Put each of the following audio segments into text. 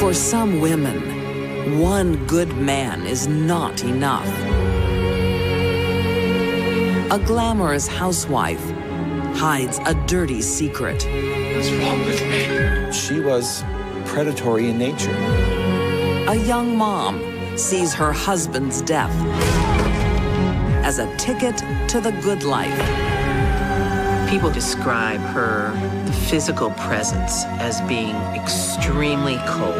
For some women, one good man is not enough. A glamorous housewife hides a dirty secret. What's wrong with me? She was predatory in nature. A young mom sees her husband's death as a ticket to the good life. People describe her physical presence as being extremely cold.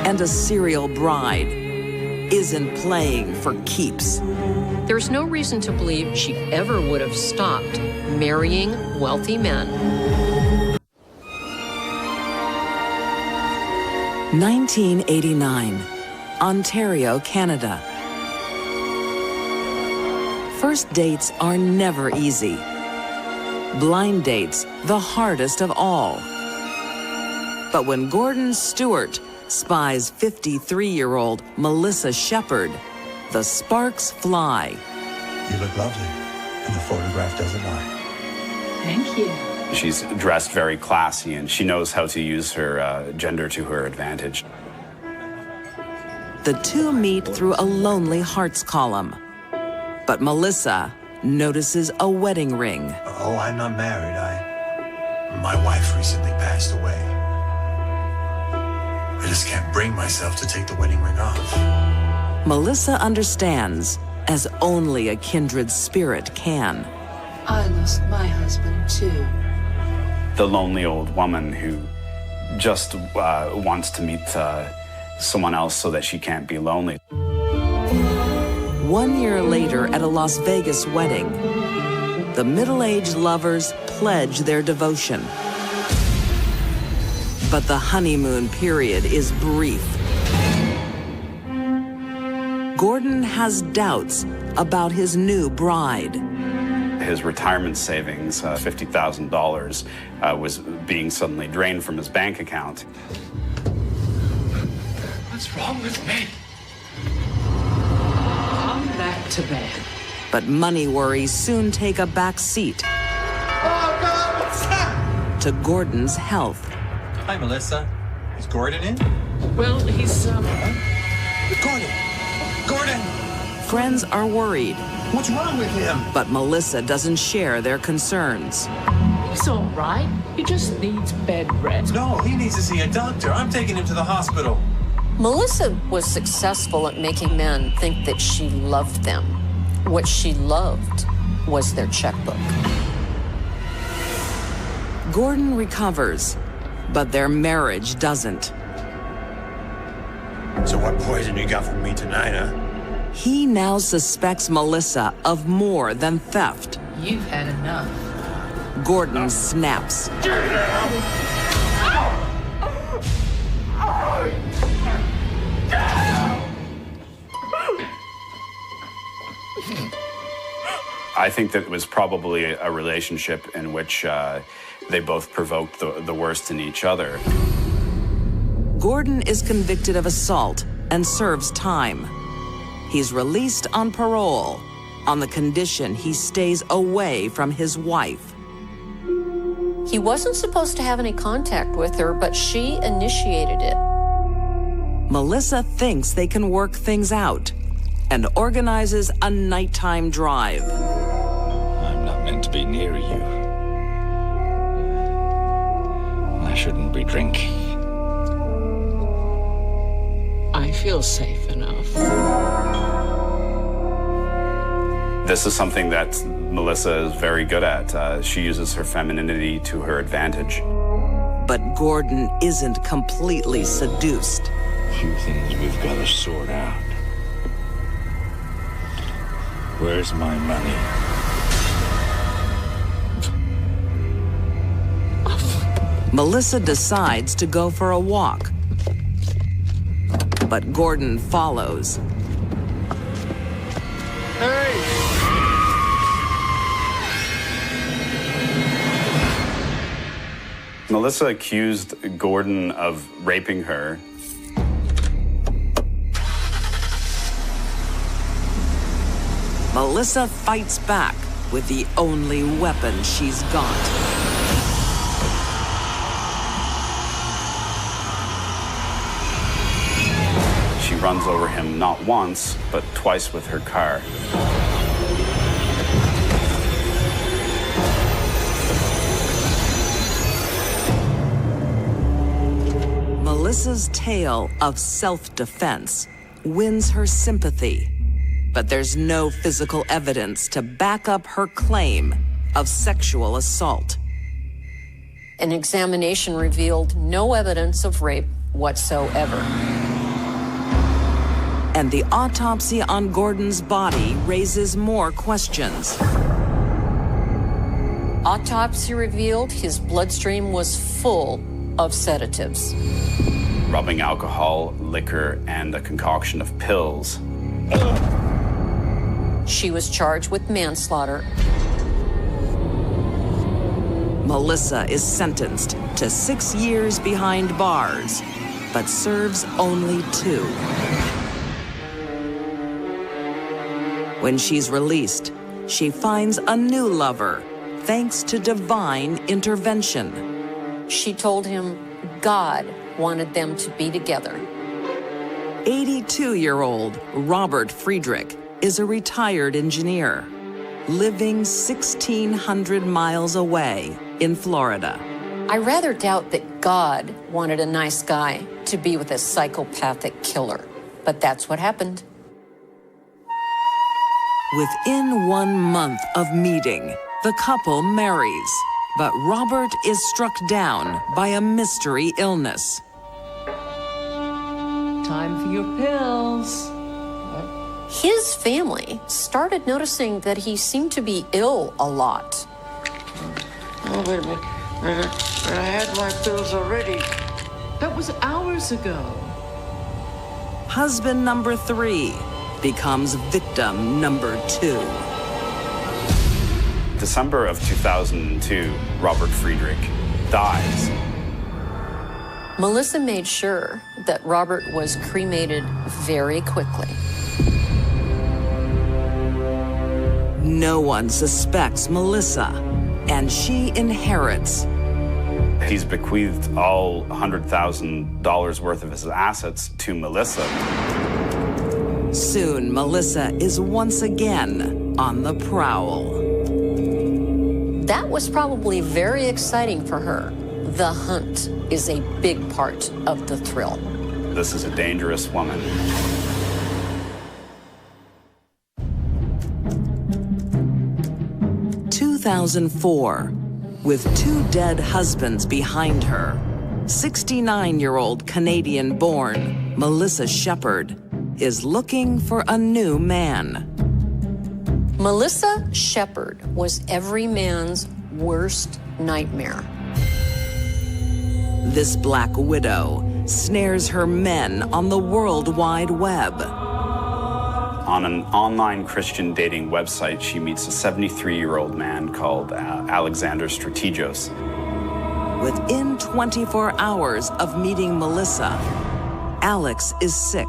And a serial bride isn't playing for keeps. There's no reason to believe she ever would have stopped marrying wealthy men. 1989, Ontario, Canada. First dates are never easy. Blind dates, the hardest of all. But when Gordon Stewart spies 53-year-old Melissa Shepard, the sparks fly. You look lovely, and the photograph doesn't lie. Thank you. She's dressed very classy, and she knows how to use her gender to her advantage. The two meet through a lonely Hearts column. But Melissa notices a wedding ring. Oh, I'm not married. My wife recently passed away. I just can't bring myself to take the wedding ring off. Melissa understands, as only a kindred spirit can. I lost my husband, too. The lonely old woman who just wants to meet someone else so that she can't be lonely. 1 year later, at a Las Vegas wedding, the middle-aged lovers pledge their devotion. But the honeymoon period is brief. Gordon has doubts about his new bride. His retirement savings, $50,000, was being suddenly drained from his bank account. What's wrong with me? Come back to bed. But money worries soon take a back seat to Gordon's health. Hi, Melissa. Is Gordon in? Well, he's, Gordon! Friends are worried, What's wrong with him? but Melissa doesn't share their concerns. he's all right. He just needs bed rest. No, he needs to see a doctor. I'm taking him to the hospital. Melissa was successful at making men think that she loved them. What she loved was their checkbook. Gordon recovers, but their marriage doesn't. So what poison you got for me tonight, huh? He now suspects Melissa of more than theft. You've had enough. Gordon snaps. I think that it was probably a relationship in which they both provoked the worst in each other. Gordon is convicted of assault and serves time. He's released on parole on the condition he stays away from his wife. He wasn't supposed to have any contact with her, but she initiated it. Melissa thinks they can work things out and organizes a nighttime drive. I'm not meant to be near you. I shouldn't be drinking. I feel safe enough. This is something that Melissa is very good at. She uses her femininity to her advantage. But Gordon isn't completely seduced. A few things we've got to sort out. Where's my money? Melissa decides to go for a walk, but Gordon follows. Melissa accused Gordon of raping her. Melissa fights back with the only weapon she's got. runs over him not once, but twice with her car. Melissa's tale of self-defense wins her sympathy, but there's no physical evidence to back up her claim of sexual assault. An examination revealed no evidence of rape whatsoever. And the autopsy on Gordon's body raises more questions. Autopsy revealed his bloodstream was full of sedatives. Rubbing alcohol, liquor, and a concoction of pills. She was charged with manslaughter. Melissa is sentenced to 6 years behind bars, but serves only 2. When she's released, she finds a new lover, thanks to divine intervention. She told him God wanted them to be together. 82-year-old Robert Friedrich is a retired engineer, living 1,600 miles away in Florida. I rather doubt that God wanted a nice guy to be with a psychopathic killer, but that's what happened. Within 1 month of meeting, the couple marries, but Robert is struck down by a mystery illness. Time for your pills. His family started noticing that he seemed to be ill a lot. Oh, wait a minute. I had my pills already. That was hours ago. Husband number 3 becomes victim number 2. December of 2002, Robert Friedrich dies. Melissa made sure that Robert was cremated very quickly. No one suspects Melissa, and she inherits. He's bequeathed all $100,000 worth of his assets to Melissa. Soon, Melissa is once again on the prowl. That was probably very exciting for her. The hunt is a big part of the thrill. This is a dangerous woman. In 2004, with 2 dead husbands behind her, 69-year-old Canadian-born Melissa Shepard is looking for a new man. Melissa Shepard was every man's worst nightmare. This Black Widow snares her men on the World Wide Web. On an online Christian dating website, she meets a 73-year-old man called Alexander Strategos. Within 24 hours of meeting Melissa, Alex is sick.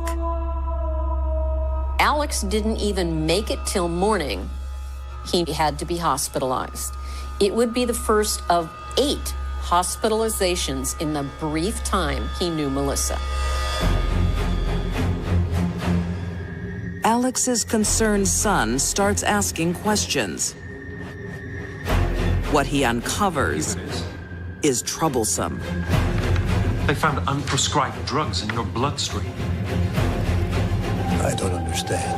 Alex didn't even make it till morning. He had to be hospitalized. It would be the first of 8 hospitalizations in the brief time he knew Melissa. Alex's concerned son starts asking questions. What he uncovers is troublesome. They found unprescribed drugs in your bloodstream. I don't understand.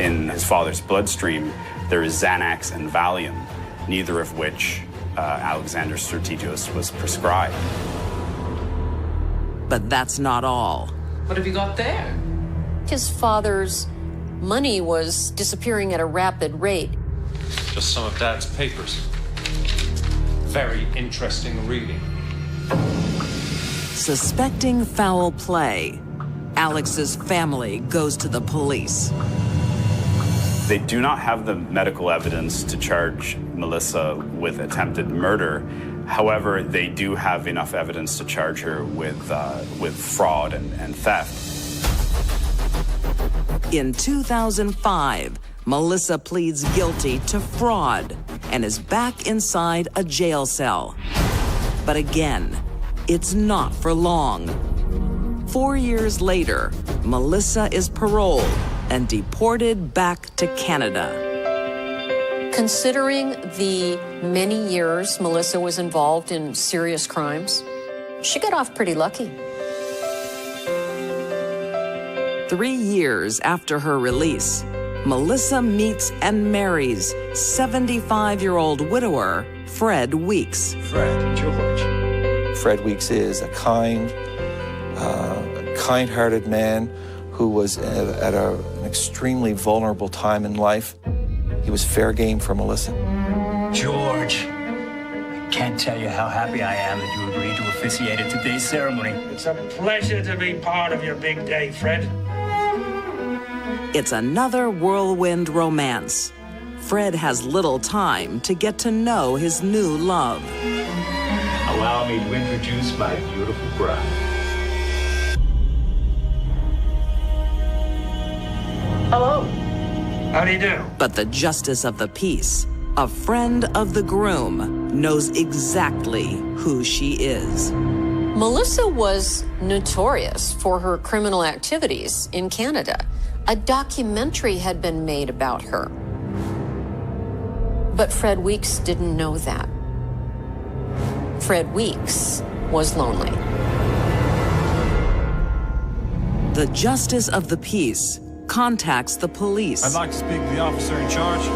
In his father's bloodstream, there is Xanax and Valium, neither of which Alexander Strategos was prescribed. But that's not all. What have you got there? His father's money was disappearing at a rapid rate. Just some of Dad's papers. Very interesting reading. Suspecting foul play, Alex's family goes to the police. They do not have the medical evidence to charge Melissa with attempted murder. However, they do have enough evidence to charge her with fraud and theft. In 2005, Melissa pleads guilty to fraud and is back inside a jail cell. But again, it's not for long. 4 years later, Melissa is paroled and deported back to Canada. Considering the many years Melissa was involved in serious crimes, she got off pretty lucky. 3 years after her release, Melissa meets and marries 75-year-old widower Fred Weeks. Fred Weeks is a kind-hearted man who was at an extremely vulnerable time in life. He was fair game for Melissa. George, I can't tell you how happy I am that you agreed to officiate at today's ceremony. It's a pleasure to be part of your big day, Fred. It's another whirlwind romance. Fred has little time to get to know his new love. Allow me to introduce my beautiful bride. Hello. How do you do? But the justice of the peace, a friend of the groom, knows exactly who she is. Melissa was notorious for her criminal activities in Canada. A documentary had been made about her. But Fred Weeks didn't know that. Fred Weeks was lonely. The justice of the peace contacts the police. I'd like to speak to the officer in charge.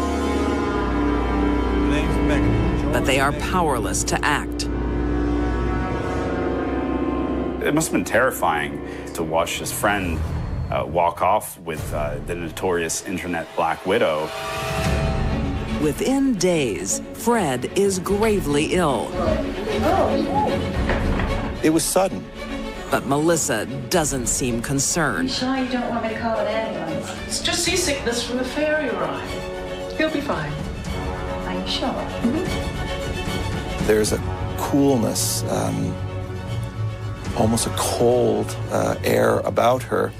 My name's Megan. But they are powerless to act. It must have been terrifying to watch his friend walk off with the notorious internet Black Widow. Within days, Fred is gravely ill. It was sudden. But Melissa doesn't seem concerned. You sure you don't want me to call an ambulance? It's just seasickness from the ferry ride. He'll be fine. Are you sure? There's a coolness, almost a cold air about her.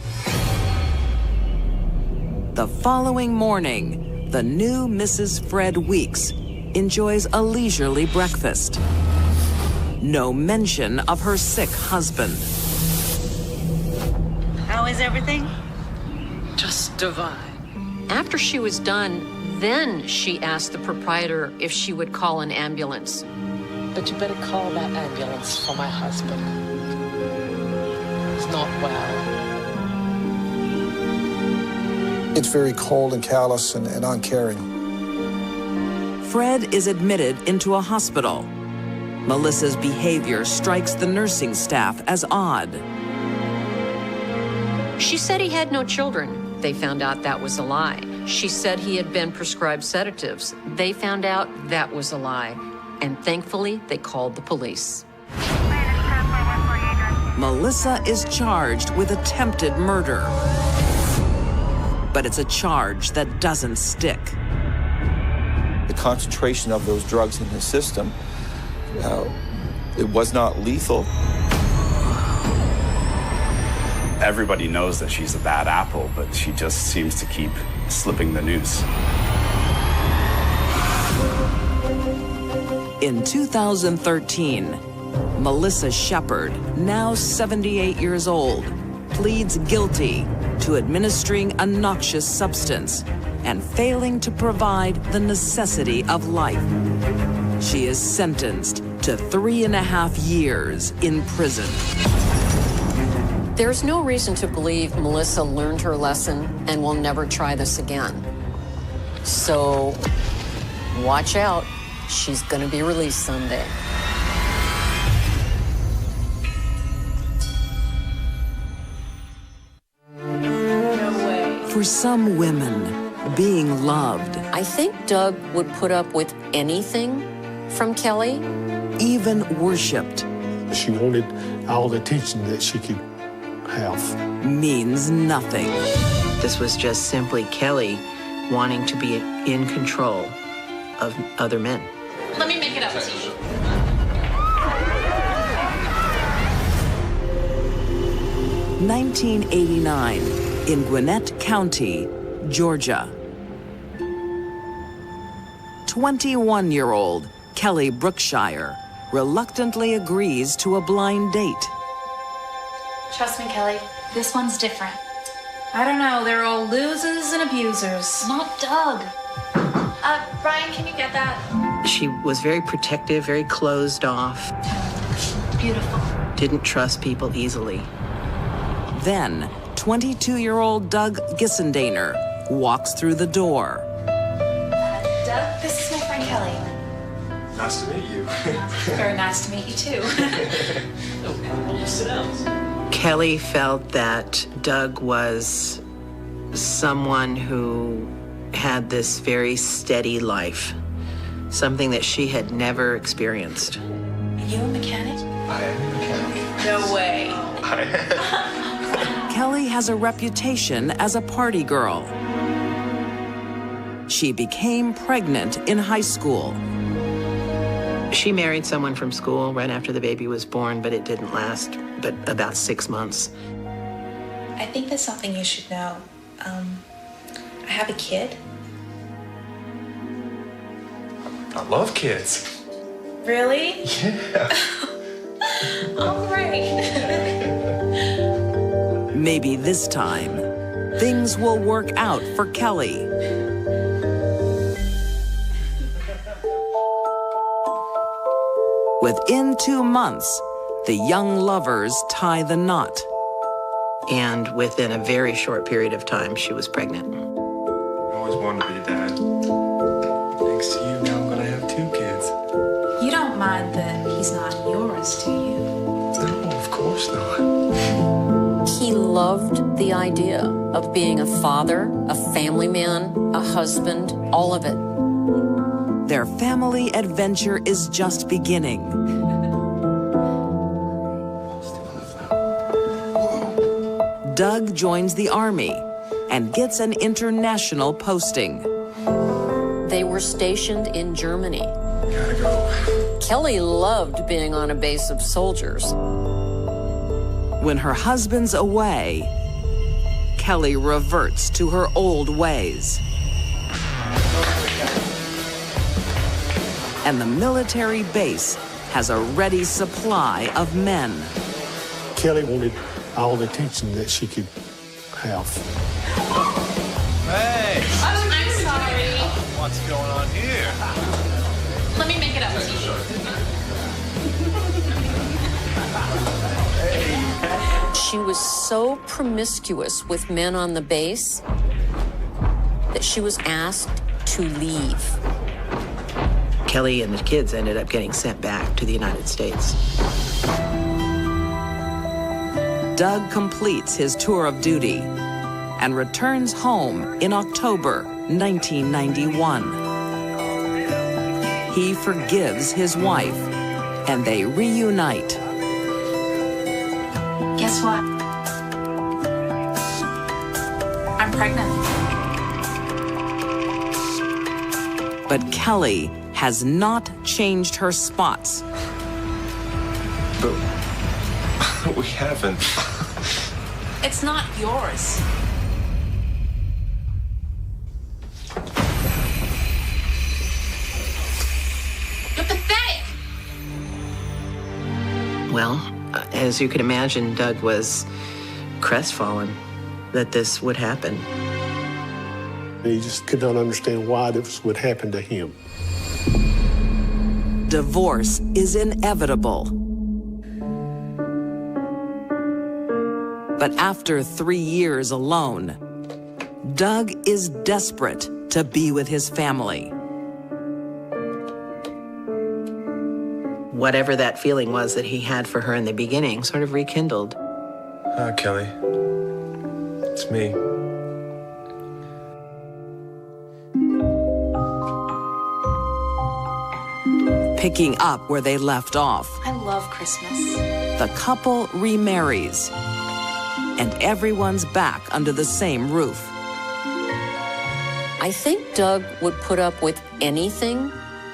The following morning, the new Mrs. Fred Weeks enjoys a leisurely breakfast. No mention of her sick husband. How is everything? Just divine. After she was done, then she asked the proprietor if she would call an ambulance. But you better call that ambulance for my husband. He's not well. It's very cold and callous and uncaring. Fred is admitted into a hospital. Melissa's behavior strikes the nursing staff as odd. She said he had no children. They found out that was a lie. She said he had been prescribed sedatives. They found out that was a lie. And thankfully, they called the police. Melissa is charged with attempted murder. But it's a charge that doesn't stick. The concentration of those drugs in his system, it was not lethal. Everybody knows that she's a bad apple, but she just seems to keep slipping the noose. In 2013, Melissa Shepard, now 78 years old, pleads guilty to administering a noxious substance and failing to provide the necessity of life. She is sentenced to 3.5 years in prison. There's no reason to believe Melissa learned her lesson and will never try this again. So, watch out. She's gonna be released someday. For some women, being loved, I think Doug would put up with anything from Kelly. Even worshipped. She wanted all the attention that she could have. Means nothing. This was just simply Kelly wanting to be in control of other men. Let me make it up to you. (1989) in Gwinnett County, Georgia. 21-year-old Kelly Brookshire reluctantly agrees to a blind date. Trust me, Kelly. This one's different. I don't know. They're all losers and abusers. Not Doug. Brian, can you get that? She was very protective, very closed off. Beautiful. Didn't trust people easily. Then, 22-year-old Doug Gissendaner walks through the door. Doug, this is my friend Kelly. Nice to meet you. Very nice to meet you, too. Sit down. Kelly felt that Doug was someone who had this very steady life, something that she had never experienced. Are you a mechanic? I am a mechanic. No way. I am. Kelly has a reputation as a party girl. She became pregnant in high school. She married someone from school right after the baby was born, but it didn't last but about 6 months. I think there's something you should know. I have a kid. I love kids. Really? Yeah. All right. Maybe this time, things will work out for Kelly. Within 2 months, the young lovers tie the knot. And within a very short period of time, she was pregnant. I always wanted to be a dad. Thanks to you, now I'm gonna have 2 kids. You don't mind that he's not yours, do you? No, of course not. He loved the idea of being a father, a family man, a husband, all of it. Their family adventure is just beginning. Doug joins the Army and gets an international posting. They were stationed in Germany. Gotta go. Kelly loved being on a base of soldiers. When her husband's away, Kelly reverts to her old ways. And the military base has a ready supply of men. Kelly wanted all the attention that she could have. Hey! I'm sorry. What's going on here? Let me make it up to you. She was so promiscuous with men on the base that she was asked to leave. Kelly and the kids ended up getting sent back to the United States. Doug completes his tour of duty and returns home in October 1991. He forgives his wife, and they reunite. Guess what? I'm pregnant. But Kelly has not changed her spots. But we haven't. It's not yours. You're pathetic. Well, as you can imagine, Doug was crestfallen that this would happen. He just could not understand why this would happen to him. Divorce is inevitable. But after 3 years alone, Doug is desperate to be with his family. Whatever that feeling was that he had for her in the beginning sort of rekindled. Hi, Kelly. It's me. Picking up where they left off, I love Christmas. the couple remarries, and everyone's back under the same roof. I think Doug would put up with anything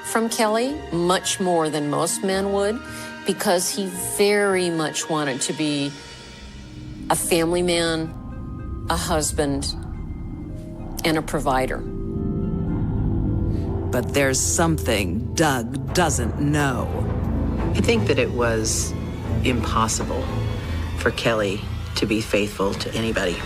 from Kelly, much more than most men would, because he very much wanted to be a family man, a husband, and a provider. But there's something Doug doesn't know. I think that it was impossible for Kelly to be faithful to anybody.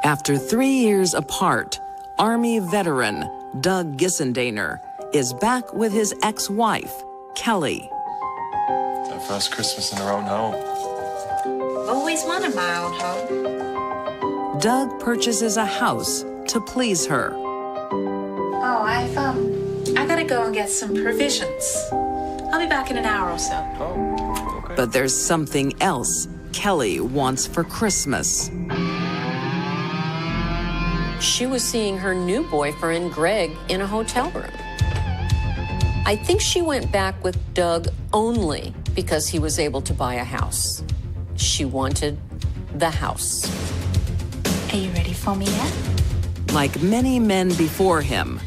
After 3 years apart, Army veteran Doug Gissendaner is back with his ex-wife, Kelly. Our first Christmas in our own home. Always wanted my own home. Doug purchases a house to please her. Oh, I gotta go and get some provisions. I'll be back in an hour or so. Oh, okay. But there's something else Kelly wants for Christmas. She was seeing her new boyfriend, Greg, in a hotel room. I think she went back with Doug only because he was able to buy a house. She wanted the house. Are you ready for me yet? Like many men before him,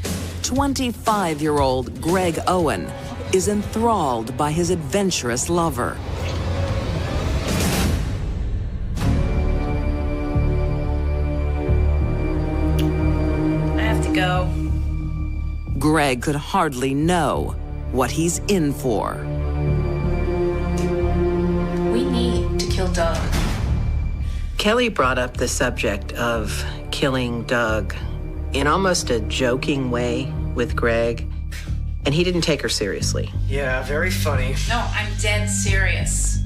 25-year-old Greg Owen is enthralled by his adventurous lover. I have to go. Greg could hardly know what he's in for. We need to kill Doug. Kelly brought up the subject of killing Doug in almost a joking way with Greg, and he didn't take her seriously. Yeah, very funny. No, I'm dead serious.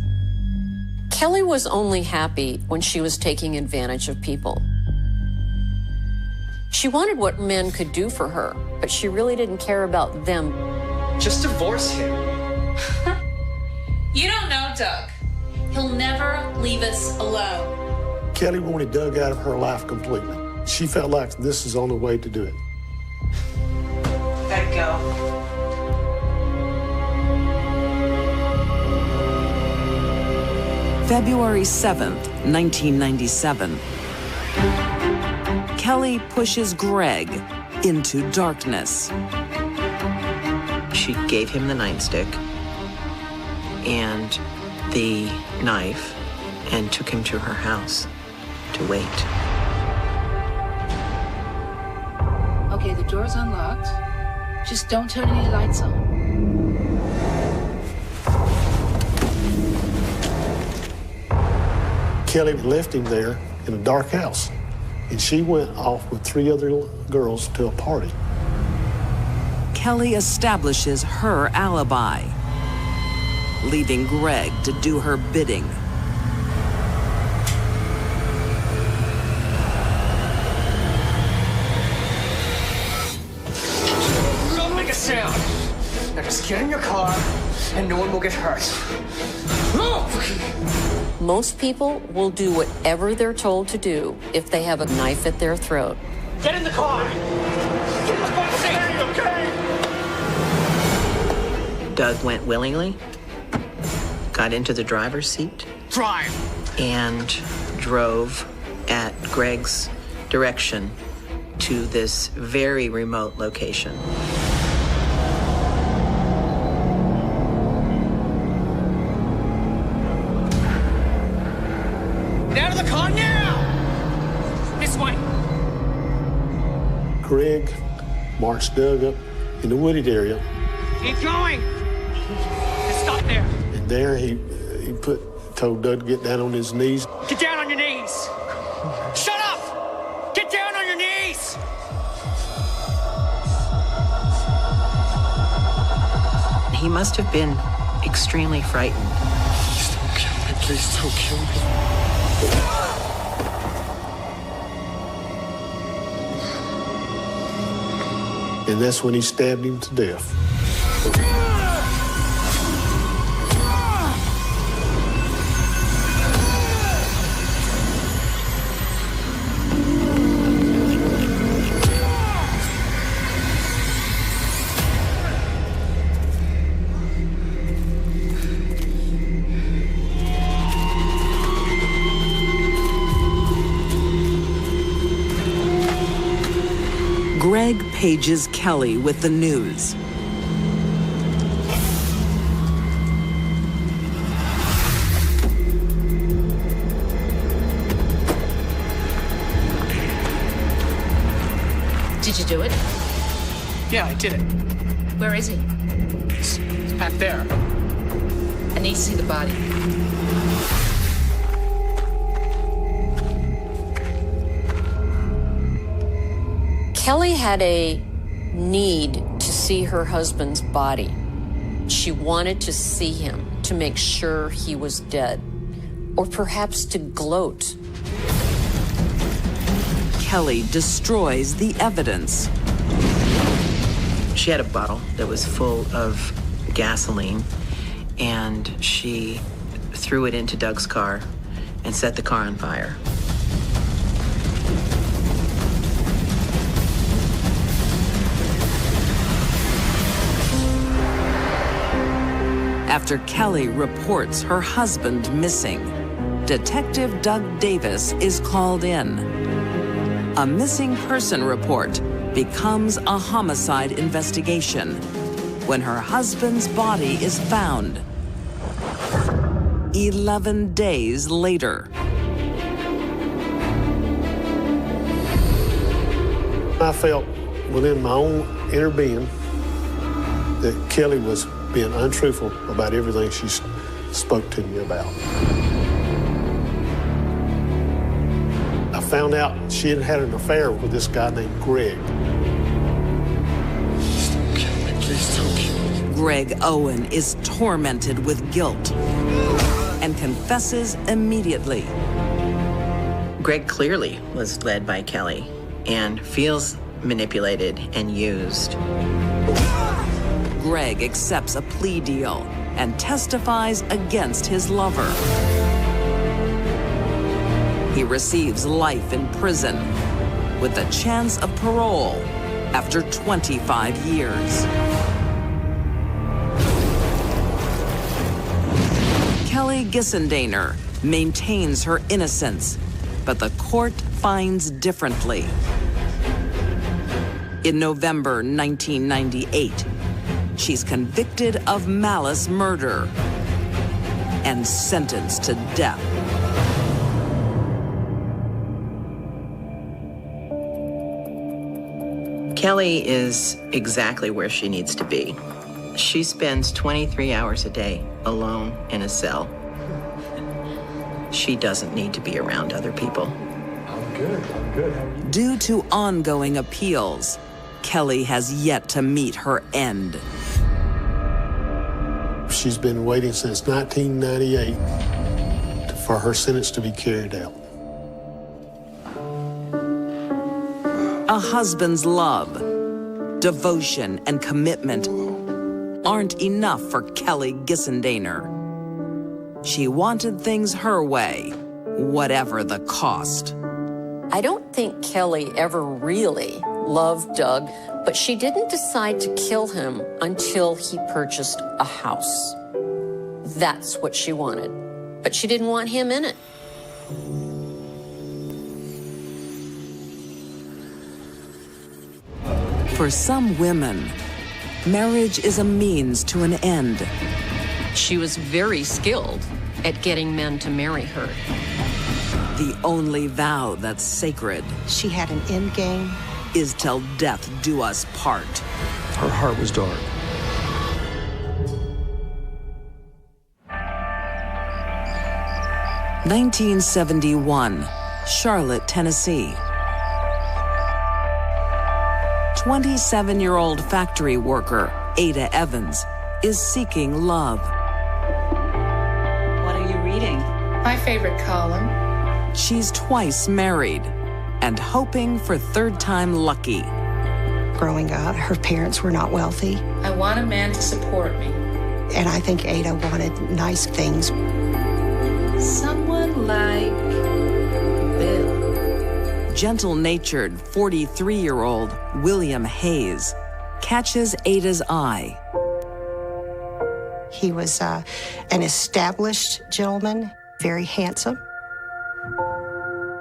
Kelly was only happy when she was taking advantage of people. She wanted what men could do for her, but she really didn't care about them. Just divorce him. You don't know Doug. He'll never leave us alone. Kelly wanted Doug out of her life completely. She felt like this is the only way to do it. Gotta go. February 7th, 1997. Kelly pushes Greg into darkness. She gave him the nightstick and the knife and took him to her house to wait. Okay, the door's unlocked. Just don't turn any lights on. Kelly left him there in a dark house, and she went off with 3 other girls to a party. Kelly establishes her alibi, leaving Greg to do her bidding. Don't make a sound. Now just get in your car, and no one will get hurt. Most people will do whatever they're told to do if they have a knife at their throat. Get in the car. Get in the car. Okay. Doug went willingly, got into the driver's seat, Drive. and drove at Greg's direction to this very remote location. Get out of the car now. This way. Greg marched Doug up in the wooded area, Keep going. Just stop there. and there he told Doug to get down on his knees. Get down on your knees. Shut up. Get down on your knees. He must have been extremely frightened. Please don't kill me. Please don't kill me. And that's when he stabbed him to death. Greg pages Kelly with the news. Did you do it? Yeah, I did it. Where is he? back there. I need to see the body. Kelly had a need to see her husband's body. She wanted to see him to make sure he was dead, or perhaps to gloat. Kelly destroys the evidence. She had a bottle that was full of gasoline, and she threw it into Doug's car and set the car on fire. After Kelly reports her husband missing, Detective Doug Davis is called in. A missing person report becomes a homicide investigation when her husband's body is found 11 days later. I felt within my own inner being that Kelly was being untruthful about everything she spoke to me about. I found out she had had an affair with this guy named Greg. Please don't kill me. Please don't kill me. Greg Owen is tormented with guilt and confesses immediately. Greg clearly was led by Kelly and feels manipulated and used. Greg accepts a plea deal and testifies against his lover. He receives life in prison with a chance of parole after 25 years. Kelly Gissendaner maintains her innocence, but the court finds differently. In November 1998, she's convicted of malice murder and sentenced to death. Kelly is exactly where she needs to be. She spends 23 hours a day alone in a cell. She doesn't need to be around other people. I'm good. Due to ongoing appeals, Kelly has yet to meet her end. She's been waiting since 1998 for her sentence to be carried out. A husband's love, devotion, and commitment aren't enough for Kelly Gissendaner. She wanted things her way, whatever the cost. I don't think Kelly ever really loved Doug, but she didn't decide to kill him until he purchased a house. That's what she wanted, but she didn't want him in it. For some women, marriage is a means to an end. She was very skilled at getting men to marry her. The only vow that's sacred. She had an end game. Is till death do us part. Her heart was dark. (1971), Charlotte, Tennessee. 27-year-old factory worker Ada Evans is seeking love. What are you reading? My favorite column. She's twice married and hoping for third-time lucky. Growing up, her parents were not wealthy. I want a man to support me. And I think Ada wanted nice things. Someone like Bill. Gentle-natured 43-year-old William Hayes catches Ada's eye. He was an established gentleman, very handsome.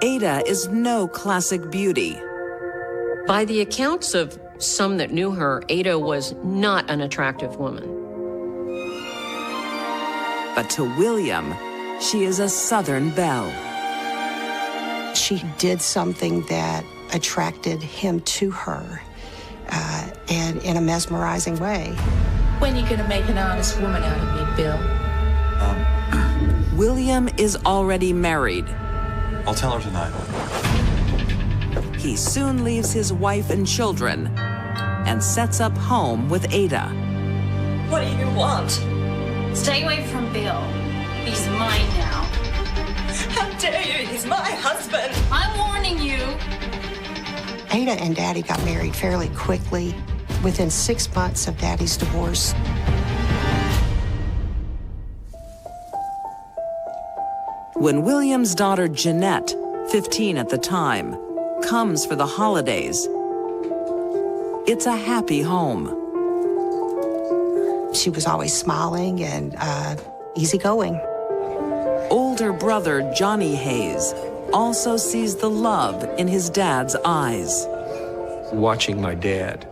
Ada is no classic beauty. By the accounts of some that knew her, Ada was not an attractive woman. But to William, she is a Southern belle. She did something that attracted him to her, and in a mesmerizing way. When are you gonna make an honest woman out of me, Bill? William is already married. I'll tell her tonight. He soon leaves his wife and children and sets up home with Ada. What do you want? Stay away from Bill. He's mine now. How dare you? He's my husband. I'm warning you. Ada and Daddy got married fairly quickly, within 6 months of Daddy's divorce. When William's daughter Jeanette, 15 at the time, comes for the holidays, it's a happy home. She was always smiling and easygoing. Older brother Johnny Hayes also sees the love in his dad's eyes. Watching my dad,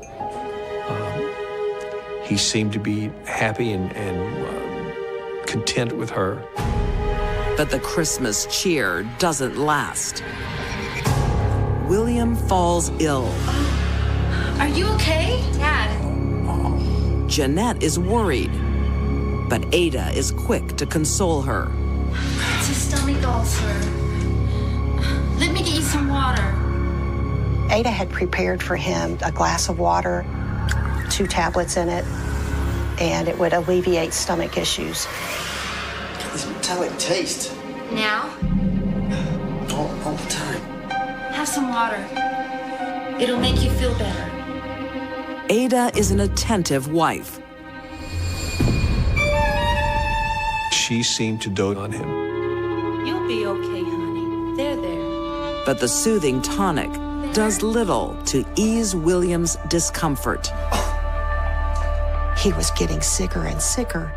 he seemed to be happy and content with her. But the Christmas cheer doesn't last. William falls ill. Are you okay, Dad? Jeanette is worried, but Ada is quick to console her. It's a stomach ulcer. Let me get you some water. Ada had prepared for him a glass of water, 2 tablets in it, and it would alleviate stomach issues. Got this metallic taste. Now? All the time. Have some water. It'll make you feel better. Ada is an attentive wife. She seemed to dote on him. You'll be okay, honey. There. But the soothing tonic does little to ease William's discomfort. He was getting sicker and sicker.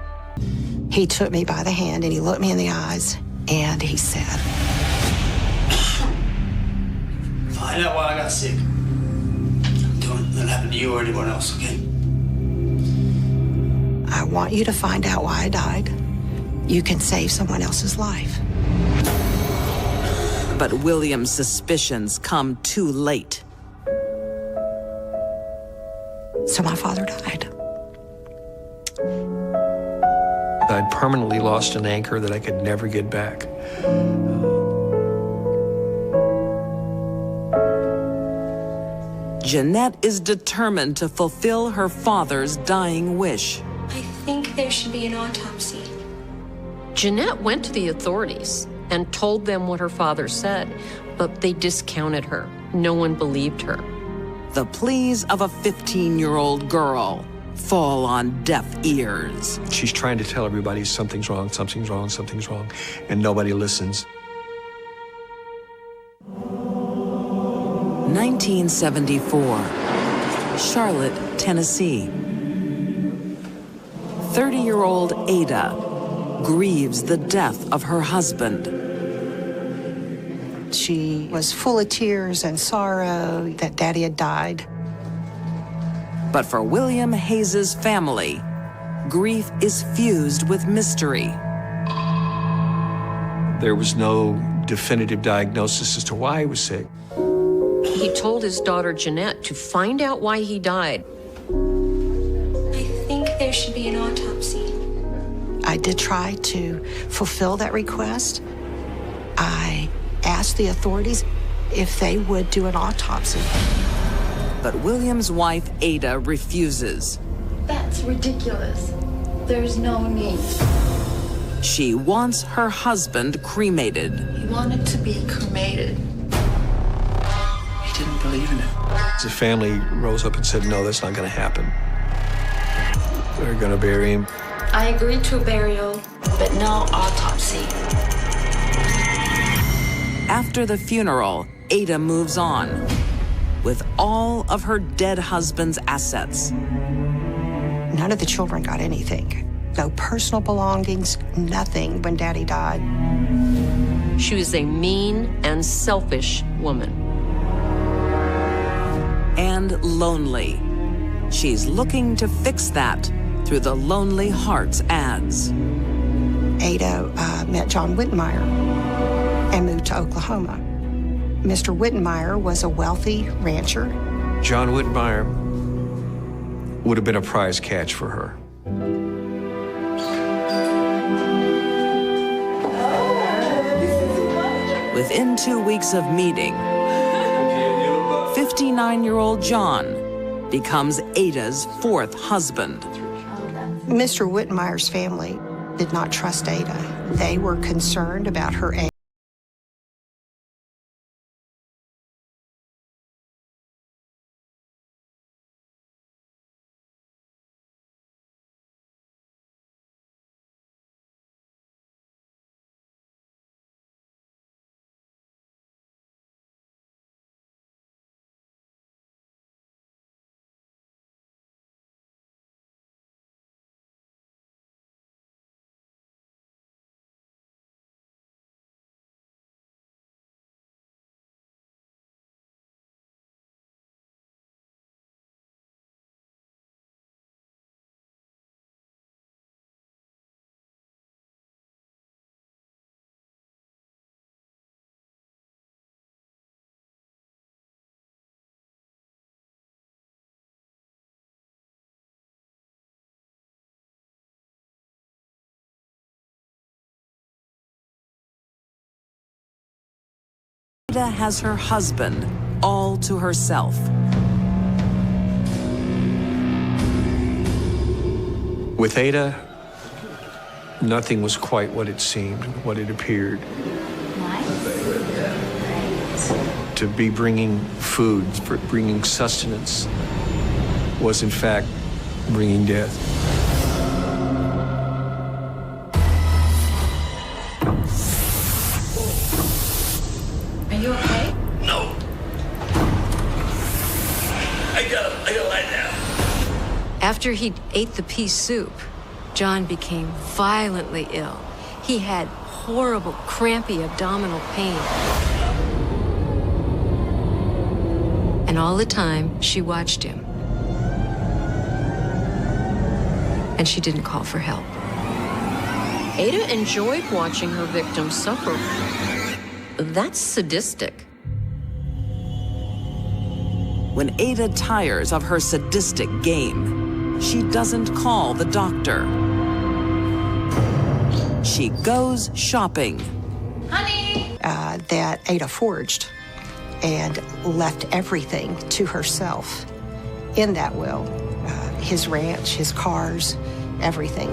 He took me by the hand and he looked me in the eyes and he said, Find out why I got sick. Don't let it happen to you or anyone else, okay? I want you to find out why I died. You can save someone else's life. But William's suspicions come too late. So my father died. I'd permanently lost an anchor that I could never get back. Jeanette is determined to fulfill her father's dying wish. I think there should be an autopsy. Jeanette went to the authorities and told them what her father said, but they discounted her. No one believed her. The pleas of a 15-year-old girl fall on deaf ears. She's trying to tell everybody something's wrong, something's wrong, something's wrong, and nobody listens. 1974, Charlotte, Tennessee. 30-year-old Ada grieves the death of her husband. She was full of tears and sorrow that Daddy had died. But for William Hayes's family, grief is fused with mystery. There was no definitive diagnosis as to why he was sick. He told his daughter Jeanette to find out why he died. I think there should be an autopsy. I did try to fulfill that request. I asked the authorities if they would do an autopsy. But William's wife, Ada, refuses. That's ridiculous. There's no need. She wants her husband cremated. He wanted to be cremated. He didn't believe in it. The family rose up and said, no, that's not going to happen. They're going to bury him. I agreed to a burial, but no autopsy. After the funeral, Ada moves on with all of her dead husband's assets. None of the children got anything. No personal belongings, nothing when Daddy died. She was a mean and selfish woman. And lonely. She's looking to fix that through the Lonely Hearts ads. Ada met John Wittenmeyer and moved to Oklahoma. Mr. Wittenmeyer was a wealthy rancher. John Wittenmeyer would have been a prize catch for her. Within 2 weeks of meeting, 59-year-old John becomes Ada's fourth husband. Mr. Whitmire's family did not trust Ada. They were concerned about her age. Ada has her husband all to herself. With Ada, nothing was quite what it seemed, what it appeared. To be bringing food, bringing sustenance, was in fact bringing death. Are you okay? No. I gotta lie down. After he ate the pea soup, John became violently ill. He had horrible, crampy abdominal pain. And all the time, she watched him. And she didn't call for help. Ada enjoyed watching her victims suffer. That's sadistic. When Ada tires of her sadistic game, she doesn't call the doctor. She goes shopping. Honey! That Ada forged and left everything to herself in that will. His ranch, his cars, everything.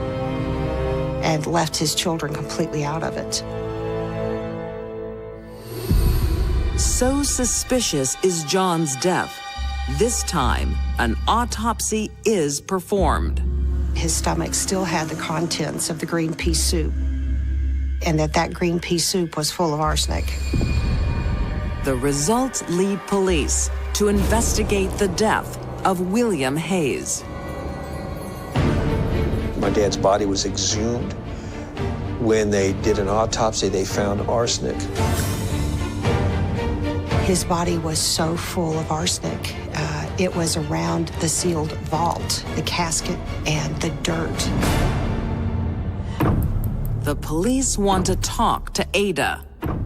And left his children completely out of it. So suspicious is John's death. This time, an autopsy is performed. His stomach still had the contents of the green pea soup, and that green pea soup was full of arsenic. The results lead police to investigate the death of William Hayes. My dad's body was exhumed. When they did an autopsy, they found arsenic. His body was so full of arsenic, it was around the sealed vault, the casket, and the dirt. The police want to talk to Ada,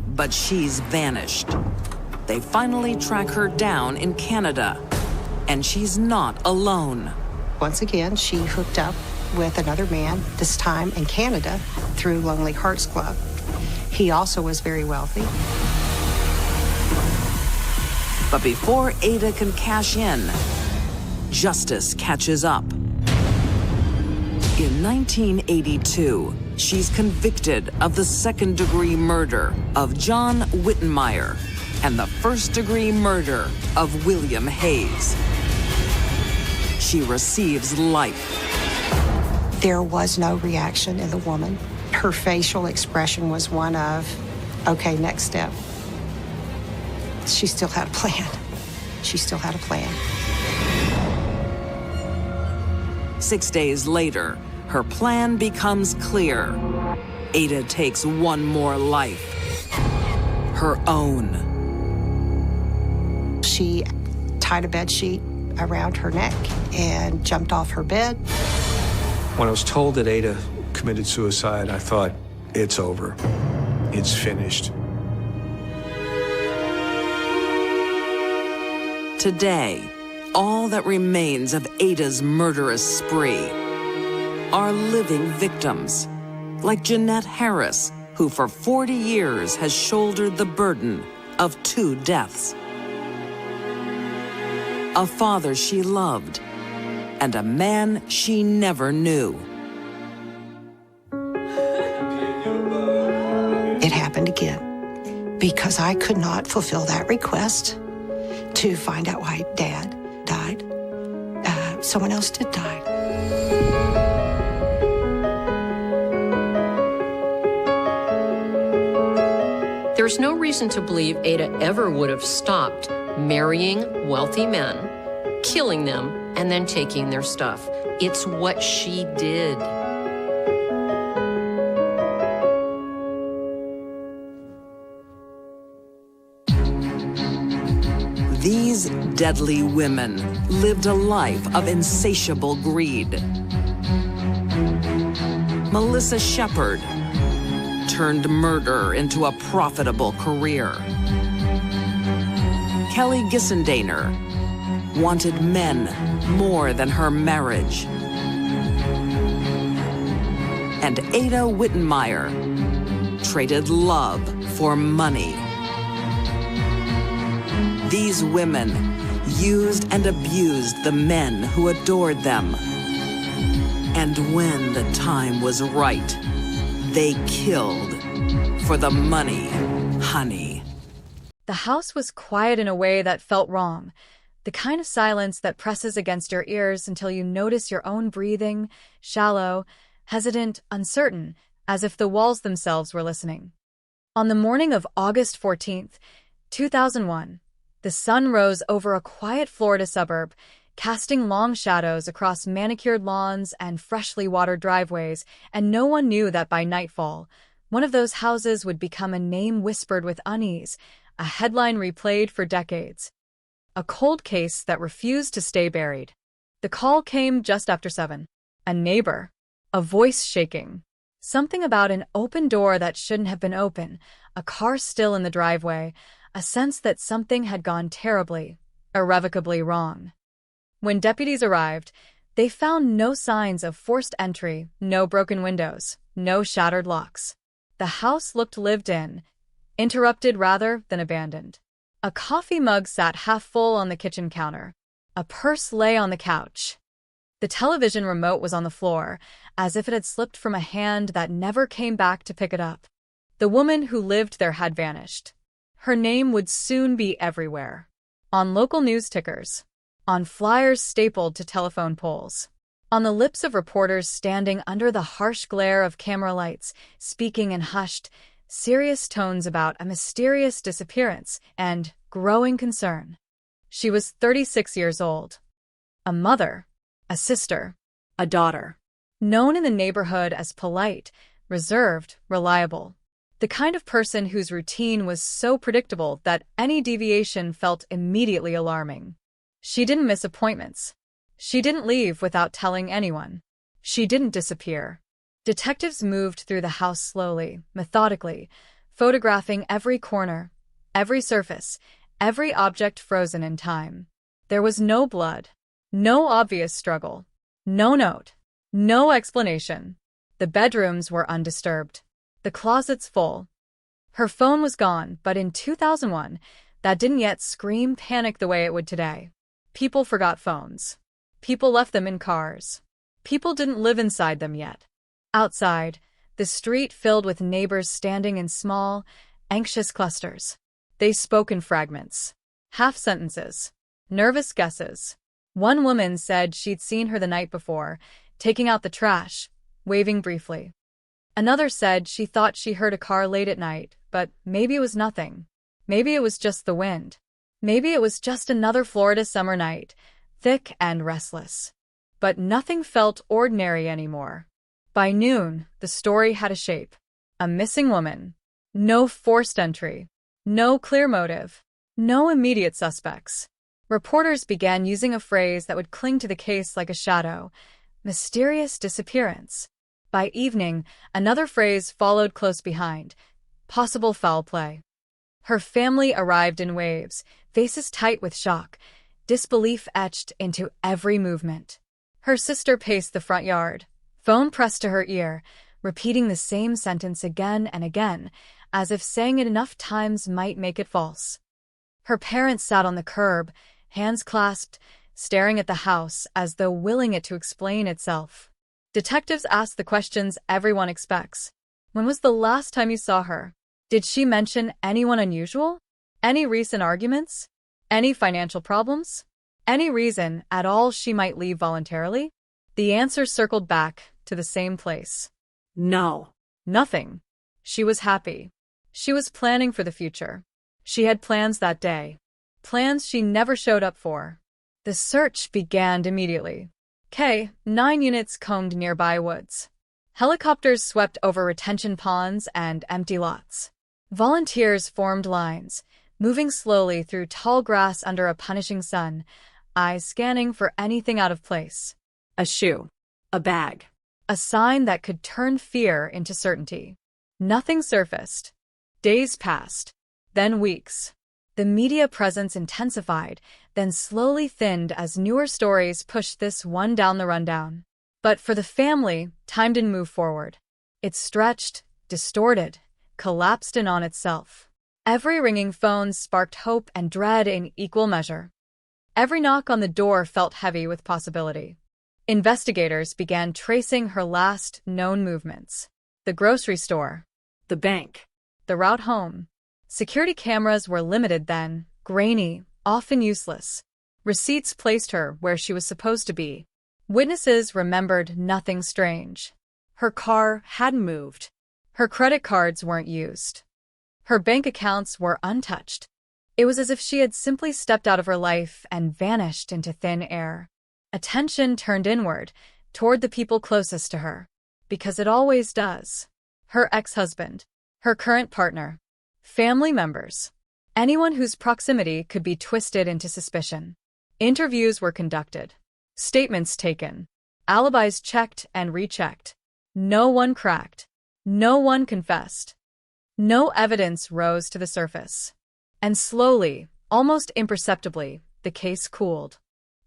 but she's vanished. They finally track her down in Canada, and she's not alone. Once again, she hooked up with another man, this time in Canada, through Lonely Hearts Club. He also was very wealthy. But before Ada can cash in, justice catches up. In 1982, she's convicted of the second-degree murder of John Whitmire and the first-degree murder of William Hayes. She receives life. There was no reaction in the woman. Her facial expression was one of, okay, next step. She still had a plan. She still had a plan. 6 days later, her plan becomes clear. Ada takes one more life, her own. She tied a bedsheet around her neck and jumped off her bed. When I was told that Ada committed suicide, I thought, it's over. It's finished. Today, all that remains of Ada's murderous spree are living victims, like Jeanette Harris, who for 40 years has shouldered the burden of 2 deaths. A father she loved, and a man she never knew. It happened again because I could not fulfill that request to find out why Dad died. Someone else did die. There's no reason to believe Ada ever would have stopped marrying wealthy men, killing them, and then taking their stuff. It's what she did. These deadly women lived a life of insatiable greed. Melissa Shepard turned murder into a profitable career. Kelly Gissendaner wanted men more than her marriage. And Ada Wittenmeyer traded love for money. These women used and abused the men who adored them. And when the time was right, they killed for the money, honey. The house was quiet in a way that felt wrong. The kind of silence that presses against your ears until you notice your own breathing, shallow, hesitant, uncertain, as if the walls themselves were listening. On the morning of August 14th, 2001, the sun rose over a quiet Florida suburb, casting long shadows across manicured lawns and freshly watered driveways, and no one knew that by nightfall, one of those houses would become a name whispered with unease, a headline replayed for decades. A cold case that refused to stay buried. The call came just after 7. A neighbor. A voice shaking. Something about an open door that shouldn't have been open, a car still in the driveway, a sense that something had gone terribly, irrevocably wrong. When deputies arrived, they found no signs of forced entry, no broken windows, no shattered locks. The house looked lived in, interrupted rather than abandoned. A coffee mug sat half full on the kitchen counter. A purse lay on the couch. The television remote was on the floor, as if it had slipped from a hand that never came back to pick it up. The woman who lived there had vanished. Her name would soon be everywhere. On local news tickers. On flyers stapled to telephone poles. On the lips of reporters standing under the harsh glare of camera lights, speaking in hushed, serious tones about a mysterious disappearance and growing concern. She was 36 years old. A mother, a sister, a daughter. Known in the neighborhood as polite, reserved, reliable. The kind of person whose routine was so predictable that any deviation felt immediately alarming. She didn't miss appointments. She didn't leave without telling anyone. She didn't disappear. Detectives moved through the house slowly, methodically, photographing every corner, every surface, every object frozen in time. There was no blood, no obvious struggle, no note, no explanation. The bedrooms were undisturbed. The closets full. Her phone was gone, but in 2001, that didn't yet scream panic the way it would today. People forgot phones. People left them in cars. People didn't live inside them yet. Outside, the street filled with neighbors standing in small, anxious clusters. They spoke in fragments. Half sentences. Nervous guesses. One woman said she'd seen her the night before, taking out the trash, waving briefly. Another said she thought she heard a car late at night, but maybe it was nothing. Maybe it was just the wind. Maybe it was just another Florida summer night, thick and restless. But nothing felt ordinary anymore. By noon, the story had a shape. A missing woman. No forced entry. No clear motive. No immediate suspects. Reporters began using a phrase that would cling to the case like a shadow. Mysterious disappearance. By evening, another phrase followed close behind. Possible foul play. Her family arrived in waves, faces tight with shock, disbelief etched into every movement. Her sister paced the front yard, Phone pressed to her ear, repeating the same sentence again and again, as if saying it enough times might make it false. Her parents sat on the curb, hands clasped, staring at the house as though willing it to explain itself. Detectives asked the questions everyone expects. When was the last time you saw her? Did she mention anyone unusual? Any recent arguments? Any financial problems? Any reason at all she might leave voluntarily? The answer circled back to the same place. No. Nothing. She was happy. She was planning for the future. She had plans that day. Plans she never showed up for. The search began immediately. K-9 units combed nearby woods. Helicopters swept over retention ponds and empty lots. Volunteers formed lines, moving slowly through tall grass under a punishing sun, eyes scanning for anything out of place. A shoe. A bag. A sign that could turn fear into certainty. Nothing surfaced. Days passed. Then weeks. The media presence intensified, then slowly thinned as newer stories pushed this one down the rundown. But for the family, time didn't move forward. It stretched, distorted, collapsed in on itself. Every ringing phone sparked hope and dread in equal measure. Every knock on the door felt heavy with possibility. Investigators began tracing her last known movements. The grocery store. The bank. The route home. Security cameras were limited then, grainy, often useless. Receipts placed her where she was supposed to be. Witnesses remembered nothing strange. Her car hadn't moved. Her credit cards weren't used. Her bank accounts were untouched. It was as if she had simply stepped out of her life and vanished into thin air. Attention turned inward, toward the people closest to her. Because it always does. Her ex-husband. Her current partner. Family members. Anyone whose proximity could be twisted into suspicion. Interviews were conducted. Statements taken. Alibis checked and rechecked. No one cracked. No one confessed. No evidence rose to the surface. And slowly, almost imperceptibly, the case cooled.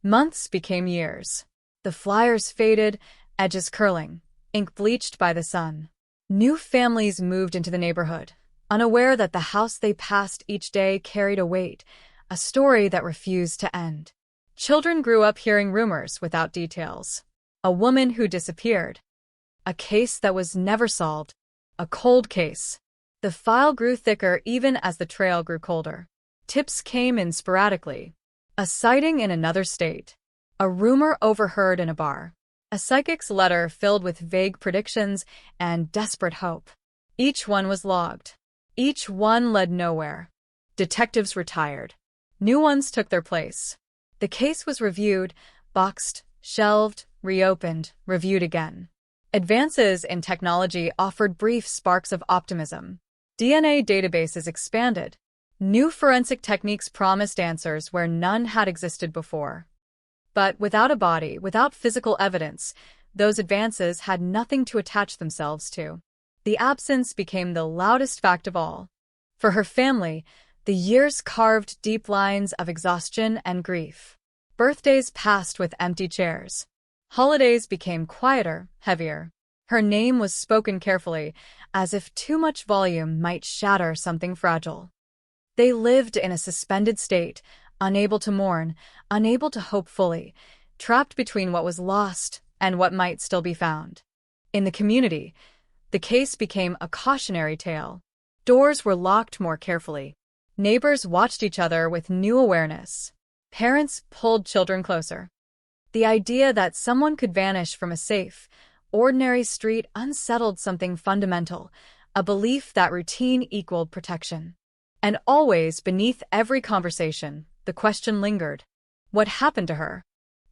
Months became years. The flyers faded, edges curling, ink bleached by the sun. New families moved into the neighborhood, unaware that the house they passed each day carried a weight, a story that refused to end. Children grew up hearing rumors without details. A woman who disappeared. A case that was never solved. A cold case. The file grew thicker even as the trail grew colder. Tips came in sporadically. A sighting in another state. A rumor overheard in a bar. A psychic's letter filled with vague predictions and desperate hope. Each one was logged. Each one led nowhere. Detectives retired. New ones took their place. The case was reviewed, boxed, shelved, reopened, reviewed again. Advances in technology offered brief sparks of optimism. DNA databases expanded. New forensic techniques promised answers where none had existed before. But without a body, without physical evidence, those advances had nothing to attach themselves to. The absence became the loudest fact of all. For her family, the years carved deep lines of exhaustion and grief. Birthdays passed with empty chairs. Holidays became quieter, heavier. Her name was spoken carefully, as if too much volume might shatter something fragile. They lived in a suspended state, unable to mourn, unable to hope fully, trapped between what was lost and what might still be found. In the community, the case became a cautionary tale. Doors were locked more carefully. Neighbors watched each other with new awareness. Parents pulled children closer. The idea that someone could vanish from a safe, ordinary street unsettled something fundamental, a belief that routine equaled protection. And always, beneath every conversation, the question lingered. What happened to her?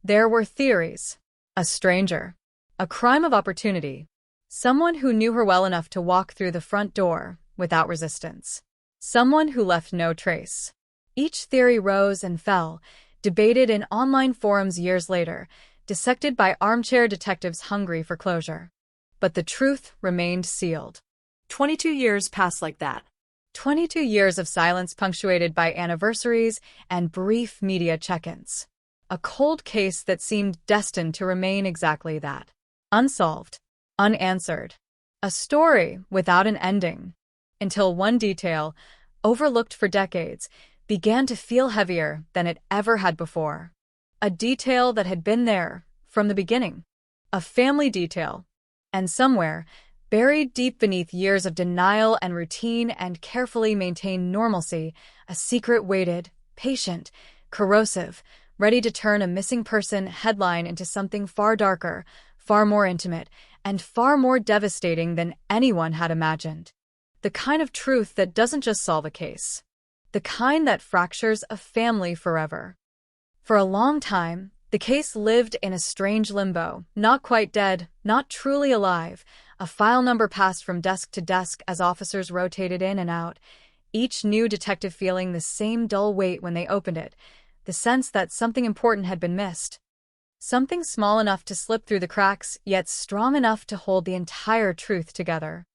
There were theories. A stranger. A crime of opportunity. Someone who knew her well enough to walk through the front door without resistance. Someone who left no trace. Each theory rose and fell, debated in online forums years later, dissected by armchair detectives hungry for closure. But the truth remained sealed. 22 years passed like that. 22 years of silence punctuated by anniversaries and brief media check-ins. A cold case that seemed destined to remain exactly that. Unsolved, unanswered. A story without an ending. Until one detail, overlooked for decades, began to feel heavier than it ever had before. A detail that had been there from the beginning. A family detail. And somewhere, buried deep beneath years of denial and routine and carefully maintained normalcy, a secret waited, patient, corrosive, ready to turn a missing person headline into something far darker, far more intimate, and far more devastating than anyone had imagined. The kind of truth that doesn't just solve a case. The kind that fractures a family forever. For a long time, the case lived in a strange limbo, not quite dead, not truly alive. A file number passed from desk to desk as officers rotated in and out, each new detective feeling the same dull weight when they opened it, the sense that something important had been missed. Something small enough to slip through the cracks, yet strong enough to hold the entire truth together.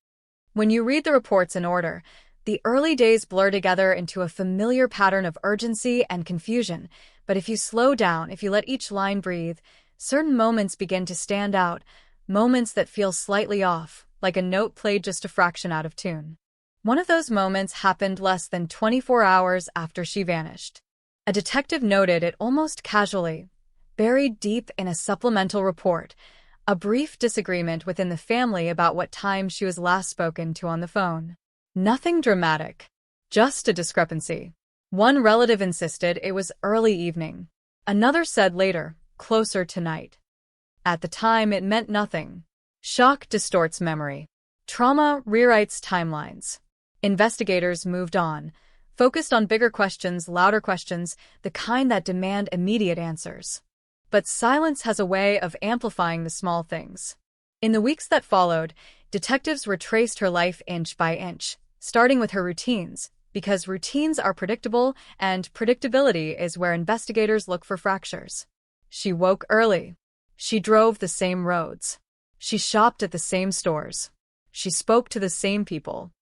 When you read the reports in order, the early days blur together into a familiar pattern of urgency and confusion, but if you slow down, if you let each line breathe, certain moments begin to stand out, moments that feel slightly off, like a note played just a fraction out of tune. One of those moments happened less than 24 hours after she vanished. A detective noted it almost casually, buried deep in a supplemental report, a brief disagreement within the family about what time she was last spoken to on the phone. Nothing dramatic, just a discrepancy. One relative insisted it was early evening. Another said later, closer to night. At the time, it meant nothing. Shock distorts memory. Trauma rewrites timelines. Investigators moved on, focused on bigger questions, louder questions, the kind that demand immediate answers. But silence has a way of amplifying the small things. In the weeks that followed, detectives retraced her life inch by inch, starting with her routines, because routines are predictable, and predictability is where investigators look for fractures. She woke early. She drove the same roads. She shopped at the same stores. She spoke to the same people.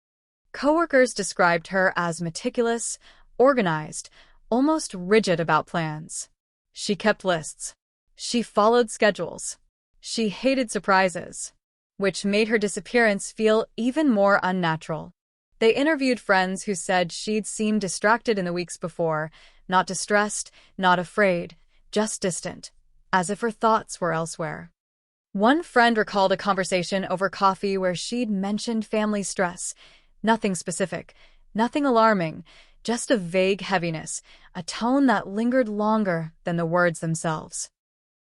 Coworkers described her as meticulous, organized, almost rigid about plans. She kept lists. She followed schedules. She hated surprises, which made her disappearance feel even more unnatural. They interviewed friends who said she'd seemed distracted in the weeks before, not distressed, not afraid, just distant, as if her thoughts were elsewhere. One friend recalled a conversation over coffee where she'd mentioned family stress. Nothing specific, nothing alarming, just a vague heaviness, a tone that lingered longer than the words themselves.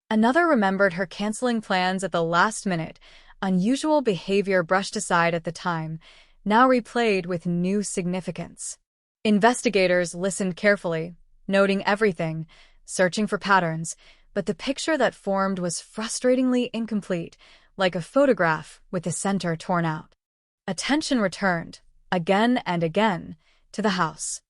Another remembered her canceling plans at the last minute, unusual behavior brushed aside at the time, now replayed with new significance. Investigators listened carefully, noting everything, searching for patterns, but the picture that formed was frustratingly incomplete, like a photograph with the center torn out. Attention returned, again and again, to the house.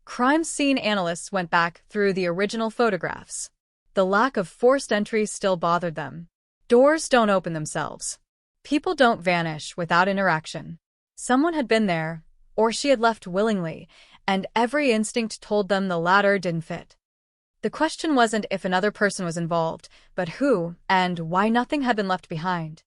Crime scene analysts went back through the original photographs. The lack of forced entry still bothered them. Doors don't open themselves. People don't vanish without interaction. Someone had been there, or she had left willingly, and every instinct told them the latter didn't fit. The question wasn't if another person was involved, but who, and why nothing had been left behind.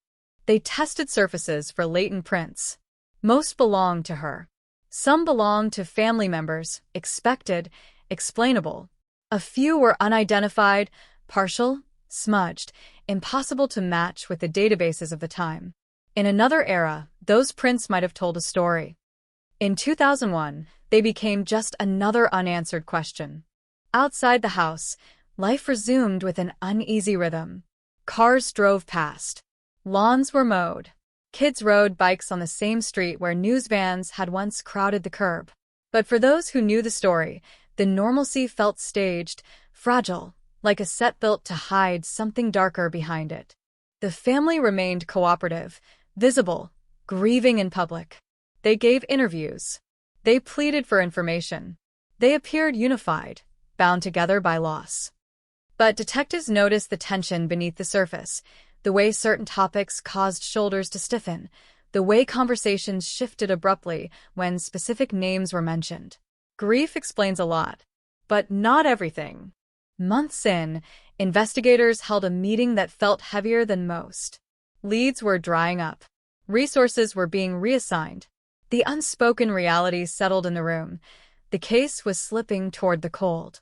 They tested surfaces for latent prints. Most belonged to her. Some belonged to family members, expected, explainable. A few were unidentified, partial, smudged, impossible to match with the databases of the time. In another era, those prints might have told a story. In 2001, they became just another unanswered question. Outside the house, life resumed with an uneasy rhythm. Cars drove past. Lawns were mowed. Kids rode bikes on the same street where news vans had once crowded the curb. But for those who knew the story, the normalcy felt staged, fragile, like a set built to hide something darker behind it. The family remained cooperative, visible, grieving in public. They gave interviews. They pleaded for information. They appeared unified, bound together by loss. But detectives noticed the tension beneath the surface, the way certain topics caused shoulders to stiffen, the way conversations shifted abruptly when specific names were mentioned. Grief explains a lot, but not everything. Months in, investigators held a meeting that felt heavier than most. Leads were drying up. Resources were being reassigned. The unspoken reality settled in the room. The case was slipping toward the cold.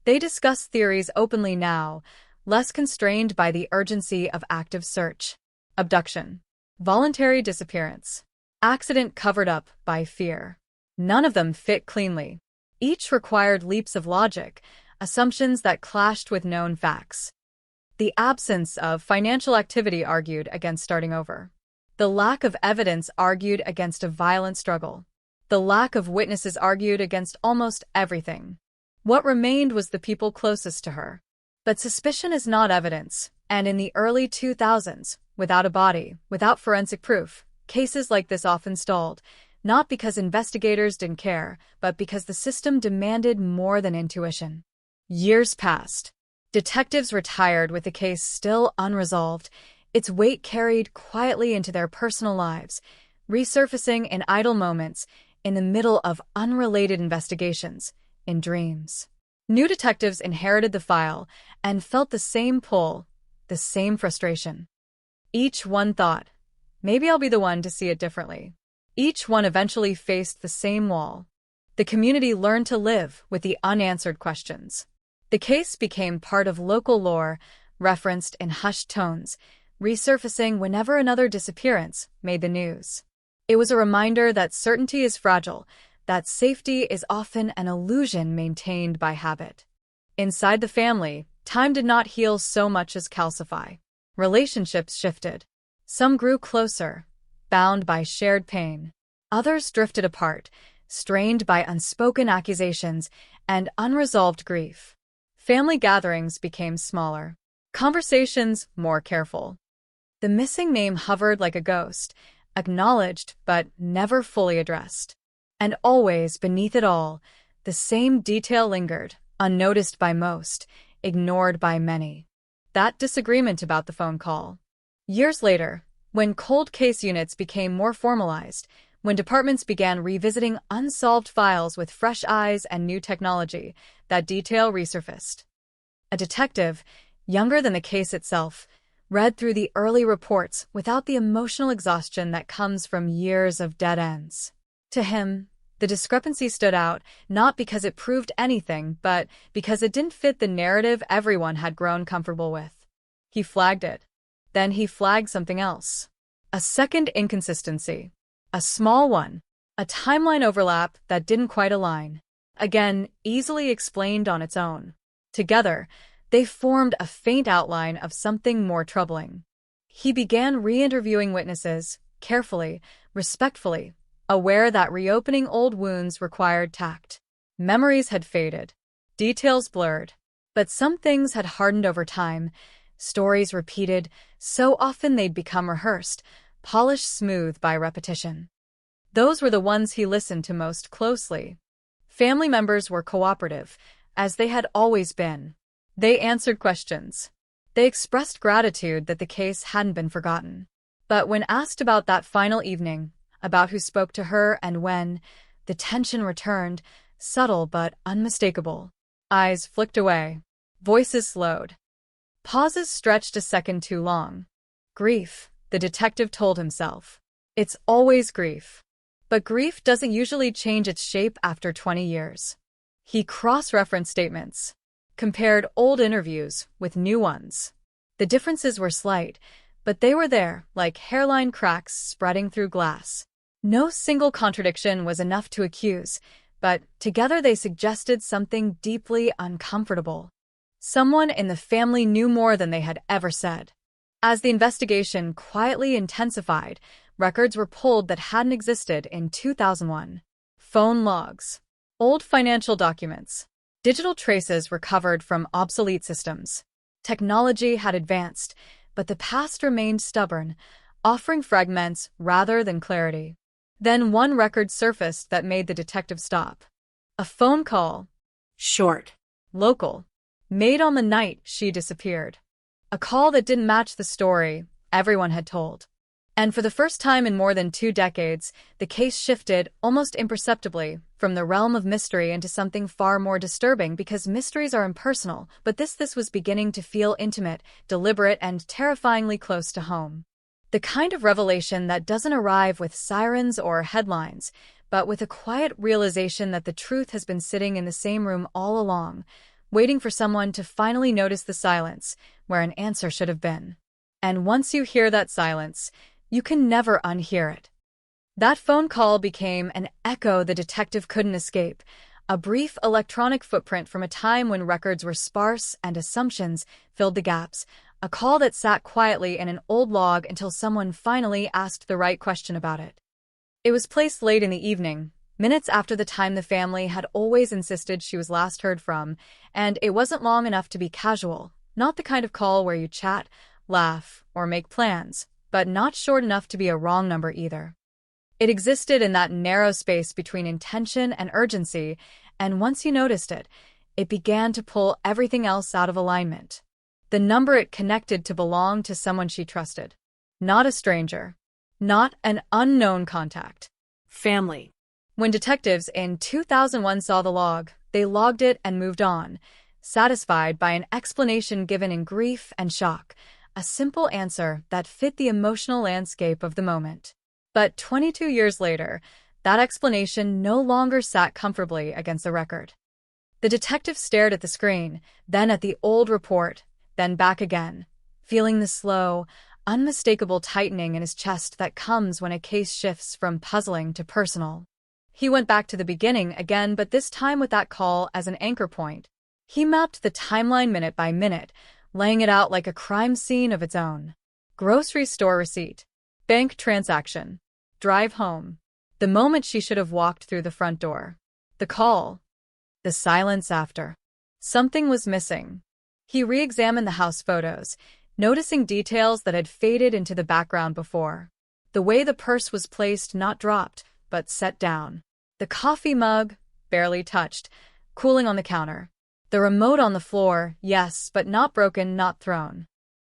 They discussed theories openly now, less constrained by the urgency of active search. Abduction. Voluntary disappearance. Accident covered up by fear. None of them fit cleanly. Each required leaps of logic, assumptions that clashed with known facts. The absence of financial activity argued against starting over. The lack of evidence argued against a violent struggle. The lack of witnesses argued against almost everything. What remained was the people closest to her. But suspicion is not evidence, and in the early 2000s, without a body, without forensic proof, cases like this often stalled, not because investigators didn't care, but because the system demanded more than intuition. Years passed. Detectives retired with the case still unresolved, its weight carried quietly into their personal lives, resurfacing in idle moments, in the middle of unrelated investigations, in dreams. New detectives inherited the file and felt the same pull, the same frustration. Each one thought, maybe I'll be the one to see it differently. Each one eventually faced the same wall. The community learned to live with the unanswered questions. The case became part of local lore, referenced in hushed tones, resurfacing whenever another disappearance made the news. It was a reminder that certainty is fragile, that safety is often an illusion maintained by habit. Inside the family, time did not heal so much as calcify. Relationships shifted. Some grew closer, bound by shared pain. Others drifted apart, strained by unspoken accusations and unresolved grief. Family gatherings became smaller. Conversations more careful. The missing name hovered like a ghost, acknowledged but never fully addressed. And always, beneath it all, the same detail lingered, unnoticed by most, ignored by many. That disagreement about the phone call. Years later, when cold case units became more formalized, when departments began revisiting unsolved files with fresh eyes and new technology, that detail resurfaced. A detective, younger than the case itself, read through the early reports without the emotional exhaustion that comes from years of dead ends. To him, the discrepancy stood out not because it proved anything, but because it didn't fit the narrative everyone had grown comfortable with. He flagged it. Then he flagged something else. A second inconsistency. A small one. A timeline overlap that didn't quite align. Again, easily explained on its own. Together, they formed a faint outline of something more troubling. He began re-interviewing witnesses, carefully, respectfully, aware that reopening old wounds required tact. Memories had faded. Details blurred. But some things had hardened over time. Stories repeated, so often they'd become rehearsed, polished smooth by repetition. Those were the ones he listened to most closely. Family members were cooperative, as they had always been. They answered questions. They expressed gratitude that the case hadn't been forgotten. But when asked about that final evening, about who spoke to her and when, the tension returned, subtle but unmistakable. Eyes flicked away. Voices slowed. Pauses stretched a second too long. Grief, the detective told himself. It's always grief. But grief doesn't usually change its shape after 20 years. He cross-referenced statements, compared old interviews with new ones. The differences were slight, but they were there, like hairline cracks spreading through glass. No single contradiction was enough to accuse, but together they suggested something deeply uncomfortable. Someone in the family knew more than they had ever said. As the investigation quietly intensified, records were pulled that hadn't existed in 2001. Phone logs, old financial documents, digital traces recovered from obsolete systems. Technology had advanced, but the past remained stubborn, offering fragments rather than clarity. Then one record surfaced that made the detective stop. A phone call. Short. Local. Made on the night she disappeared. A call that didn't match the story everyone had told. And for the first time in more than 2 decades, the case shifted, almost imperceptibly, from the realm of mystery into something far more disturbing because mysteries are impersonal, but this was beginning to feel intimate, deliberate, and terrifyingly close to home. The kind of revelation that doesn't arrive with sirens or headlines, but with a quiet realization that the truth has been sitting in the same room all along, waiting for someone to finally notice the silence where an answer should have been. And once you hear that silence, you can never unhear it. That phone call became an echo the detective couldn't escape, a brief electronic footprint from a time when records were sparse and assumptions filled the gaps, a call that sat quietly in an old log until someone finally asked the right question about it. It was placed late in the evening, minutes after the time the family had always insisted she was last heard from, and it wasn't long enough to be casual, not the kind of call where you chat, laugh, or make plans, but not short enough to be a wrong number either. It existed in that narrow space between intention and urgency, and once you noticed it, it began to pull everything else out of alignment. The number it connected to belonged to someone she trusted. Not a stranger. Not an unknown contact. Family. When detectives in 2001 saw the log, they logged it and moved on, satisfied by an explanation given in grief and shock, a simple answer that fit the emotional landscape of the moment. But 22 years later, that explanation no longer sat comfortably against the record. The detective stared at the screen, then at the old report, then back again, feeling the slow, unmistakable tightening in his chest that comes when a case shifts from puzzling to personal. He went back to the beginning again, but this time with that call as an anchor point. He mapped the timeline minute by minute, laying it out like a crime scene of its own. Grocery store receipt. Bank transaction. Drive home. The moment she should have walked through the front door. The call. The silence after. Something was missing. He re-examined the house photos, noticing details that had faded into the background before. The way the purse was placed, not dropped, but set down. The coffee mug, barely touched, cooling on the counter. The remote on the floor, yes, but not broken, not thrown.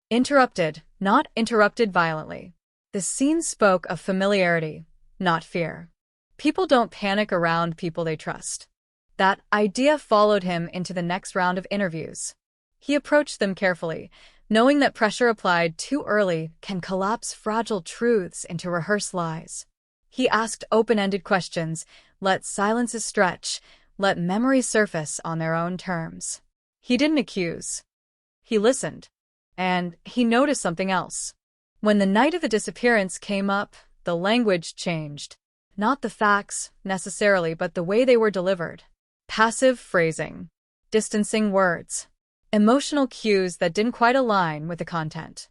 Interrupted, not interrupted violently. The scene spoke of familiarity, not fear. People don't panic around people they trust. That idea followed him into the next round of interviews. He approached them carefully, knowing that pressure applied too early can collapse fragile truths into rehearsed lies. He asked open-ended questions, let silences stretch, let memories surface on their own terms. He didn't accuse. He listened. And he noticed something else. When the night of the disappearance came up, the language changed. Not the facts, necessarily, but the way they were delivered. Passive phrasing. Distancing words. Emotional cues that didn't quite align with the content.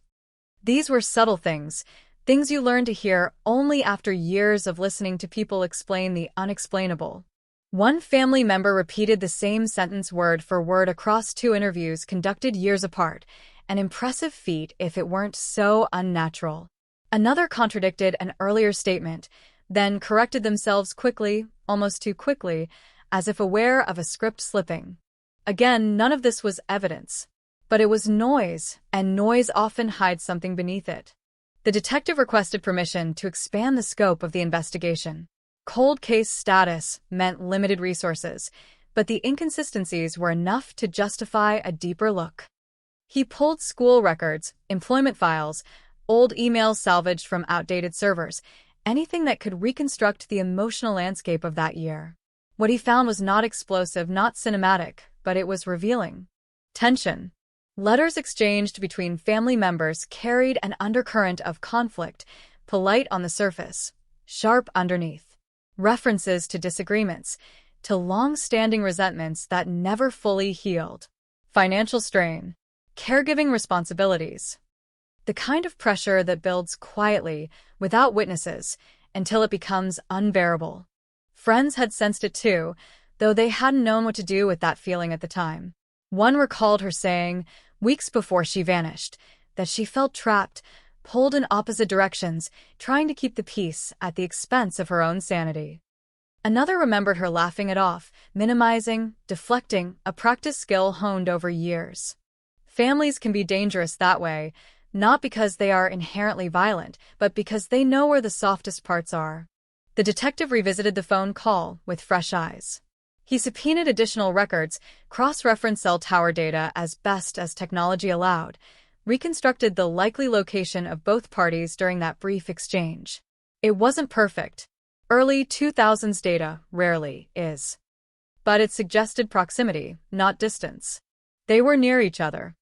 These were subtle things you learn to hear only after years of listening to people explain the unexplainable. One family member repeated the same sentence word for word across 2 interviews conducted years apart, an impressive feat if it weren't so unnatural. Another contradicted an earlier statement, then corrected themselves quickly, almost too quickly, as if aware of a script slipping. Again, none of this was evidence. But it was noise, and noise often hides something beneath it. The detective requested permission to expand the scope of the investigation. Cold case status meant limited resources, but the inconsistencies were enough to justify a deeper look. He pulled school records, employment files, old emails salvaged from outdated servers, anything that could reconstruct the emotional landscape of that year. What he found was not explosive, not cinematic, but it was revealing. Tension. Letters exchanged between family members carried an undercurrent of conflict, polite on the surface, sharp underneath. References to disagreements, to long-standing resentments that never fully healed. Financial strain. Caregiving responsibilities. The kind of pressure that builds quietly, without witnesses, until it becomes unbearable. Friends had sensed it too, though they hadn't known what to do with that feeling at the time. One recalled her saying, weeks before she vanished, that she felt trapped, pulled in opposite directions, trying to keep the peace at the expense of her own sanity. Another remembered her laughing it off, minimizing, deflecting, a practice skill honed over years. Families can be dangerous that way, not because they are inherently violent, but because they know where the softest parts are. The detective revisited the phone call with fresh eyes. He subpoenaed additional records, cross-referenced cell tower data as best as technology allowed, reconstructed the likely location of both parties during that brief exchange. It wasn't perfect. Early 2000s data rarely is. But it suggested proximity, not distance. They were near each other.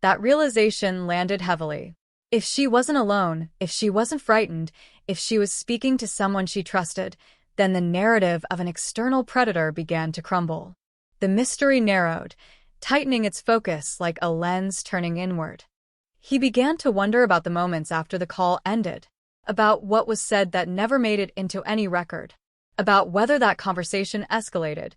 That realization landed heavily. If she wasn't alone, if she wasn't frightened, if she was speaking to someone she trusted, then the narrative of an external predator began to crumble. The mystery narrowed, tightening its focus like a lens turning inward. He began to wonder about the moments after the call ended, about what was said that never made it into any record, about whether that conversation escalated,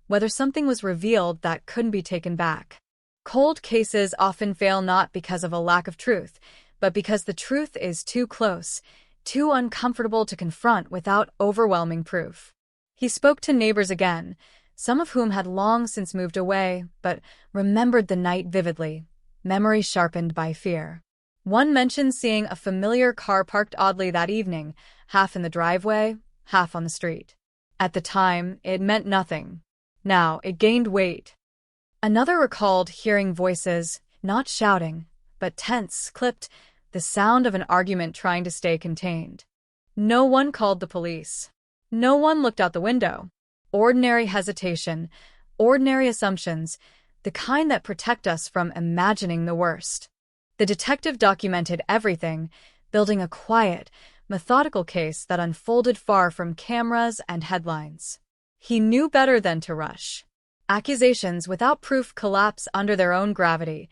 whether something was revealed that couldn't be taken back. Cold cases often fail not because of a lack of truth, but because the truth is too close, too uncomfortable to confront without overwhelming proof. He spoke to neighbors again, some of whom had long since moved away, but remembered the night vividly, memory sharpened by fear. One mentioned seeing a familiar car parked oddly that evening, half in the driveway, half on the street. At the time, it meant nothing. Now, it gained weight. Another recalled hearing voices, not shouting, but tense, clipped, the sound of an argument trying to stay contained. No one called the police. No one looked out the window. Ordinary hesitation, ordinary assumptions, the kind that protect us from imagining the worst. The detective documented everything, building a quiet, methodical case that unfolded far from cameras and headlines. He knew better than to rush. Accusations without proof collapse under their own gravity,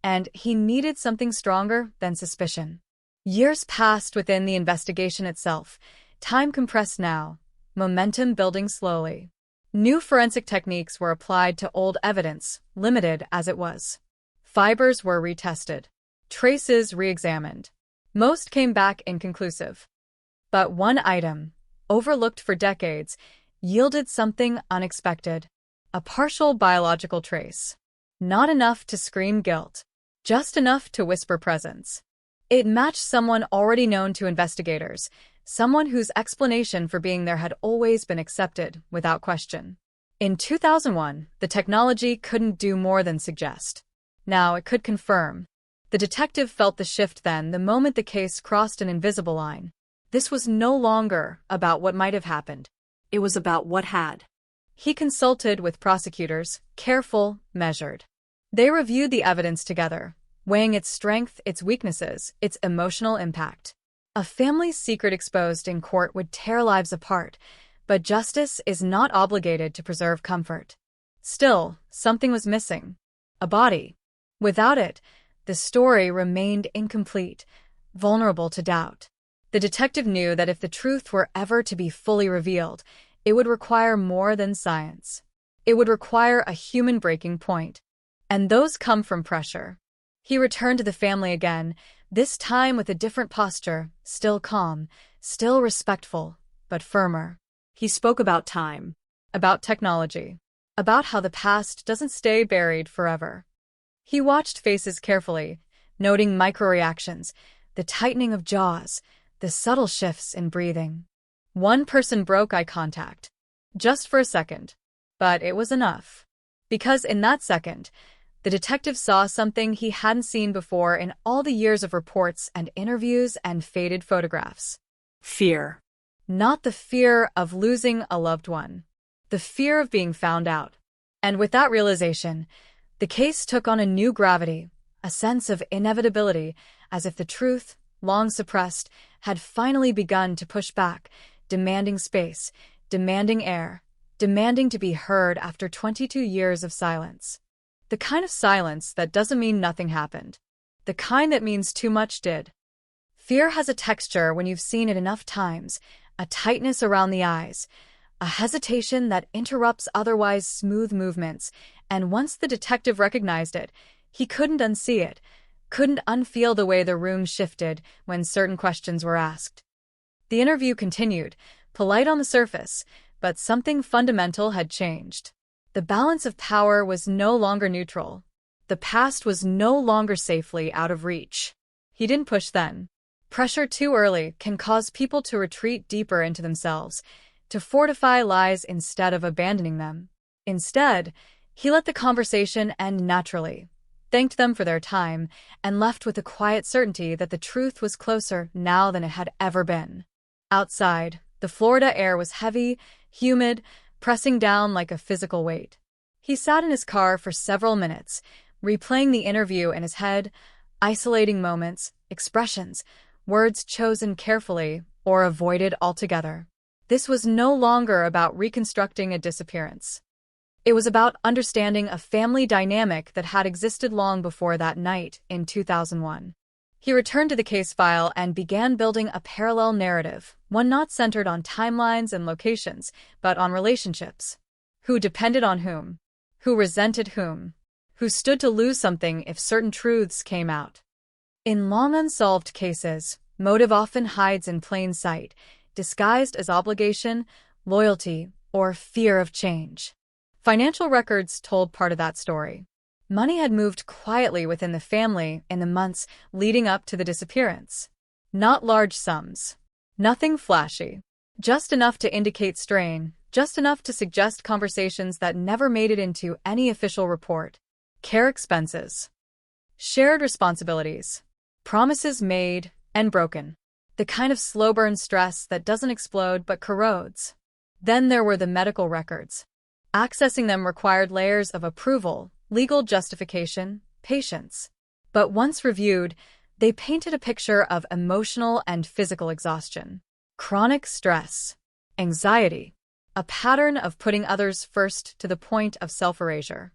and he needed something stronger than suspicion. Years passed within the investigation itself, time compressed now, momentum building slowly. New forensic techniques were applied to old evidence, limited as it was. Fibers were retested. Traces re-examined. Most came back inconclusive. But one item, overlooked for decades, yielded something unexpected. A partial biological trace. Not enough to scream guilt. Just enough to whisper presence. It matched someone already known to investigators, someone whose explanation for being there had always been accepted without question. In 2001, the technology couldn't do more than suggest. Now it could confirm. The detective felt the shift then, the moment the case crossed an invisible line. This was no longer about what might have happened. It was about what had. He consulted with prosecutors, careful, measured. They reviewed the evidence together, weighing its strength, its weaknesses, its emotional impact. A family's secret exposed in court would tear lives apart, but justice is not obligated to preserve comfort. Still, something was missing. A body. Without it, the story remained incomplete, vulnerable to doubt. The detective knew that if the truth were ever to be fully revealed, it would require more than science. It would require a human breaking point. And those come from pressure. He returned to the family again, this time with a different posture, still calm, still respectful, but firmer. He spoke about time, about technology, about how the past doesn't stay buried forever. He watched faces carefully, noting micro-reactions, the tightening of jaws, the subtle shifts in breathing. One person broke eye contact. Just for a second. But it was enough. Because in that second, the detective saw something he hadn't seen before in all the years of reports and interviews and faded photographs. Fear. Not the fear of losing a loved one. The fear of being found out. And with that realization, the case took on a new gravity, a sense of inevitability, as if the truth, long suppressed, had finally begun to push back, demanding space, demanding air, demanding to be heard after 22 years of silence. The kind of silence that doesn't mean nothing happened. The kind that means too much did. Fear has a texture when you've seen it enough times, a tightness around the eyes, a hesitation that interrupts otherwise smooth movements, and once the detective recognized it, he couldn't unsee it, couldn't unfeel the way the room shifted when certain questions were asked. The interview continued, polite on the surface, but something fundamental had changed. The balance of power was no longer neutral. The past was no longer safely out of reach. He didn't push then. Pressure too early can cause people to retreat deeper into themselves, to fortify lies instead of abandoning them. Instead, he let the conversation end naturally, thanked them for their time, and left with a quiet certainty that the truth was closer now than it had ever been. Outside, the Florida air was heavy, humid, pressing down like a physical weight. He sat in his car for several minutes, replaying the interview in his head, isolating moments, expressions, words chosen carefully or avoided altogether. This was no longer about reconstructing a disappearance. It was about understanding a family dynamic that had existed long before that night in 2001. He returned to the case file and began building a parallel narrative, one not centered on timelines and locations, but on relationships. Who depended on whom? Who resented whom? Who stood to lose something if certain truths came out? In long unsolved cases, motive often hides in plain sight, disguised as obligation, loyalty, or fear of change. Financial records told part of that story. Money had moved quietly within the family in the months leading up to the disappearance. Not large sums. Nothing flashy. Just enough to indicate strain, just enough to suggest conversations that never made it into any official report. Care expenses. Shared responsibilities. Promises made and broken. The kind of slow-burn stress that doesn't explode but corrodes. Then there were the medical records. Accessing them required layers of approval, legal justification, patience. But once reviewed, they painted a picture of emotional and physical exhaustion, chronic stress, anxiety, a pattern of putting others first to the point of self-erasure.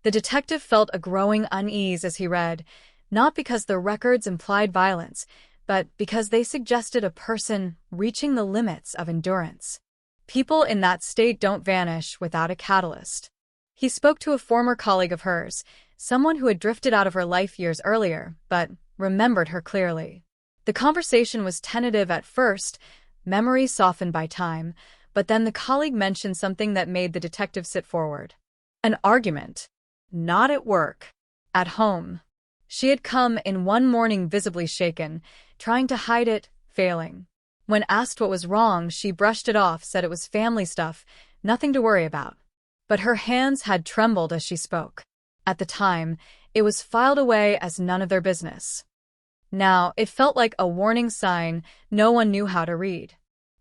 The detective felt a growing unease as he read, not because the records implied violence, but because they suggested a person reaching the limits of endurance. People in that state don't vanish without a catalyst. He spoke to a former colleague of hers, someone who had drifted out of her life years earlier, but remembered her clearly. The conversation was tentative at first, memory softened by time, but then the colleague mentioned something that made the detective sit forward. An argument. Not at work. At home. She had come in one morning visibly shaken, trying to hide it, failing. When asked what was wrong, she brushed it off, said it was family stuff, nothing to worry about. But her hands had trembled as she spoke. At the time, it was filed away as none of their business. Now, it felt like a warning sign no one knew how to read.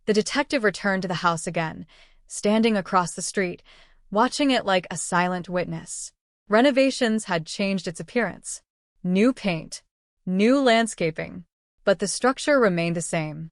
The detective returned to the house again, standing across the street, watching it like a silent witness. Renovations had changed its appearance. New paint, new landscaping, but the structure remained the same.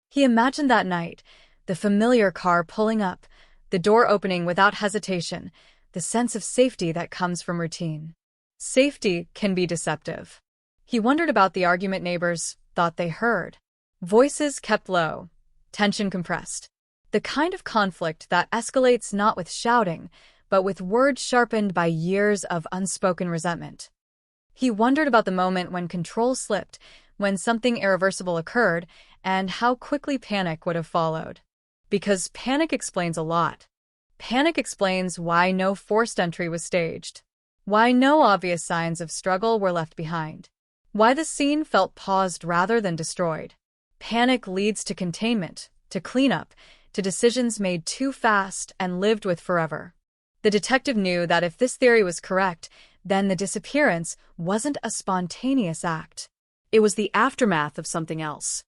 He imagined that night, the familiar car pulling up, the door opening without hesitation, the sense of safety that comes from routine. Safety can be deceptive. He wondered about the argument neighbors thought they heard. Voices kept low, tension compressed. The kind of conflict that escalates not with shouting, but with words sharpened by years of unspoken resentment. He wondered about the moment when control slipped, when something irreversible occurred, and how quickly panic would have followed. Because panic explains a lot. Panic explains why no forced entry was staged, why no obvious signs of struggle were left behind, why the scene felt paused rather than destroyed. Panic leads to containment, to cleanup, to decisions made too fast and lived with forever. The detective knew that if this theory was correct, then the disappearance wasn't a spontaneous act. It was the aftermath of something else.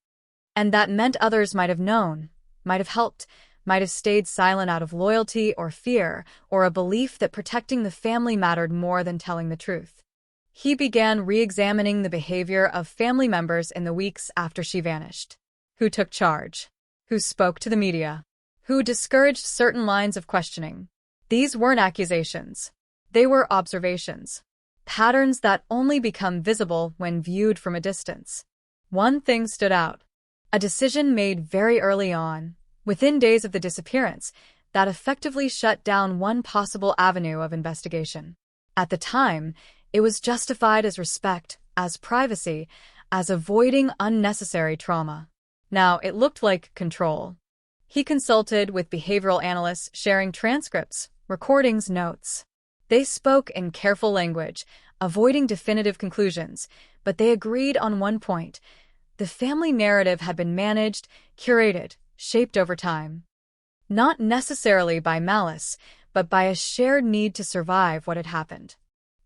And that meant others might have known, might have helped, might have stayed silent out of loyalty or fear, or a belief that protecting the family mattered more than telling the truth. He began re-examining the behavior of family members in the weeks after she vanished. Who took charge? Who spoke to the media? Who discouraged certain lines of questioning? These weren't accusations. They were observations. Patterns that only become visible when viewed from a distance. One thing stood out. A decision made very early on, within days of the disappearance, that effectively shut down one possible avenue of investigation. At the time, it was justified as respect, as privacy, as avoiding unnecessary trauma. Now, it looked like control. He consulted with behavioral analysts, sharing transcripts, recordings, notes. They spoke in careful language, avoiding definitive conclusions, but they agreed on one point. The family narrative had been managed, curated, shaped over time. Not necessarily by malice, but by a shared need to survive what had happened.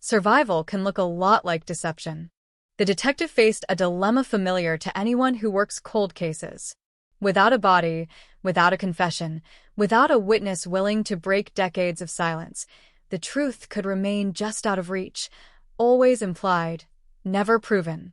Survival can look a lot like deception. The detective faced a dilemma familiar to anyone who works cold cases. Without a body, without a confession, without a witness willing to break decades of silence, the truth could remain just out of reach, always implied, never proven.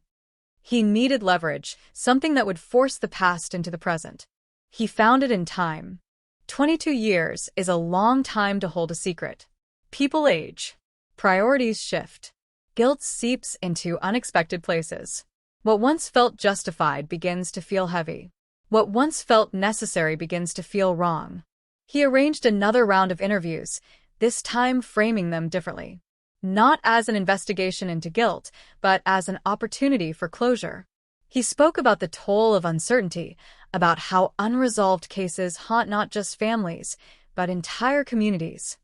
He needed leverage, something that would force the past into the present. He found it in time. 22 years is a long time to hold a secret. People age. Priorities shift. Guilt seeps into unexpected places. What once felt justified begins to feel heavy. What once felt necessary begins to feel wrong. He arranged another round of interviews, this time framing them differently. Not as an investigation into guilt, but as an opportunity for closure. He spoke about the toll of uncertainty, about how unresolved cases haunt not just families, but entire communities.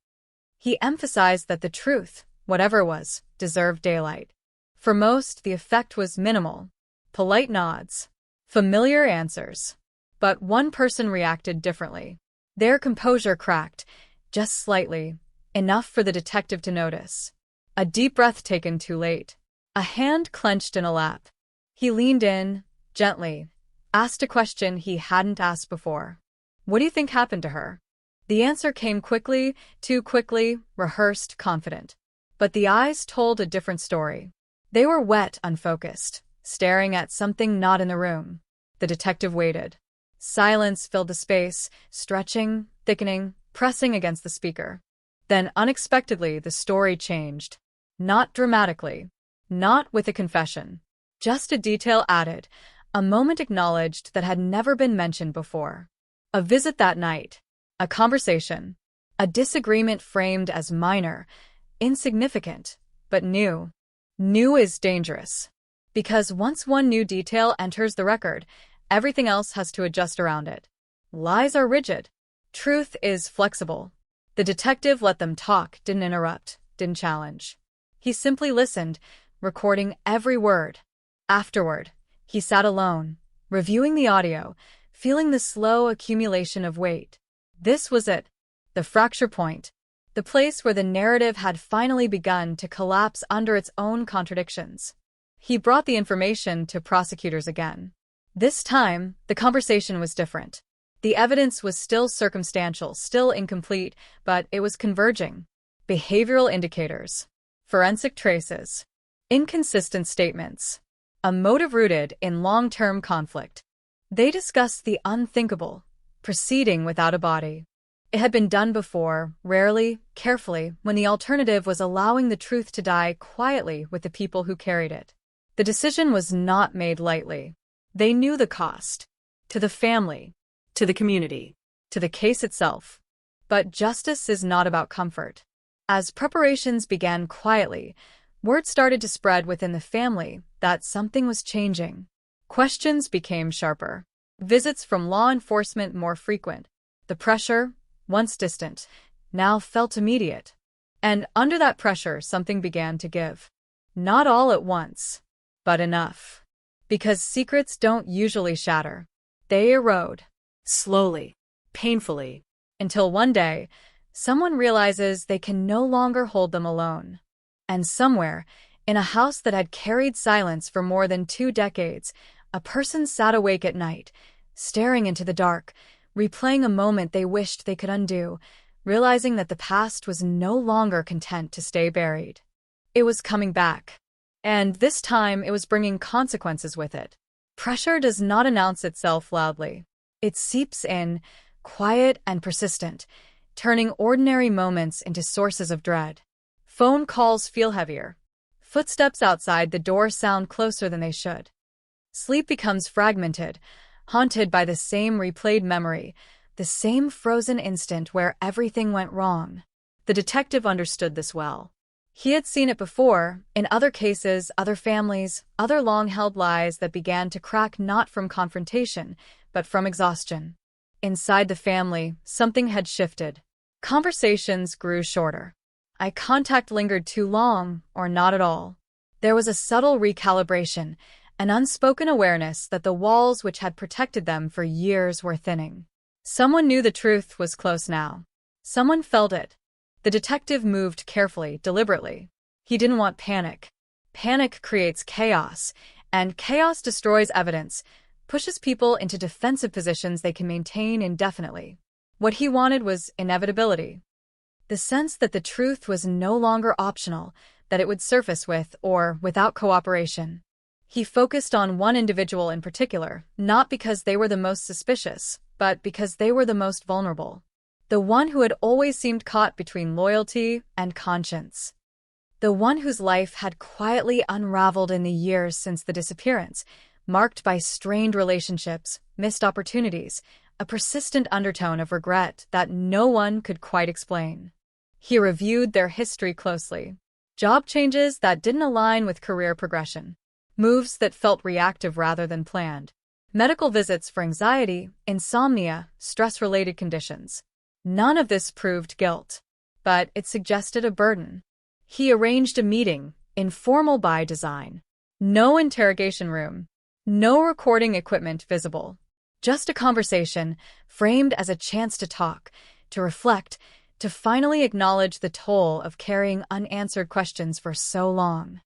He emphasized that the truth, whatever it was, deserved daylight. For most, the effect was minimal. Polite nods. Familiar answers. But one person reacted differently. Their composure cracked, just slightly, enough for the detective to notice. A deep breath taken too late. A hand clenched in a lap. He leaned in, gently, asked a question he hadn't asked before. "What do you think happened to her?" The answer came quickly, too quickly, rehearsed, confident. But the eyes told a different story. They were wet, unfocused, staring at something not in the room. The detective waited. Silence filled the space, stretching, thickening, pressing against the speaker. Then, unexpectedly, the story changed. Not dramatically. Not with a confession. Just a detail added, a moment acknowledged that had never been mentioned before. A visit that night. A conversation. A disagreement framed as minor, insignificant, but new. New is dangerous. Because once one new detail enters the record, everything else has to adjust around it. Lies are rigid. Truth is flexible. The detective let them talk, didn't interrupt, didn't challenge. He simply listened, recording every word. Afterward, he sat alone, reviewing the audio, feeling the slow accumulation of weight. This was it, the fracture point, the place where the narrative had finally begun to collapse under its own contradictions. He brought the information to prosecutors again. This time, the conversation was different. The evidence was still circumstantial, still incomplete, but it was converging. Behavioral indicators, forensic traces, inconsistent statements, a motive rooted in long-term conflict. They discussed the unthinkable, proceeding without a body. It had been done before, rarely, carefully, when the alternative was allowing the truth to die quietly with the people who carried it. The decision was not made lightly. They knew the cost. To the family, to the community, to the case itself. But justice is not about comfort. As preparations began quietly, word started to spread within the family that something was changing. Questions became sharper. Visits from law enforcement more frequent. The pressure, once distant, now felt immediate. And under that pressure, something began to give. Not all at once, but enough. Because secrets don't usually shatter. They erode. Slowly, painfully, until one day, someone realizes they can no longer hold them alone. And somewhere, in a house that had carried silence for more than 2 decades, a person sat awake at night, staring into the dark, replaying a moment they wished they could undo, realizing that the past was no longer content to stay buried. It was coming back. And this time it was bringing consequences with it. Pressure does not announce itself loudly. It seeps in, quiet and persistent, turning ordinary moments into sources of dread. Phone calls feel heavier. Footsteps outside the door sound closer than they should. Sleep becomes fragmented, haunted by the same replayed memory, the same frozen instant where everything went wrong. The detective understood this well. He had seen it before, in other cases, other families, other long-held lies that began to crack not from confrontation, but from exhaustion. Inside the family, something had shifted. Conversations grew shorter. Eye contact lingered too long, or not at all. There was a subtle recalibration, an unspoken awareness that the walls which had protected them for years were thinning. Someone knew the truth was close now. Someone felt it. The detective moved carefully, deliberately. He didn't want panic. Panic creates chaos, and chaos destroys evidence, pushes people into defensive positions they can maintain indefinitely. What he wanted was inevitability. The sense that the truth was no longer optional, that it would surface with or without cooperation. He focused on one individual in particular, not because they were the most suspicious, but because they were the most vulnerable. The one who had always seemed caught between loyalty and conscience. The one whose life had quietly unraveled in the years since the disappearance, marked by strained relationships, missed opportunities, a persistent undertone of regret that no one could quite explain. He reviewed their history closely. Job changes that didn't align with career progression. Moves that felt reactive rather than planned. Medical visits for anxiety, insomnia, stress-related conditions. None of this proved guilt, but it suggested a burden. He arranged a meeting, informal by design. No interrogation room. No recording equipment visible. Just a conversation, framed as a chance to talk, to reflect, to finally acknowledge the toll of carrying unanswered questions for so long.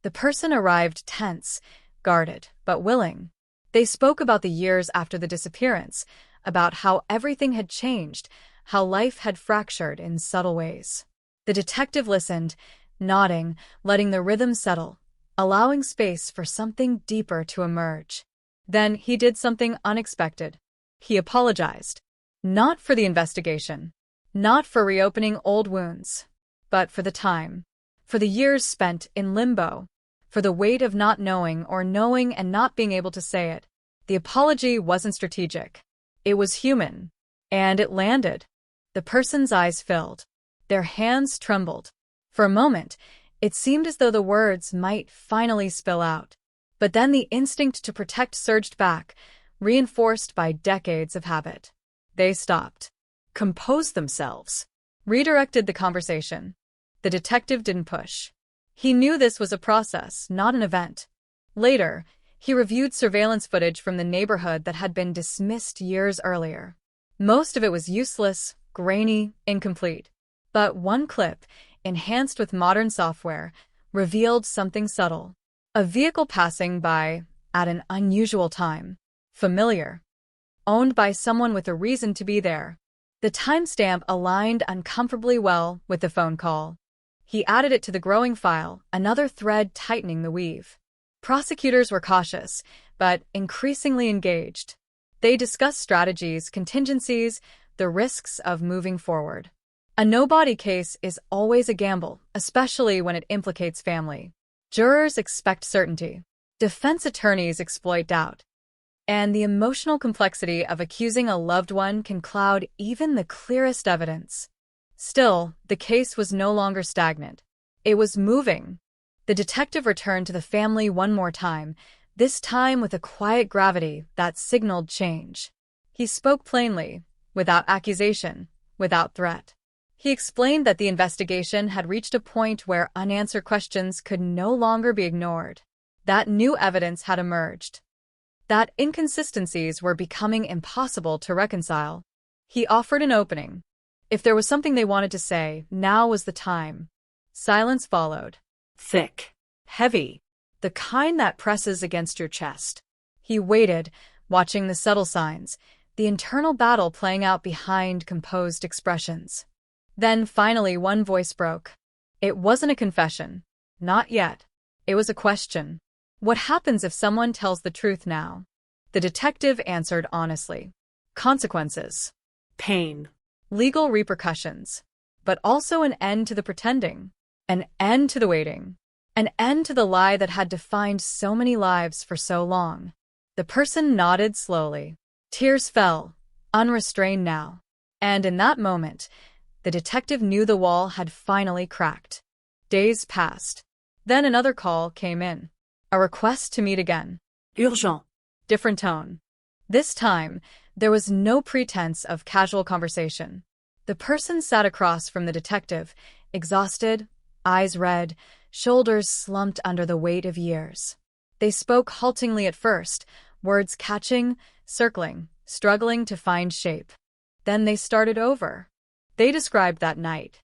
The person arrived tense, guarded, but willing. They spoke about the years after the disappearance, about how everything had changed, how life had fractured in subtle ways. The detective listened, nodding, letting the rhythm settle, allowing space for something deeper to emerge. Then he did something unexpected. He apologized. Not for the investigation. Not for reopening old wounds. But for the time. For the years spent in limbo. For the weight of not knowing or knowing and not being able to say it. The apology wasn't strategic. It was human. And it landed. The person's eyes filled. Their hands trembled. For a moment, it seemed as though the words might finally spill out. But then the instinct to protect surged back, reinforced by decades of habit. They stopped. Composed themselves. Redirected the conversation. The detective didn't push. He knew this was a process, not an event. Later, he reviewed surveillance footage from the neighborhood that had been dismissed years earlier. Most of it was useless, grainy, incomplete. But one clip, enhanced with modern software, revealed something subtle. A vehicle passing by at an unusual time. Familiar. Owned by someone with a reason to be there. The timestamp aligned uncomfortably well with the phone call. He added it to the growing file, another thread tightening the weave. Prosecutors were cautious, but increasingly engaged. They discussed strategies, contingencies, the risks of moving forward. A no-body case is always a gamble, especially when it implicates family. Jurors expect certainty. Defense attorneys exploit doubt. And the emotional complexity of accusing a loved one can cloud even the clearest evidence. Still, the case was no longer stagnant. It was moving. The detective returned to the family one more time, this time with a quiet gravity that signaled change. He spoke plainly, without accusation, without threat. He explained that the investigation had reached a point where unanswered questions could no longer be ignored. That new evidence had emerged. That inconsistencies were becoming impossible to reconcile. He offered an opening. If there was something they wanted to say, now was the time. Silence followed. Thick. Heavy. The kind that presses against your chest. He waited, watching the subtle signs, the internal battle playing out behind composed expressions. Then finally one voice broke. It wasn't a confession. Not yet. It was a question. What happens if someone tells the truth now? The detective answered honestly. Consequences. Pain. Legal repercussions. But also an end to the pretending. An end to the waiting. An end to the lie that had defined so many lives for so long. The person nodded slowly. Tears fell, unrestrained now. And in that moment, the detective knew the wall had finally cracked. Days passed. Then another call came in. A request to meet again. Urgent. Different tone. This time, there was no pretense of casual conversation. The person sat across from the detective, exhausted, eyes red, shoulders slumped under the weight of years. They spoke haltingly at first, words catching, circling, struggling to find shape. Then they started over. They described that night.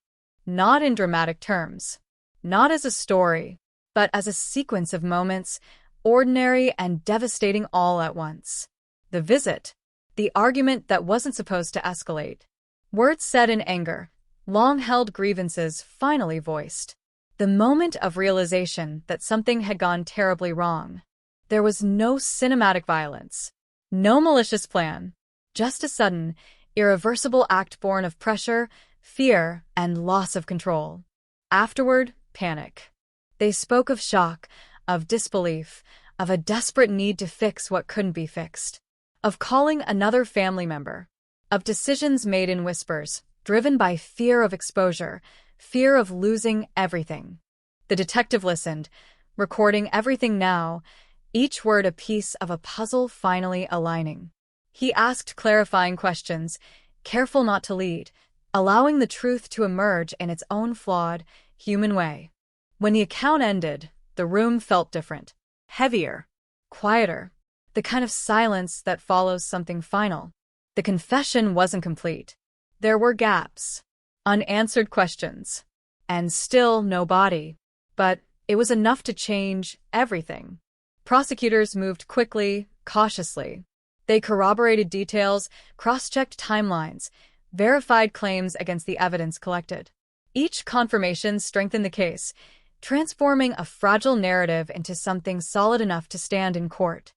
Not in dramatic terms. not as a story, but as a sequence of moments, ordinary and devastating all at once. The visit, the argument that wasn't supposed to escalate, words said in anger, long-held grievances finally voiced. The moment of realization that something had gone terribly wrong. There was no cinematic violence, no malicious plan, just a sudden, irreversible act born of pressure, fear, and loss of control. Afterward, panic. They spoke of shock, of disbelief, of a desperate need to fix what couldn't be fixed, of calling another family member, of decisions made in whispers, driven by fear of exposure, fear of losing everything. The detective listened, recording everything now, each word a piece of a puzzle finally aligning. He asked clarifying questions, careful not to lead, allowing the truth to emerge in its own flawed, human way. When the account ended, the room felt different, heavier, quieter, the kind of silence that follows something final. The confession wasn't complete. There were gaps, unanswered questions, and still no body. But it was enough to change everything. Prosecutors moved quickly, cautiously. They corroborated details, cross-checked timelines, verified claims against the evidence collected. Each confirmation strengthened the case, transforming a fragile narrative into something solid enough to stand in court.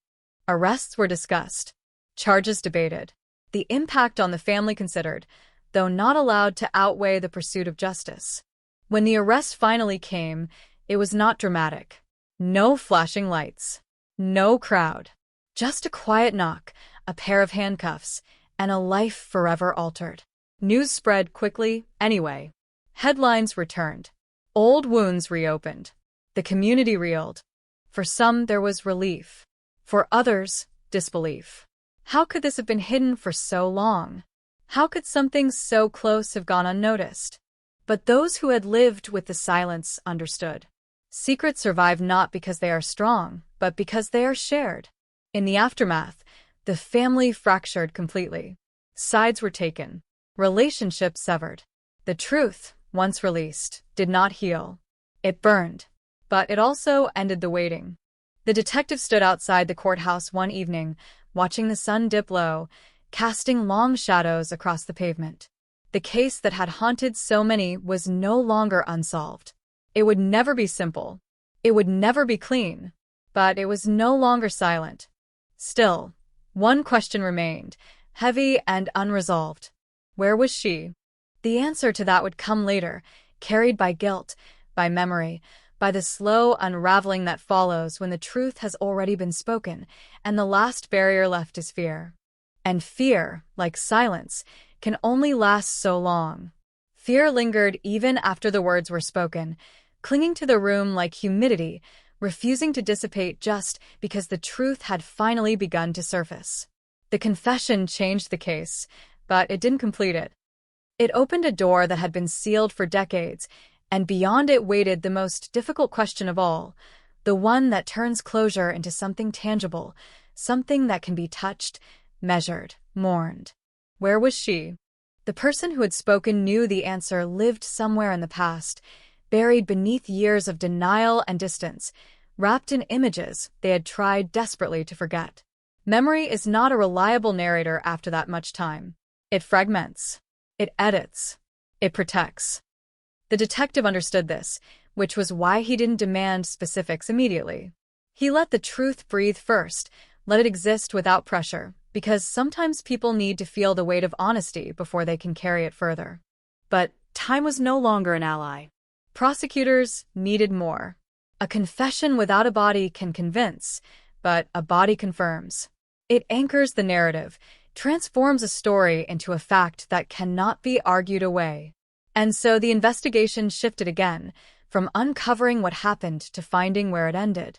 Arrests were discussed, charges debated, the impact on the family considered, though not allowed to outweigh the pursuit of justice. When the arrest finally came, it was not dramatic. No flashing lights, no crowd, just a quiet knock, a pair of handcuffs, and a life forever altered. News spread quickly, anyway. Headlines returned. Old wounds reopened. The community reeled. For some, there was relief. For others, disbelief. How could this have been hidden for so long? How could something so close have gone unnoticed? But those who had lived with the silence understood. Secrets survive not because they are strong, but because they are shared. In the aftermath, the family fractured completely. Sides were taken. Relationships severed. The truth, once released, did not heal. It burned. But it also ended the waiting. The detective stood outside the courthouse one evening, watching the sun dip low, casting long shadows across the pavement. The case that had haunted so many was no longer unsolved. It would never be simple. It would never be clean. But it was no longer silent. Still, one question remained, heavy and unresolved. Where was she? The answer to that would come later, carried by guilt, by memory, by the slow unraveling that follows when the truth has already been spoken, and the last barrier left is fear. And fear, like silence, can only last so long. Fear lingered even after the words were spoken, clinging to the room like humidity, refusing to dissipate just because the truth had finally begun to surface. The confession changed the case, but it didn't complete it. It opened a door that had been sealed for decades, and beyond it waited the most difficult question of all, the one that turns closure into something tangible, something that can be touched, measured, mourned. Where was she? The person who had spoken knew the answer lived somewhere in the past, buried beneath years of denial and distance, wrapped in images they had tried desperately to forget. Memory is not a reliable narrator after that much time. It fragments. It edits. It protects. The detective understood this, which was why he didn't demand specifics immediately. He let the truth breathe first, let it exist without pressure, because sometimes people need to feel the weight of honesty before they can carry it further. But time was no longer an ally. Prosecutors needed more. A confession without a body can convince, but a body confirms. It anchors the narrative, transforms a story into a fact that cannot be argued away. And so the investigation shifted again, from uncovering what happened to finding where it ended.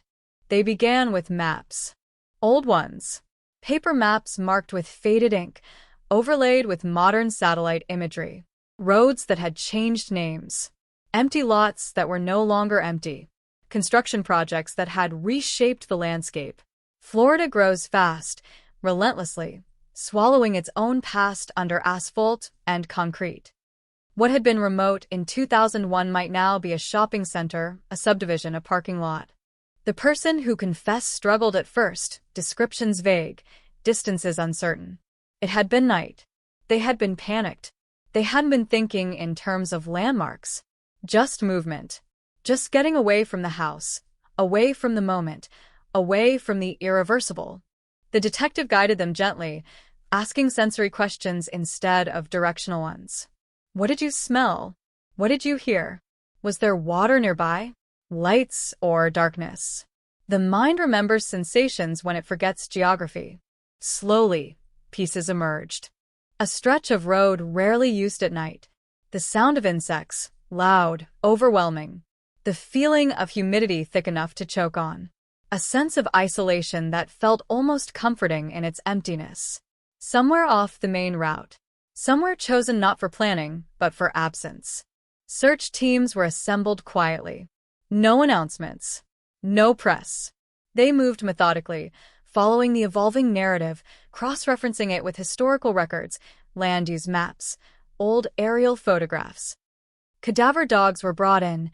They began with maps. Old ones. Paper maps marked with faded ink, overlaid with modern satellite imagery. Roads that had changed names. Empty lots that were no longer empty. Construction projects that had reshaped the landscape. Florida grows fast, relentlessly, swallowing its own past under asphalt and concrete. What had been remote in 2001 might now be a shopping center, a subdivision, a parking lot. The person who confessed struggled at first, descriptions vague, distances uncertain. It had been night. They had been panicked. They hadn't been thinking in terms of landmarks. Just movement. Just getting away from the house, away from the moment, away from the irreversible. The detective guided them gently, asking sensory questions instead of directional ones. What did you smell? What did you hear? Was there water nearby? Lights or darkness? The mind remembers sensations when it forgets geography. Slowly, pieces emerged. A stretch of road rarely used at night. The sound of insects, loud, overwhelming. The feeling of humidity thick enough to choke on. A sense of isolation that felt almost comforting in its emptiness. Somewhere off the main route. Somewhere chosen not for planning, but for absence. Search teams were assembled quietly. No announcements. No press. They moved methodically, following the evolving narrative, cross-referencing it with historical records, land use maps, old aerial photographs. Cadaver dogs were brought in,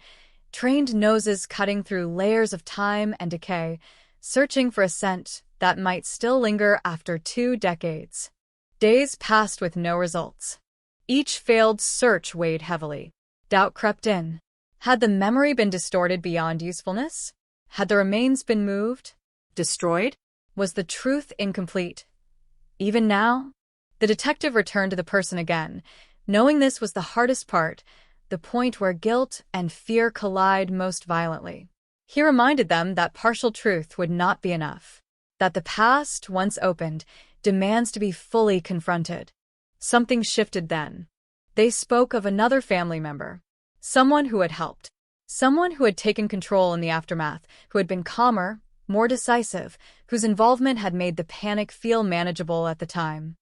trained noses cutting through layers of time and decay, searching for a scent that might still linger after 2 decades. Days passed with no results. Each failed search weighed heavily. Doubt crept in. Had the memory been distorted beyond usefulness? Had the remains been moved? Destroyed? Was the truth incomplete? Even now? The detective returned to the person again, knowing this was the hardest part, the point where guilt and fear collide most violently. He reminded them that partial truth would not be enough, that the past, once opened, demands to be fully confronted. Something shifted then. They spoke of another family member, someone who had helped, someone who had taken control in the aftermath, who had been calmer, more decisive, whose involvement had made the panic feel manageable at the time.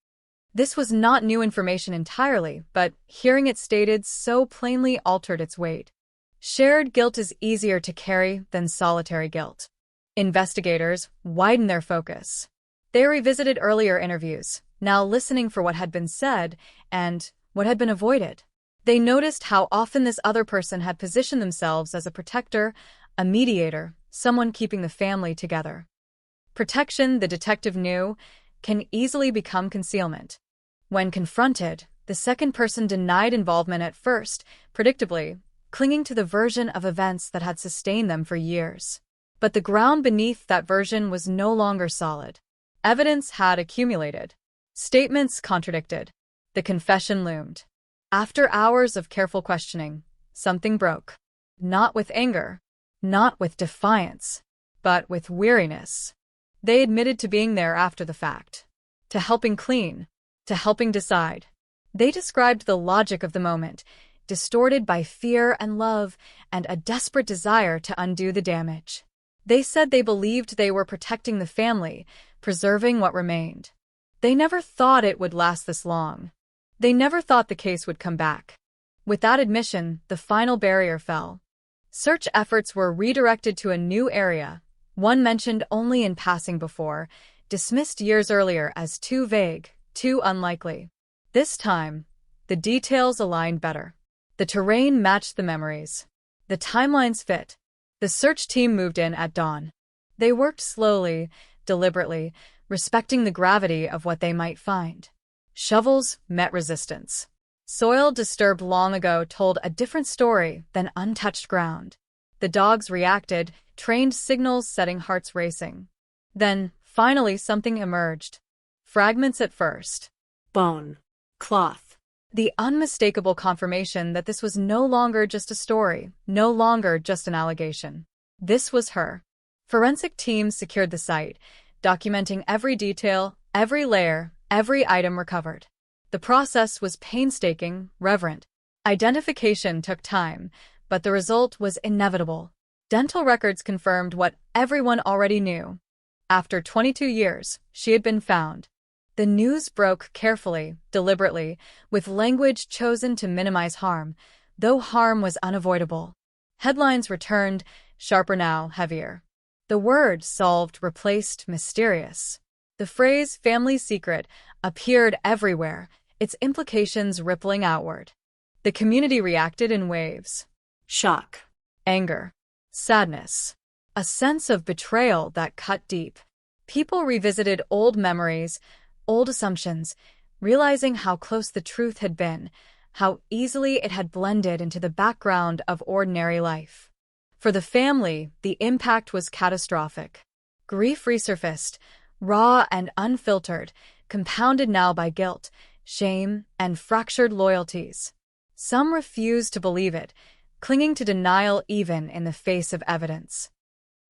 This was not new information entirely, but hearing it stated so plainly altered its weight. Shared guilt is easier to carry than solitary guilt. Investigators widened their focus. They revisited earlier interviews, now listening for what had been said and what had been avoided. They noticed how often this other person had positioned themselves as a protector, a mediator, someone keeping the family together. Protection, the detective knew, can easily become concealment. When confronted, the second person denied involvement at first, predictably, clinging to the version of events that had sustained them for years. But the ground beneath that version was no longer solid. Evidence had accumulated. Statements contradicted. The confession loomed. After hours of careful questioning, something broke. Not with anger, not with defiance, but with weariness. They admitted to being there after the fact, to helping clean, to helping decide. They described the logic of the moment, distorted by fear and love and a desperate desire to undo the damage. They said they believed they were protecting the family, preserving what remained. They never thought it would last this long. They never thought the case would come back. With that admission, the final barrier fell. Search efforts were redirected to a new area, one mentioned only in passing before, dismissed years earlier as too vague, too unlikely. This time, the details aligned better. The terrain matched the memories. The timelines fit. The search team moved in at dawn. They worked slowly, deliberately, respecting the gravity of what they might find. Shovels met resistance. Soil disturbed long ago told a different story than untouched ground. The dogs reacted, trained signals setting hearts racing. Then, finally, something emerged. Fragments at first. Bone. Cloth. The unmistakable confirmation that this was no longer just a story, no longer just an allegation. This was her. Forensic teams secured the site, documenting every detail, every layer, every item recovered. The process was painstaking, reverent. Identification took time, but the result was inevitable. Dental records confirmed what everyone already knew. After 22 years, she had been found. The news broke carefully, deliberately, with language chosen to minimize harm, though harm was unavoidable. Headlines returned, sharper now, heavier. The word solved replaced mysterious. The phrase family secret appeared everywhere, its implications rippling outward. The community reacted in waves. Shock, anger, sadness, a sense of betrayal that cut deep. People revisited old memories, old assumptions, realizing how close the truth had been, how easily it had blended into the background of ordinary life. For the family, the impact was catastrophic. Grief resurfaced, raw and unfiltered, compounded now by guilt, shame, and fractured loyalties. Some refused to believe it, clinging to denial even in the face of evidence.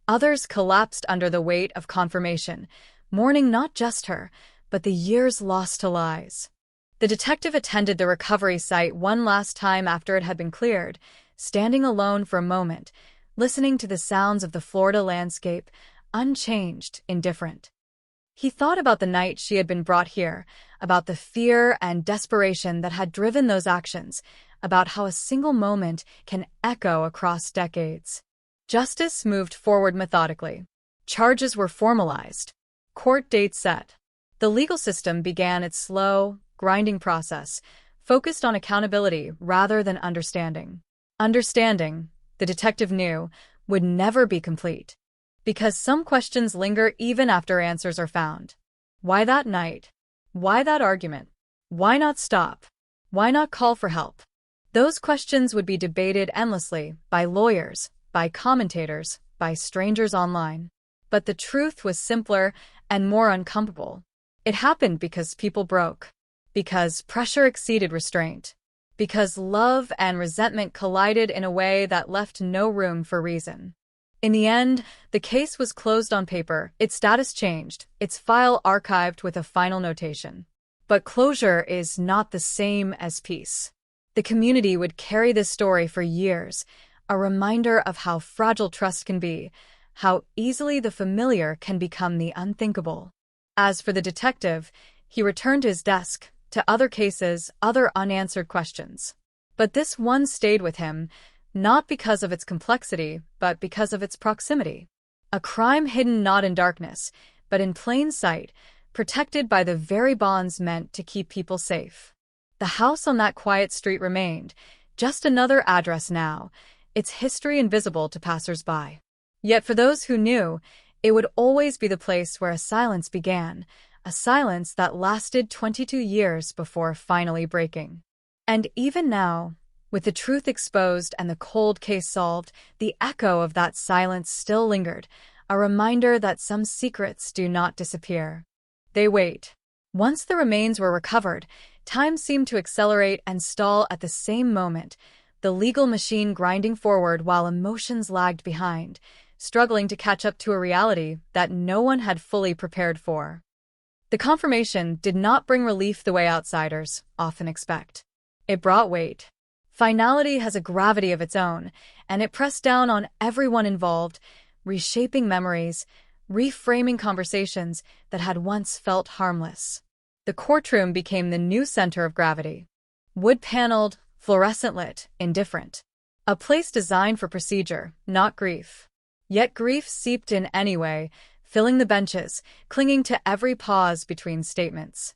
Others collapsed under the weight of confirmation, mourning not just her, but the years lost to lies. The detective attended the recovery site one last time after it had been cleared, standing alone for a moment, listening to the sounds of the Florida landscape, unchanged, indifferent. He thought about the night she had been brought here, about the fear and desperation that had driven those actions, about how a single moment can echo across decades. Justice moved forward methodically. Charges were formalized. Court dates set. The legal system began its slow, grinding process, focused on accountability rather than understanding. Understanding, the detective knew, would never be complete. Because some questions linger even after answers are found. Why that night? Why that argument? Why not stop? Why not call for help? Those questions would be debated endlessly by lawyers, by commentators, by strangers online. But the truth was simpler and more uncomfortable. It happened because people broke. Because pressure exceeded restraint. Because love and resentment collided in a way that left no room for reason. In the end, the case was closed on paper, its status changed, its file archived with a final notation. But closure is not the same as peace. The community would carry this story for years, a reminder of how fragile trust can be, how easily the familiar can become the unthinkable. As for the detective, he returned to his desk, to other cases, other unanswered questions. But this one stayed with him, not because of its complexity, but because of its proximity. A crime hidden not in darkness, but in plain sight, protected by the very bonds meant to keep people safe. The house on that quiet street remained, just another address now, its history invisible to passers-by. Yet for those who knew, it would always be the place where a silence began, a silence that lasted 22 years before finally breaking. And even now, with the truth exposed and the cold case solved, the echo of that silence still lingered, a reminder that some secrets do not disappear. They wait. Once the remains were recovered, time seemed to accelerate and stall at the same moment, the legal machine grinding forward while emotions lagged behind, struggling to catch up to a reality that no one had fully prepared for. The confirmation did not bring relief the way outsiders often expect. It brought weight. Finality has a gravity of its own, and it pressed down on everyone involved, reshaping memories, reframing conversations that had once felt harmless. The courtroom became the new center of gravity. Wood-paneled, fluorescent-lit, indifferent. A place designed for procedure, not grief. Yet grief seeped in anyway, filling the benches, clinging to every pause between statements.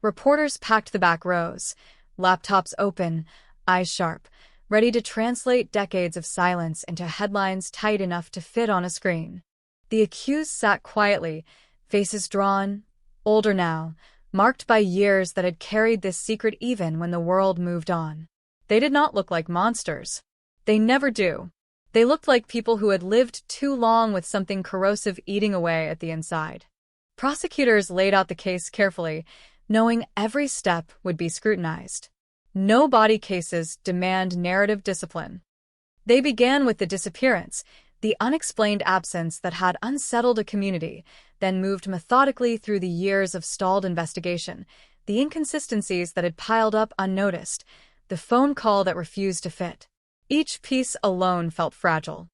Reporters packed the back rows, laptops open, eyes sharp, ready to translate decades of silence into headlines tight enough to fit on a screen. The accused sat quietly, faces drawn, older now, marked by years that had carried this secret even when the world moved on. They did not look like monsters. They never do. They looked like people who had lived too long with something corrosive eating away at the inside. Prosecutors laid out the case carefully, knowing every step would be scrutinized. No body cases demand narrative discipline. They began with the disappearance, the unexplained absence that had unsettled a community, then moved methodically through the years of stalled investigation, the inconsistencies that had piled up unnoticed, the phone call that refused to fit. Each piece alone felt fragile.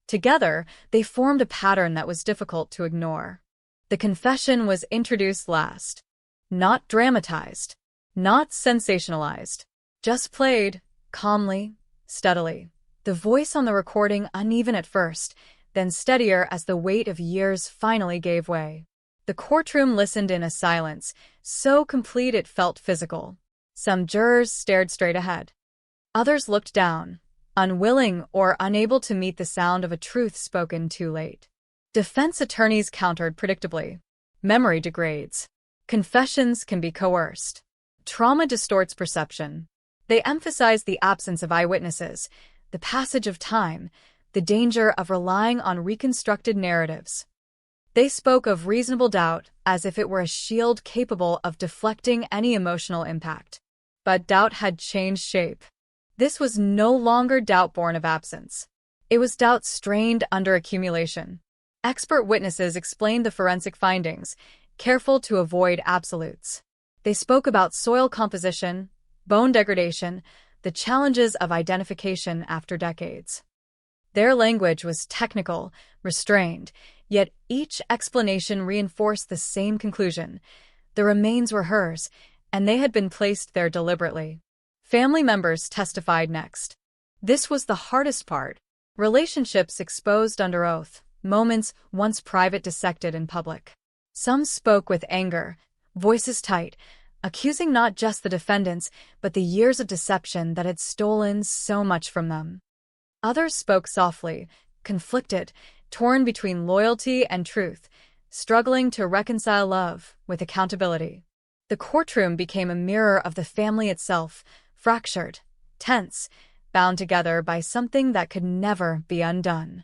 Together, they formed a pattern that was difficult to ignore. The confession was introduced last. Not dramatized. Not sensationalized. Just played, calmly, steadily. The voice on the recording uneven at first, then steadier as the weight of years finally gave way. The courtroom listened in a silence, so complete it felt physical. Some jurors stared straight ahead. Others looked down, unwilling or unable to meet the sound of a truth spoken too late. Defense attorneys countered predictably. Memory degrades. Confessions can be coerced. Trauma distorts perception. They emphasized the absence of eyewitnesses, the passage of time, the danger of relying on reconstructed narratives. They spoke of reasonable doubt as if it were a shield capable of deflecting any emotional impact. But doubt had changed shape. This was no longer doubt born of absence. It was doubt strained under accumulation. Expert witnesses explained the forensic findings, careful to avoid absolutes. They spoke about soil composition, bone degradation, the challenges of identification after decades. Their language was technical, restrained, yet each explanation reinforced the same conclusion. The remains were hers, and they had been placed there deliberately. Family members testified next. This was the hardest part. Relationships exposed under oath, moments once private dissected in public. Some spoke with anger, voices tight, accusing not just the defendants, but the years of deception that had stolen so much from them. Others spoke softly, conflicted, torn between loyalty and truth, struggling to reconcile love with accountability. The courtroom became a mirror of the family itself, fractured, tense, bound together by something that could never be undone.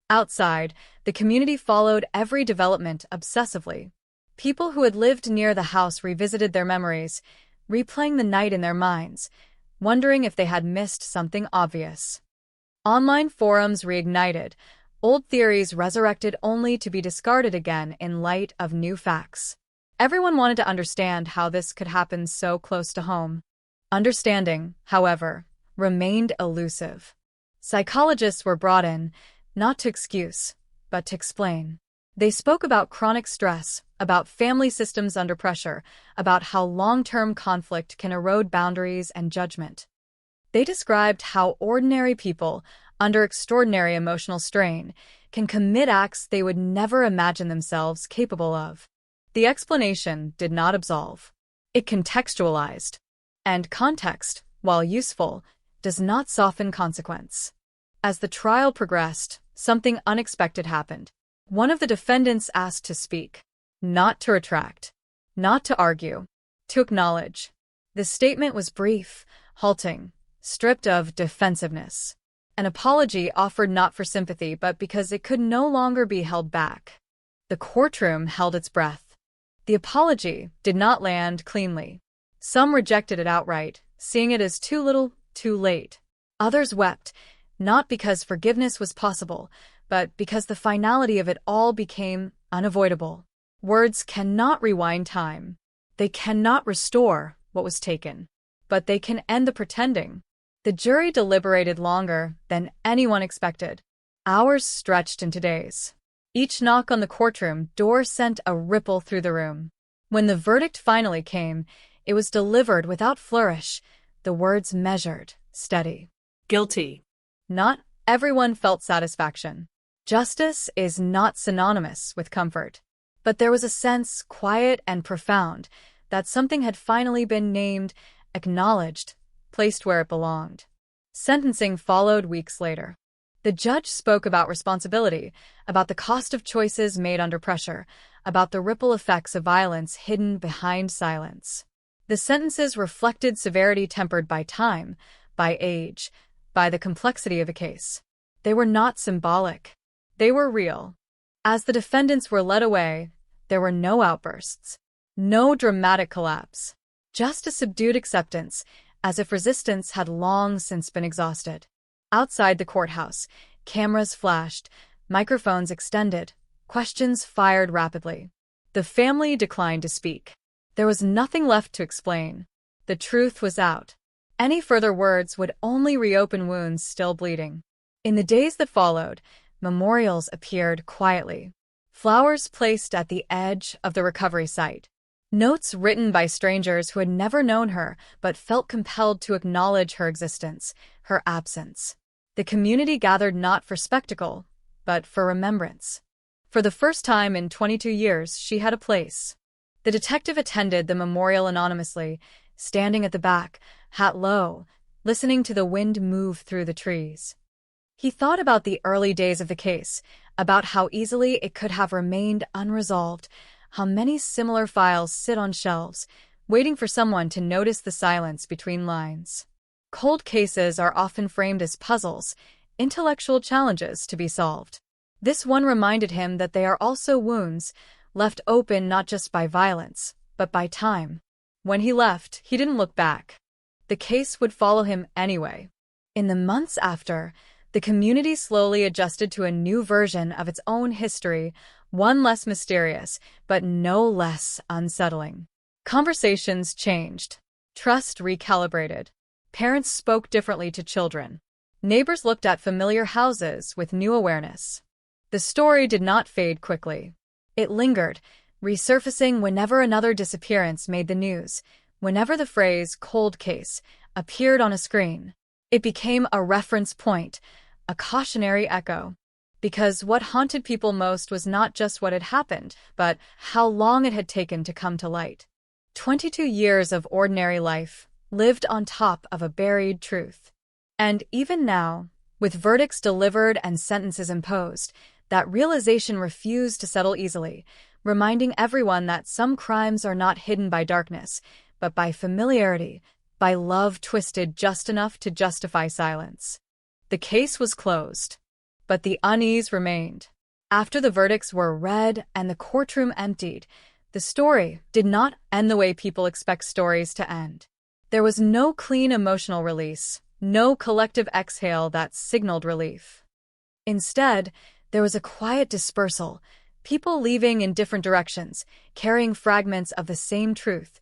Outside, the community followed every development obsessively. People who had lived near the house revisited their memories, replaying the night in their minds, wondering if they had missed something obvious. Online forums reignited, old theories resurrected only to be discarded again in light of new facts. Everyone wanted to understand how this could happen so close to home. Understanding, however, remained elusive. Psychologists were brought in, not to excuse, but to explain. They spoke about chronic stress, about family systems under pressure, about how long-term conflict can erode boundaries and judgment. They described how ordinary people, under extraordinary emotional strain, can commit acts they would never imagine themselves capable of. The explanation did not absolve. It contextualized. And context, while useful, does not soften consequence. As the trial progressed, something unexpected happened. One of the defendants asked to speak, not to retract, not to argue, to acknowledge. The statement was brief, halting, stripped of defensiveness. An apology offered not for sympathy but because it could no longer be held back. The courtroom held its breath. The apology did not land cleanly. Some rejected it outright, seeing it as too little, too late. Others wept, not because forgiveness was possible, but because the finality of it all became unavoidable. Words cannot rewind time. They cannot restore what was taken. But they can end the pretending. The jury deliberated longer than anyone expected. Hours stretched into days. Each knock on the courtroom door sent a ripple through the room. When the verdict finally came, it was delivered without flourish, the words measured, steady. Guilty. Not everyone felt satisfaction. Justice is not synonymous with comfort. But there was a sense, quiet and profound, that something had finally been named, acknowledged, placed where it belonged. Sentencing followed weeks later. The judge spoke about responsibility, about the cost of choices made under pressure, about the ripple effects of violence hidden behind silence. The sentences reflected severity tempered by time, by age, by the complexity of a case. They were not symbolic. They were real. As the defendants were led away, there were no outbursts, no dramatic collapse, just a subdued acceptance, as if resistance had long since been exhausted. Outside the courthouse, cameras flashed, microphones extended, questions fired rapidly. The family declined to speak. There was nothing left to explain. The truth was out. Any further words would only reopen wounds still bleeding. In the days that followed, memorials appeared quietly. Flowers placed at the edge of the recovery site. Notes written by strangers who had never known her but felt compelled to acknowledge her existence, her absence. The community gathered not for spectacle, but for remembrance. For the first time in 22 years, she had a place. The detective attended the memorial anonymously, standing at the back, hat low, listening to the wind move through the trees. He thought about the early days of the case, about how easily it could have remained unresolved, how many similar files sit on shelves, waiting for someone to notice the silence between lines. Cold cases are often framed as puzzles, intellectual challenges to be solved. This one reminded him that they are also wounds, left open not just by violence, but by time. When he left, he didn't look back. The case would follow him anyway. In the months after, the community slowly adjusted to a new version of its own history, one less mysterious, but no less unsettling. Conversations changed. Trust recalibrated. Parents spoke differently to children. Neighbors looked at familiar houses with new awareness. The story did not fade quickly. It lingered, resurfacing whenever another disappearance made the news, whenever the phrase "cold case" appeared on a screen. It became a reference point, a cautionary echo. Because what haunted people most was not just what had happened, but how long it had taken to come to light. 22 years of ordinary life, lived on top of a buried truth. And even now, with verdicts delivered and sentences imposed, that realization refused to settle easily, reminding everyone that some crimes are not hidden by darkness, but by familiarity, by love twisted just enough to justify silence. The case was closed, but the unease remained. After the verdicts were read and the courtroom emptied, the story did not end the way people expect stories to end. There was no clean emotional release, no collective exhale that signaled relief. Instead, there was a quiet dispersal, people leaving in different directions, carrying fragments of the same truth,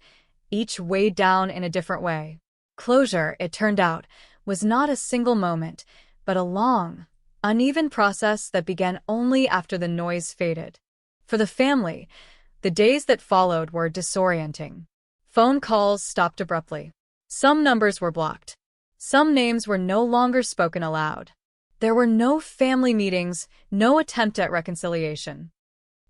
each weighed down in a different way. Closure, it turned out, was not a single moment, but a long, uneven process that began only after the noise faded. For the family, the days that followed were disorienting. Phone calls stopped abruptly. Some numbers were blocked. Some names were no longer spoken aloud. There were no family meetings, no attempt at reconciliation.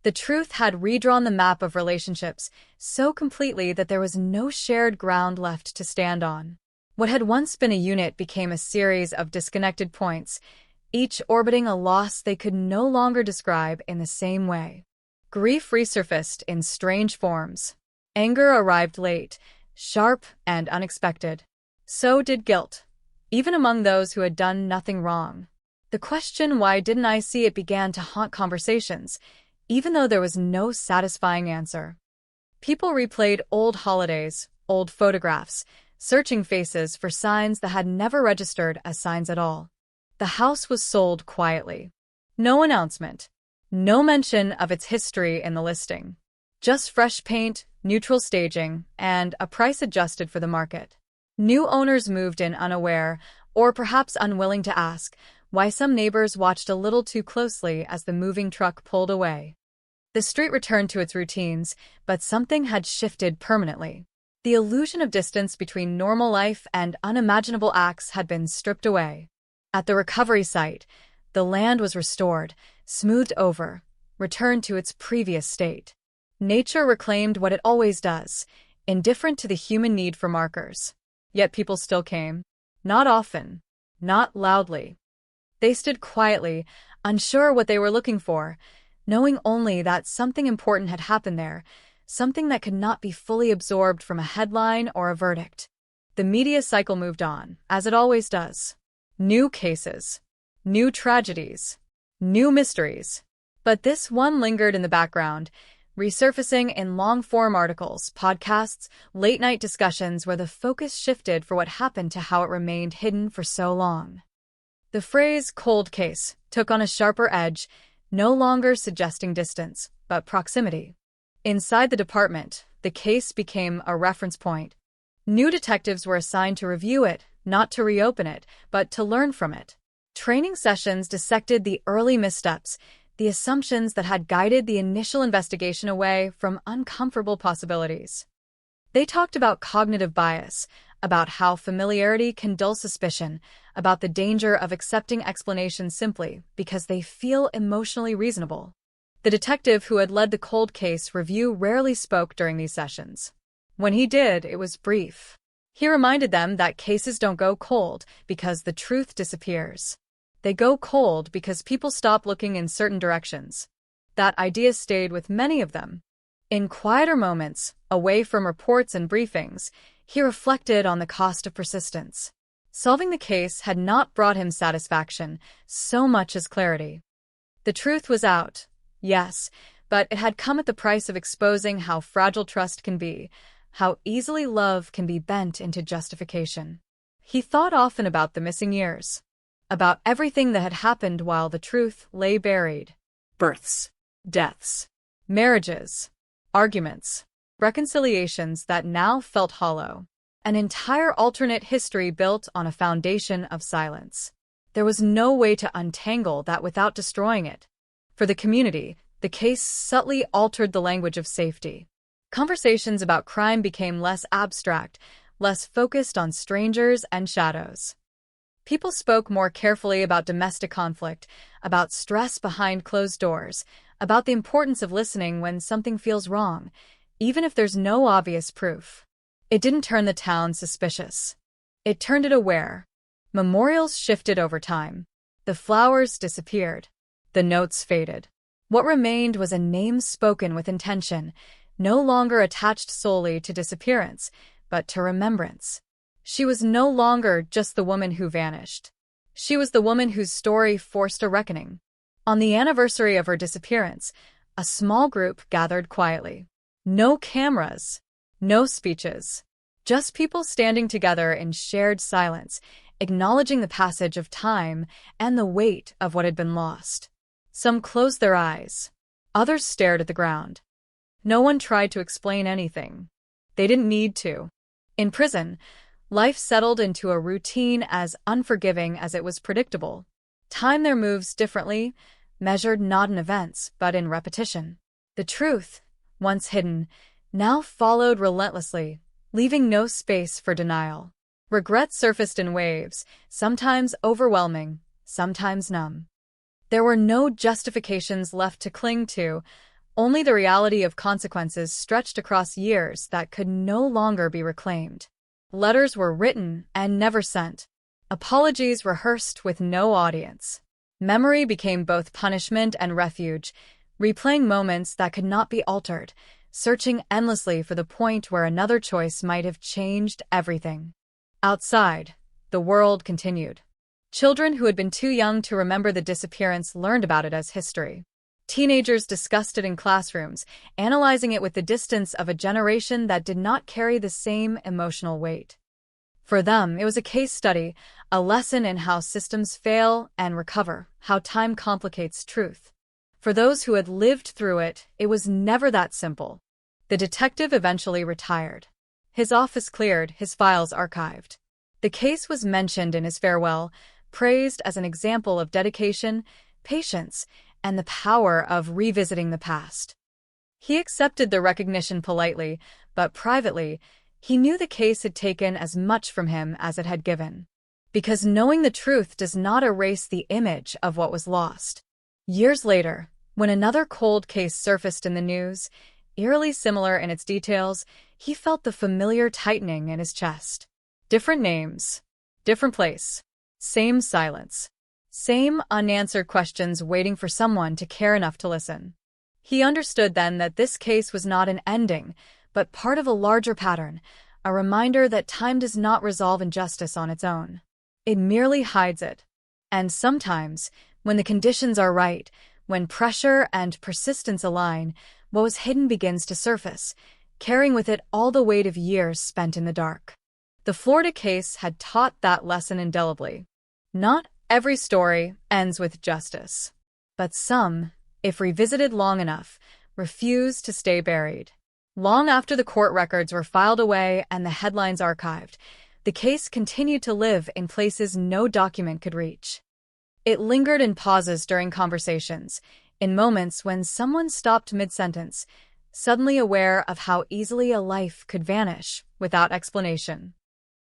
The truth had redrawn the map of relationships so completely that there was no shared ground left to stand on. What had once been a unit became a series of disconnected points, each orbiting a loss they could no longer describe in the same way. Grief resurfaced in strange forms. Anger arrived late, sharp and unexpected. So did guilt, even among those who had done nothing wrong. The question, "Why didn't I see it?" began to haunt conversations, even though there was no satisfying answer. People replayed old holidays, old photographs, searching faces for signs that had never registered as signs at all. The house was sold quietly. No announcement. No mention of its history in the listing. Just fresh paint, neutral staging, and a price adjusted for the market. New owners moved in unaware, or perhaps unwilling to ask, why some neighbors watched a little too closely as the moving truck pulled away. The street returned to its routines, but something had shifted permanently. The illusion of distance between normal life and unimaginable acts had been stripped away. At the recovery site, the land was restored, smoothed over, returned to its previous state. Nature reclaimed what it always does, indifferent to the human need for markers. Yet people still came. Not often. Not loudly. They stood quietly, unsure what they were looking for, knowing only that something important had happened there, something that could not be fully absorbed from a headline or a verdict. The media cycle moved on, as it always does. New cases. New tragedies. New mysteries. But this one lingered in the background, resurfacing in long-form articles, podcasts, late-night discussions where the focus shifted for what happened to how it remained hidden for so long. The phrase "cold case" took on a sharper edge, no longer suggesting distance, but proximity. Inside the department, the case became a reference point. New detectives were assigned to review it, not to reopen it, but to learn from it. Training sessions dissected the early missteps, the assumptions that had guided the initial investigation away from uncomfortable possibilities. They talked about cognitive bias, about how familiarity can dull suspicion, about the danger of accepting explanations simply because they feel emotionally reasonable. The detective who had led the cold case review rarely spoke during these sessions. When he did, it was brief. He reminded them that cases don't go cold because the truth disappears. They go cold because people stop looking in certain directions. That idea stayed with many of them. In quieter moments, away from reports and briefings, he reflected on the cost of persistence. Solving the case had not brought him satisfaction so much as clarity. The truth was out, yes, but it had come at the price of exposing how fragile trust can be, how easily love can be bent into justification. He thought often about the missing years, about everything that had happened while the truth lay buried. Births, deaths, marriages, arguments, reconciliations that now felt hollow. An entire alternate history built on a foundation of silence. There was no way to untangle that without destroying it. For the community, the case subtly altered the language of safety. Conversations about crime became less abstract, less focused on strangers and shadows. People spoke more carefully about domestic conflict, about stress behind closed doors, about the importance of listening when something feels wrong, even if there's no obvious proof. It didn't turn the town suspicious. It turned it aware. Memorials shifted over time. The flowers disappeared. The notes faded. What remained was a name spoken with intention, no longer attached solely to disappearance, but to remembrance. She was no longer just the woman who vanished. She was the woman whose story forced a reckoning. On the anniversary of her disappearance, a small group gathered quietly. No cameras, no speeches, just people standing together in shared silence, acknowledging the passage of time and the weight of what had been lost. Some closed their eyes. Others stared at the ground. No one tried to explain anything. They didn't need to. In prison, life settled into a routine as unforgiving as it was predictable. Time there moves differently, measured not in events, but in repetition. The truth, once hidden, now followed relentlessly, leaving no space for denial. Regret surfaced in waves, sometimes overwhelming, sometimes numb. There were no justifications left to cling to, only the reality of consequences stretched across years that could no longer be reclaimed. Letters were written and never sent. Apologies rehearsed with no audience. Memory became both punishment and refuge, replaying moments that could not be altered, searching endlessly for the point where another choice might have changed everything. Outside, the world continued. Children who had been too young to remember the disappearance learned about it as history. Teenagers discussed it in classrooms, analyzing it with the distance of a generation that did not carry the same emotional weight. For them, it was a case study, a lesson in how systems fail and recover, how time complicates truth. For those who had lived through it, it was never that simple. The detective eventually retired. His office cleared, his files archived. The case was mentioned in his farewell, praised as an example of dedication, patience, and the power of revisiting the past. He accepted the recognition politely, but privately, he knew the case had taken as much from him as it had given. Because knowing the truth does not erase the image of what was lost. Years later, when another cold case surfaced in the news, eerily similar in its details, he felt the familiar tightening in his chest. Different names, different place, same silence. Same unanswered questions waiting for someone to care enough to listen. He understood then that this case was not an ending, but part of a larger pattern, a reminder that time does not resolve injustice on its own. It merely hides it. And sometimes, when the conditions are right, when pressure and persistence align, what was hidden begins to surface, carrying with it all the weight of years spent in the dark. The Florida case had taught that lesson indelibly. Not every story ends with justice, but some, if revisited long enough, refuse to stay buried. Long after the court records were filed away and the headlines archived, the case continued to live in places no document could reach. It lingered in pauses during conversations, in moments when someone stopped mid-sentence, suddenly aware of how easily a life could vanish without explanation.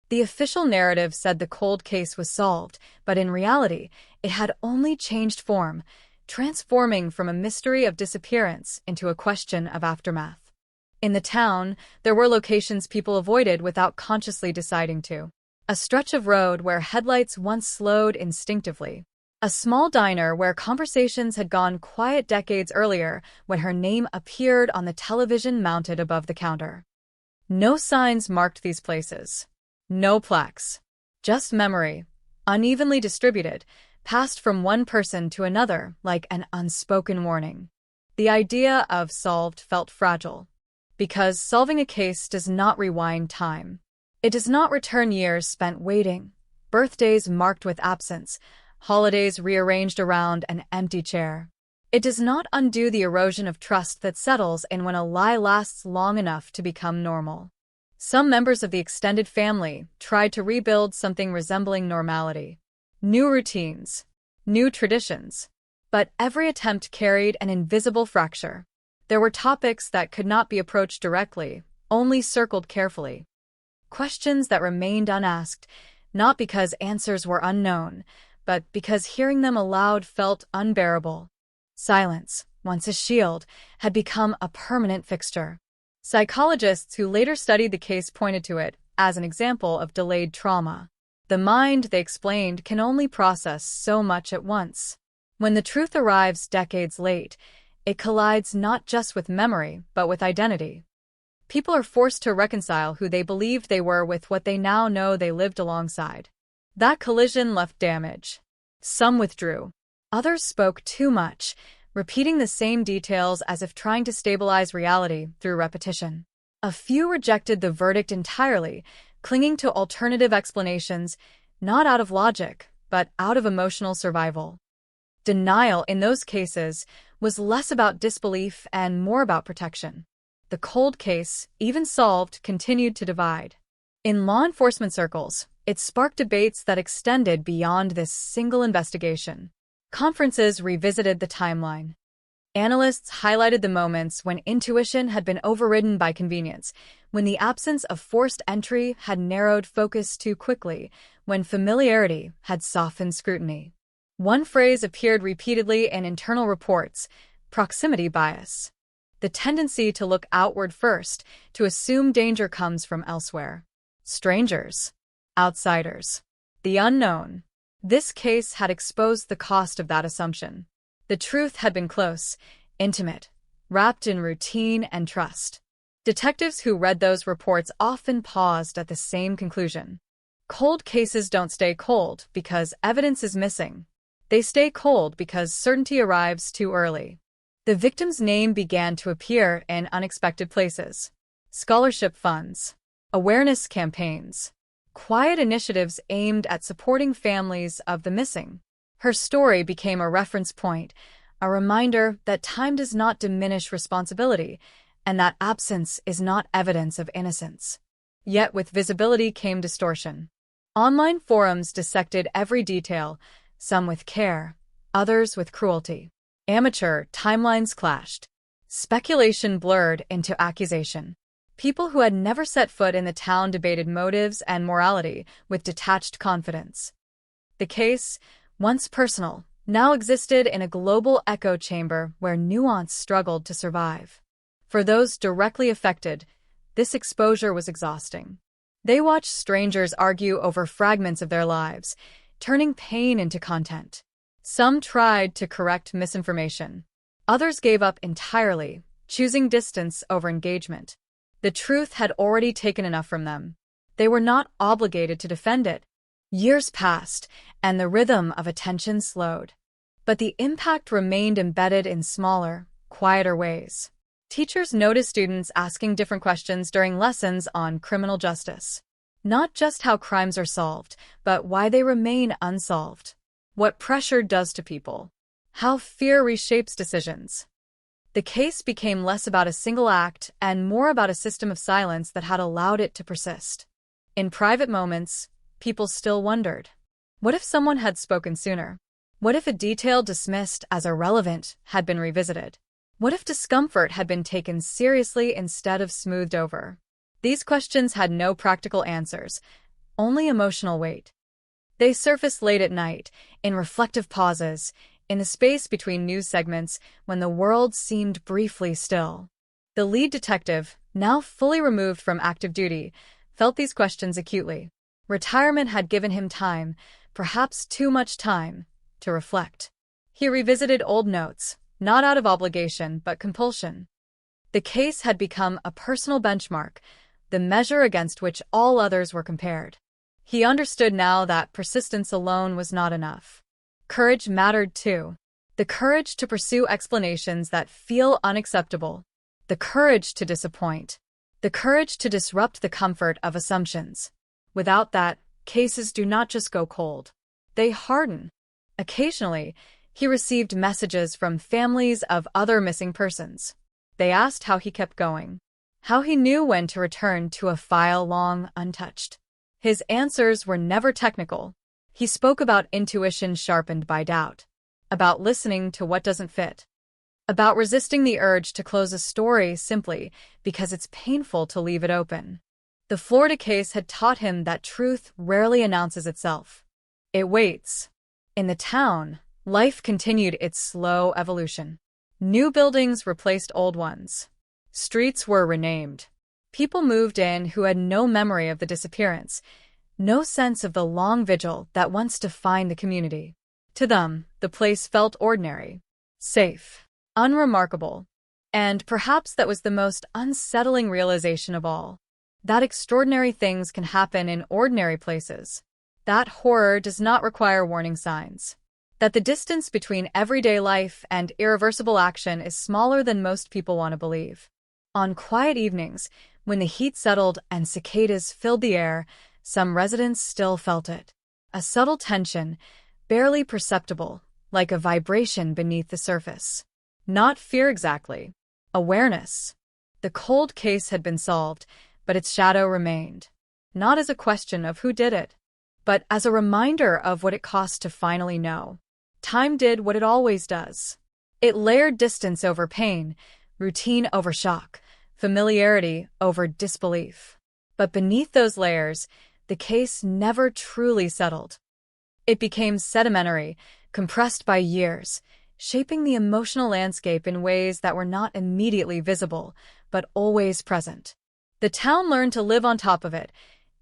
The official narrative said the cold case was solved, but in reality, it had only changed form, transforming from a mystery of disappearance into a question of aftermath. In the town, there were locations people avoided without consciously deciding to. A stretch of road where headlights once slowed instinctively. A small diner where conversations had gone quiet decades earlier when her name appeared on the television mounted above the counter. No signs marked these places. No plaques. Just memory, unevenly distributed, passed from one person to another like an unspoken warning. The idea of solved felt fragile. Because solving a case does not rewind time. It does not return years spent waiting, birthdays marked with absence, holidays rearranged around an empty chair. It does not undo the erosion of trust that settles in when a lie lasts long enough to become normal. Some members of the extended family tried to rebuild something resembling normality. New routines, new traditions. But every attempt carried an invisible fracture. There were topics that could not be approached directly, only circled carefully. Questions that remained unasked, not because answers were unknown, but because hearing them aloud felt unbearable. Silence, once a shield, had become a permanent fixture. Psychologists who later studied the case pointed to it as an example of delayed trauma. The mind, they explained, can only process so much at once. When the truth arrives decades late, it collides not just with memory, but with identity. People are forced to reconcile who they believed they were with what they now know they lived alongside. That collision left damage. Some withdrew. Others spoke too much, repeating the same details as if trying to stabilize reality through repetition. A few rejected the verdict entirely, clinging to alternative explanations, not out of logic, but out of emotional survival. Denial in those cases was less about disbelief and more about protection. The cold case, even solved, continued to divide. In law enforcement circles, it sparked debates that extended beyond this single investigation. Conferences revisited the timeline. Analysts highlighted the moments when intuition had been overridden by convenience, when the absence of forced entry had narrowed focus too quickly, when familiarity had softened scrutiny. One phrase appeared repeatedly in internal reports: proximity bias. The tendency to look outward first, to assume danger comes from elsewhere. Strangers. Outsiders. The unknown. This case had exposed the cost of that assumption. The truth had been close, intimate, wrapped in routine and trust. Detectives who read those reports often paused at the same conclusion. Cold cases don't stay cold because evidence is missing. They stay cold because certainty arrives too early. The victim's name began to appear in unexpected places. Scholarship funds, awareness campaigns, quiet initiatives aimed at supporting families of the missing. Her story became a reference point, a reminder that time does not diminish responsibility, and that absence is not evidence of innocence. Yet with visibility came distortion. Online forums dissected every detail, some with care, others with cruelty. Amateur timelines clashed. Speculation blurred into accusation. People who had never set foot in the town debated motives and morality with detached confidence. The case, once personal, now existed in a global echo chamber where nuance struggled to survive. For those directly affected, this exposure was exhausting. They watched strangers argue over fragments of their lives, turning pain into content. Some tried to correct misinformation. Others gave up entirely, choosing distance over engagement. The truth had already taken enough from them. They were not obligated to defend it. Years passed, and the rhythm of attention slowed. But the impact remained embedded in smaller, quieter ways. Teachers noticed students asking different questions during lessons on criminal justice. Not just how crimes are solved, but why they remain unsolved. What pressure does to people. How fear reshapes decisions. The case became less about a single act and more about a system of silence that had allowed it to persist. In private moments, people still wondered. What if someone had spoken sooner? What if a detail dismissed as irrelevant had been revisited? What if discomfort had been taken seriously instead of smoothed over? These questions had no practical answers, only emotional weight. They surfaced late at night, in reflective pauses, in the space between news segments when the world seemed briefly still. The lead detective, now fully removed from active duty, felt these questions acutely. Retirement had given him time, perhaps too much time, to reflect. He revisited old notes, not out of obligation but compulsion. The case had become a personal benchmark, the measure against which all others were compared. He understood now that persistence alone was not enough. Courage mattered too. The courage to pursue explanations that feel unacceptable. The courage to disappoint. The courage to disrupt the comfort of assumptions. Without that, cases do not just go cold. They harden. Occasionally, he received messages from families of other missing persons. They asked how he kept going, how he knew when to return to a file long untouched. His answers were never technical. He spoke about intuition sharpened by doubt, about listening to what doesn't fit, about resisting the urge to close a story simply because it's painful to leave it open. The Florida case had taught him that truth rarely announces itself. It waits. In the town, life continued its slow evolution. New buildings replaced old ones. Streets were renamed. People moved in who had no memory of the disappearance, no sense of the long vigil that once defined the community. To them, the place felt ordinary, safe, unremarkable, and perhaps that was the most unsettling realization of all. That extraordinary things can happen in ordinary places. That horror does not require warning signs. That the distance between everyday life and irreversible action is smaller than most people want to believe. On quiet evenings, when the heat settled and cicadas filled the air, some residents still felt it. A subtle tension, barely perceptible, like a vibration beneath the surface. Not fear exactly. Awareness. The cold case had been solved, but its shadow remained. Not as a question of who did it, but as a reminder of what it cost to finally know. Time did what it always does. It layered distance over pain, routine over shock, familiarity over disbelief. But beneath those layers, the case never truly settled. It became sedimentary, compressed by years, shaping the emotional landscape in ways that were not immediately visible, but always present. The town learned to live on top of it,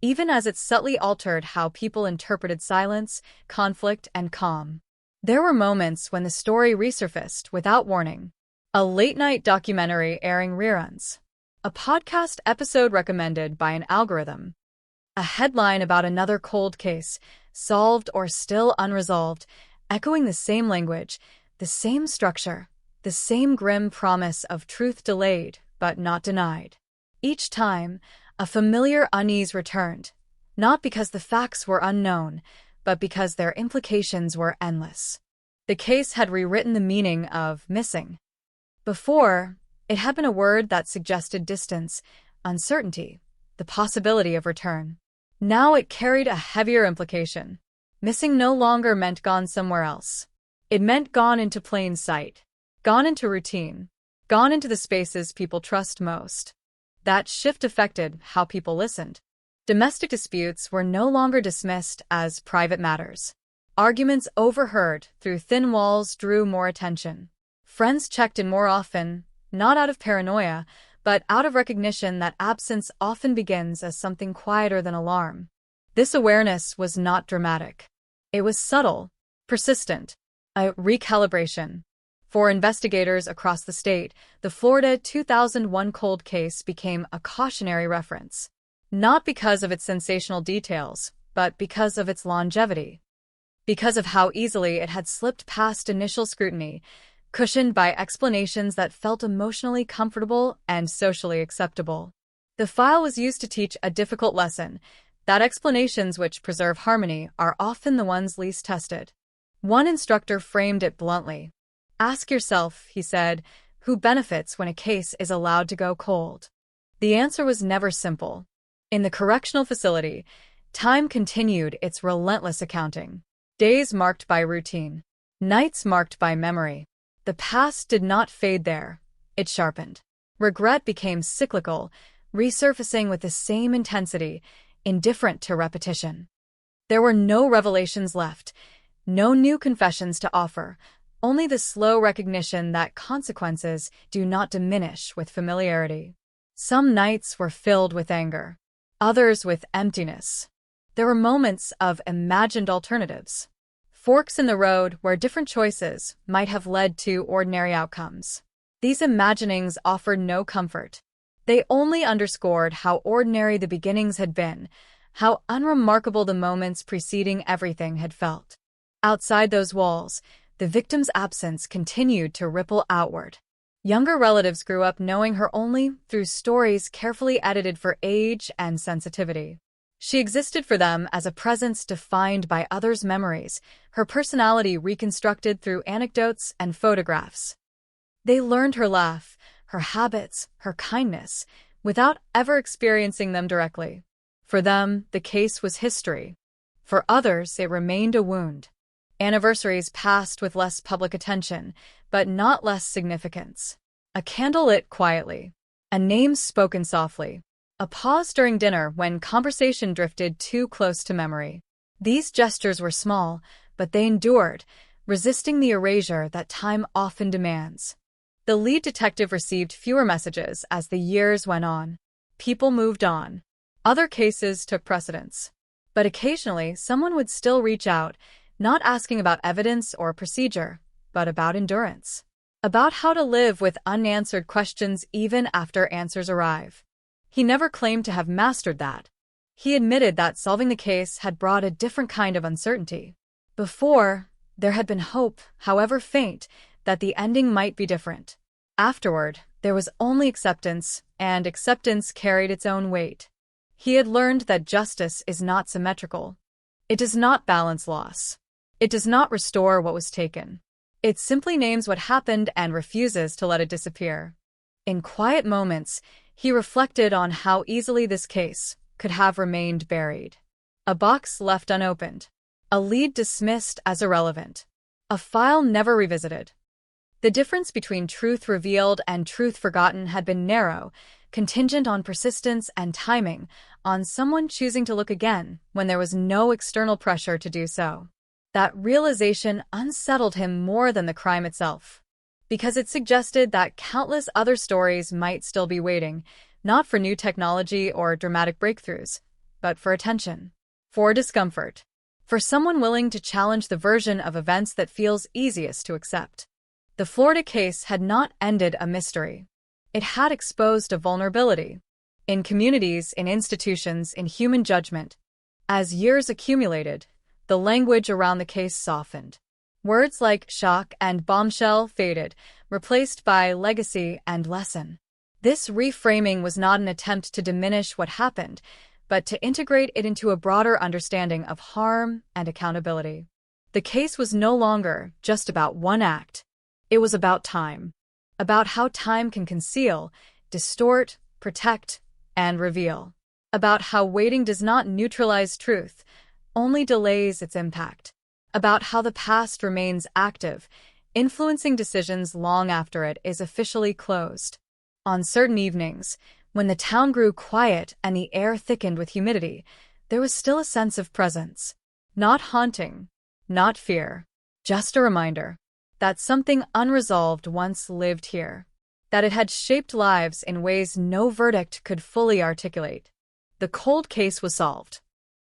even as it subtly altered how people interpreted silence, conflict, and calm. There were moments when the story resurfaced without warning. A late-night documentary airing reruns. A podcast episode recommended by an algorithm. A headline about another cold case, solved or still unresolved, echoing the same language, the same structure, the same grim promise of truth delayed but not denied. Each time, a familiar unease returned, not because the facts were unknown, but because their implications were endless. The case had rewritten the meaning of missing. Before, it had been a word that suggested distance, uncertainty, the possibility of return. Now it carried a heavier implication. Missing no longer meant gone somewhere else. It meant gone into plain sight, gone into routine, gone into the spaces people trust most. That shift affected how people listened. Domestic disputes were no longer dismissed as private matters. Arguments overheard through thin walls drew more attention. Friends checked in more often, not out of paranoia, but out of recognition that absence often begins as something quieter than alarm. This awareness was not dramatic. It was subtle, persistent, a recalibration. For investigators across the state, the Florida 2001 cold case became a cautionary reference. Not because of its sensational details, but because of its longevity. Because of how easily it had slipped past initial scrutiny, cushioned by explanations that felt emotionally comfortable and socially acceptable. The file was used to teach a difficult lesson, that explanations which preserve harmony are often the ones least tested. One instructor framed it bluntly. Ask yourself, he said, who benefits when a case is allowed to go cold? The answer was never simple. In the correctional facility, time continued its relentless accounting. Days marked by routine. Nights marked by memory. The past did not fade there. It sharpened. Regret became cyclical, resurfacing with the same intensity, indifferent to repetition. There were no revelations left, no new confessions to offer, only the slow recognition that consequences do not diminish with familiarity. Some nights were filled with anger, others with emptiness. There were moments of imagined alternatives, forks in the road where different choices might have led to ordinary outcomes. These imaginings offered no comfort. They only underscored how ordinary the beginnings had been, how unremarkable the moments preceding everything had felt. Outside those walls, the victim's absence continued to ripple outward. Younger relatives grew up knowing her only through stories carefully edited for age and sensitivity. She existed for them as a presence defined by others' memories, her personality reconstructed through anecdotes and photographs. They learned her laugh, her habits, her kindness, without ever experiencing them directly. For them, the case was history. For others, it remained a wound. Anniversaries passed with less public attention, but not less significance. A candle lit quietly, a name spoken softly, a pause during dinner when conversation drifted too close to memory. These gestures were small, but they endured, resisting the erasure that time often demands. The lead detective received fewer messages as the years went on. People moved on. Other cases took precedence. But occasionally, someone would still reach out, not asking about evidence or procedure, but about endurance. About how to live with unanswered questions even after answers arrive. He never claimed to have mastered that. He admitted that solving the case had brought a different kind of uncertainty. Before, there had been hope, however faint, that the ending might be different. Afterward, there was only acceptance, and acceptance carried its own weight. He had learned that justice is not symmetrical. It does not balance loss. It does not restore what was taken. It simply names what happened and refuses to let it disappear. In quiet moments, he reflected on how easily this case could have remained buried. A box left unopened. A lead dismissed as irrelevant. A file never revisited. The difference between truth revealed and truth forgotten had been narrow, contingent on persistence and timing, on someone choosing to look again when there was no external pressure to do so. That realization unsettled him more than the crime itself, because it suggested that countless other stories might still be waiting, not for new technology or dramatic breakthroughs, but for attention, for discomfort, for someone willing to challenge the version of events that feels easiest to accept. The Florida case had not ended a mystery. It had exposed a vulnerability. In communities, in institutions, in human judgment. As years accumulated, the language around the case softened. Words like shock and bombshell faded, replaced by legacy and lesson. This reframing was not an attempt to diminish what happened, but to integrate it into a broader understanding of harm and accountability. The case was no longer just about one act. It was about time. About how time can conceal, distort, protect, and reveal. About how waiting does not neutralize truth, only delays its impact. About how the past remains active, influencing decisions long after it is officially closed. On certain evenings, when the town grew quiet and the air thickened with humidity, there was still a sense of presence. Not haunting, not fear, just a reminder that something unresolved once lived here, that it had shaped lives in ways no verdict could fully articulate. The cold case was solved,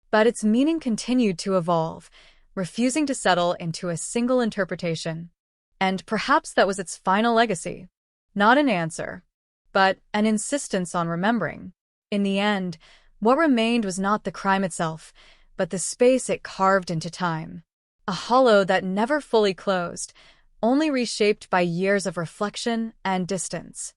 but its meaning continued to evolve, refusing to settle into a single interpretation. And perhaps that was its final legacy. Not an answer, but an insistence on remembering. In the end, what remained was not the crime itself, but the space it carved into time. A hollow that never fully closed, only reshaped by years of reflection and distance.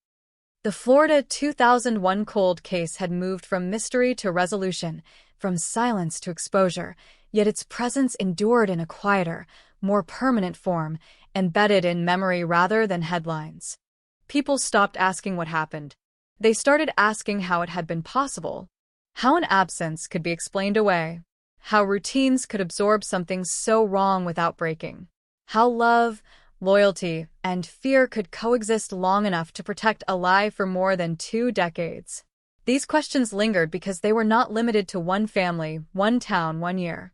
The Florida 2001 cold case had moved from mystery to resolution, from silence to exposure, yet its presence endured in a quieter, more permanent form, embedded in memory rather than headlines. People stopped asking what happened. They started asking how it had been possible, how an absence could be explained away, how routines could absorb something so wrong without breaking, how love, loyalty, and fear could coexist long enough to protect a lie for more than 2 decades. These questions lingered because they were not limited to one family, one town, one year.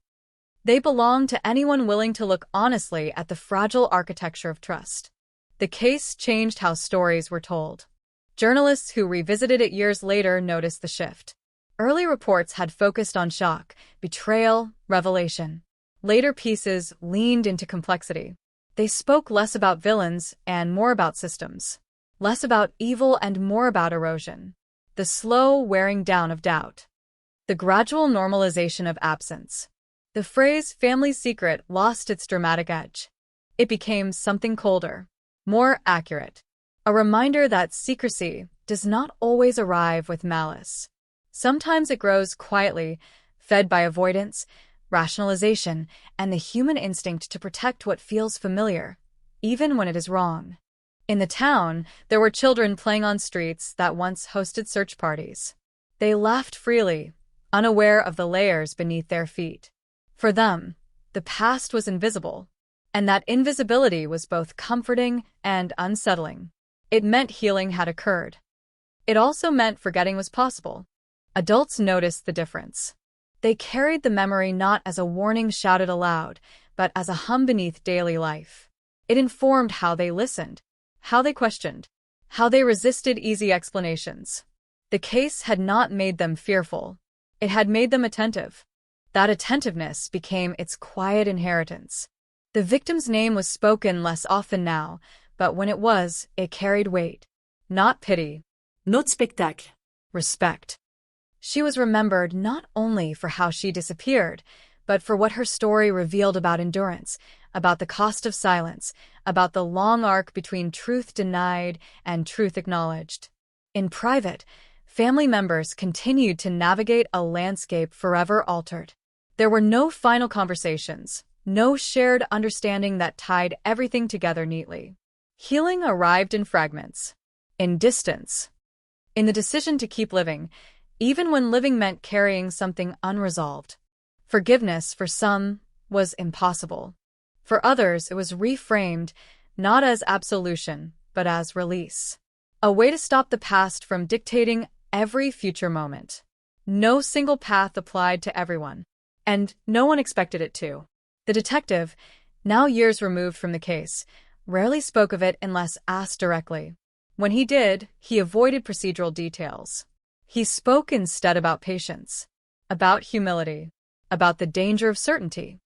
They belonged to anyone willing to look honestly at the fragile architecture of trust. The case changed how stories were told. Journalists who revisited it years later noticed the shift. Early reports had focused on shock, betrayal, revelation. Later pieces leaned into complexity. They spoke less about villains and more about systems. Less about evil and more about erosion. The slow wearing down of doubt. The gradual normalization of absence. The phrase family secret lost its dramatic edge. It became something colder, more accurate. A reminder that secrecy does not always arrive with malice. Sometimes it grows quietly, fed by avoidance, rationalization, and the human instinct to protect what feels familiar, even when it is wrong. In the town, there were children playing on streets that once hosted search parties. They laughed freely, unaware of the layers beneath their feet. For them, the past was invisible, and that invisibility was both comforting and unsettling. It meant healing had occurred. It also meant forgetting was possible. Adults noticed the difference. They carried the memory not as a warning shouted aloud, but as a hum beneath daily life. It informed how they listened, how they questioned, how they resisted easy explanations. The case had not made them fearful. It had made them attentive. That attentiveness became its quiet inheritance. The victim's name was spoken less often now, but when it was, it carried weight. Not pity. Not spectacle. Respect. She was remembered not only for how she disappeared, but for what her story revealed about endurance, about the cost of silence, about the long arc between truth denied and truth acknowledged. In private, family members continued to navigate a landscape forever altered. There were no final conversations, no shared understanding that tied everything together neatly. Healing arrived in fragments, in distance, in the decision to keep living, even when living meant carrying something unresolved. Forgiveness, for some, was impossible. For others, it was reframed, not as absolution, but as release. A way to stop the past from dictating every future moment. No single path applied to everyone, and no one expected it to. The detective, now years removed from the case, rarely spoke of it unless asked directly. When he did, he avoided procedural details. He spoke instead about patience, about humility, about the danger of certainty.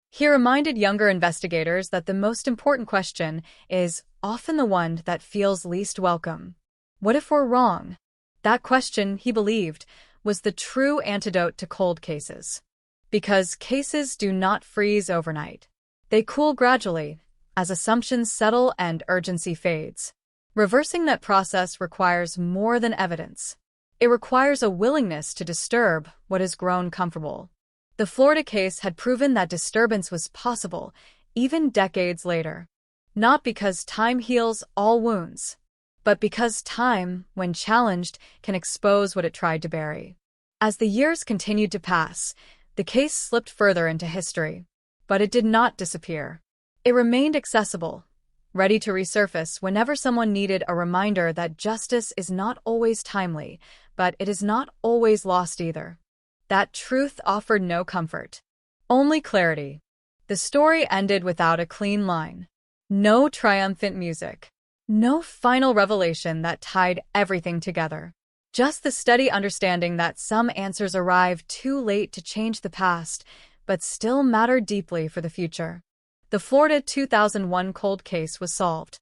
He reminded younger investigators that the most important question is often the one that feels least welcome. What if we're wrong? That question, he believed, was the true antidote to cold cases. Because cases do not freeze overnight. They cool gradually, as assumptions settle and urgency fades. Reversing that process requires more than evidence. It requires a willingness to disturb what has grown comfortable. The Florida case had proven that disturbance was possible, even decades later. Not because time heals all wounds, but because time, when challenged, can expose what it tried to bury. As the years continued to pass, the case slipped further into history, but it did not disappear. It remained accessible, ready to resurface whenever someone needed a reminder that justice is not always timely, but it is not always lost either. That truth offered no comfort, only clarity. The story ended without a clean line. No triumphant music. No final revelation that tied everything together. Just the steady understanding that some answers arrived too late to change the past, but still matter deeply for the future. The Florida 2001 cold case was solved.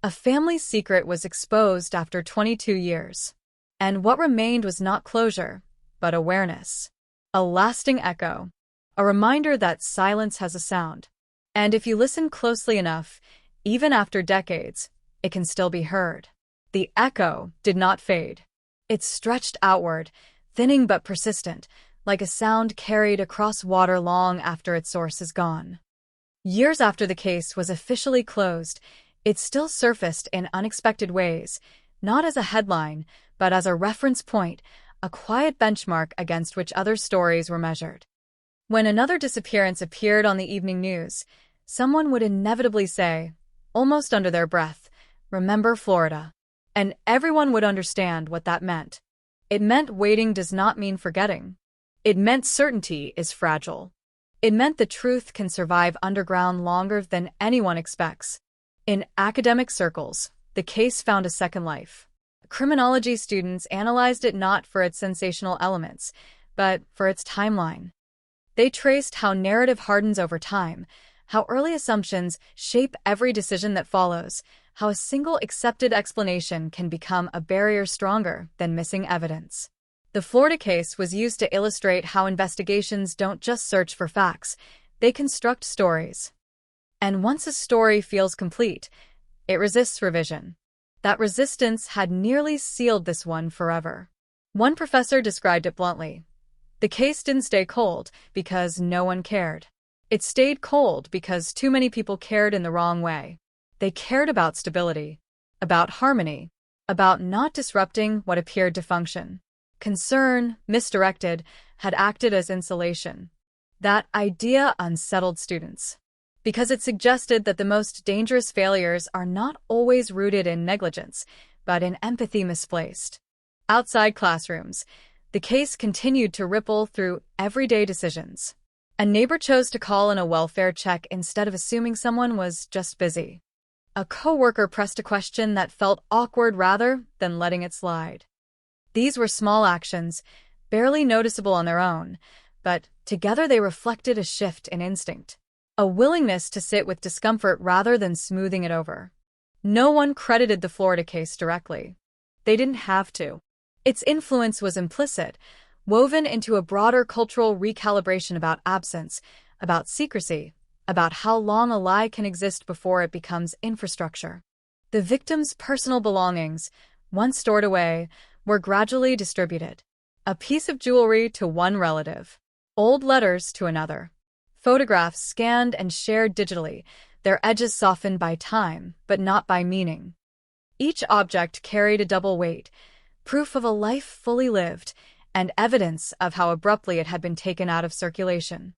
A family secret was exposed after 22 years. And what remained was not closure, but awareness. A lasting echo. A reminder that silence has a sound. And if you listen closely enough, even after decades, it can still be heard. The echo did not fade. It stretched outward, thinning but persistent, like a sound carried across water long after its source is gone. Years after the case was officially closed, it still surfaced in unexpected ways, not as a headline, but as a reference point, a quiet benchmark against which other stories were measured. When another disappearance appeared on the evening news, someone would inevitably say, almost under their breath, "Remember Florida." And everyone would understand what that meant. It meant waiting does not mean forgetting. It meant certainty is fragile. It meant the truth can survive underground longer than anyone expects. In academic circles, the case found a second life. Criminology students analyzed it not for its sensational elements, but for its timeline. They traced how narrative hardens over time, how early assumptions shape every decision that follows, how a single accepted explanation can become a barrier stronger than missing evidence. The Florida case was used to illustrate how investigations don't just search for facts, they construct stories. And once a story feels complete, it resists revision. That resistance had nearly sealed this one forever. One professor described it bluntly. The case didn't stay cold because no one cared. It stayed cold because too many people cared in the wrong way. They cared about stability, about harmony, about not disrupting what appeared to function. Concern, misdirected, had acted as insulation. That idea unsettled students, because it suggested that the most dangerous failures are not always rooted in negligence, but in empathy misplaced. Outside classrooms, the case continued to ripple through everyday decisions. A neighbor chose to call in a welfare check instead of assuming someone was just busy. A coworker pressed a question that felt awkward rather than letting it slide. These were small actions, barely noticeable on their own, but together they reflected a shift in instinct, a willingness to sit with discomfort rather than smoothing it over. No one credited the Florida case directly. They didn't have to. Its influence was implicit, woven into a broader cultural recalibration about absence, about secrecy, about how long a lie can exist before it becomes infrastructure. The victim's personal belongings, once stored away, were gradually distributed. A piece of jewelry to one relative, old letters to another, photographs scanned and shared digitally, their edges softened by time, but not by meaning. Each object carried a double weight, proof of a life fully lived, and evidence of how abruptly it had been taken out of circulation.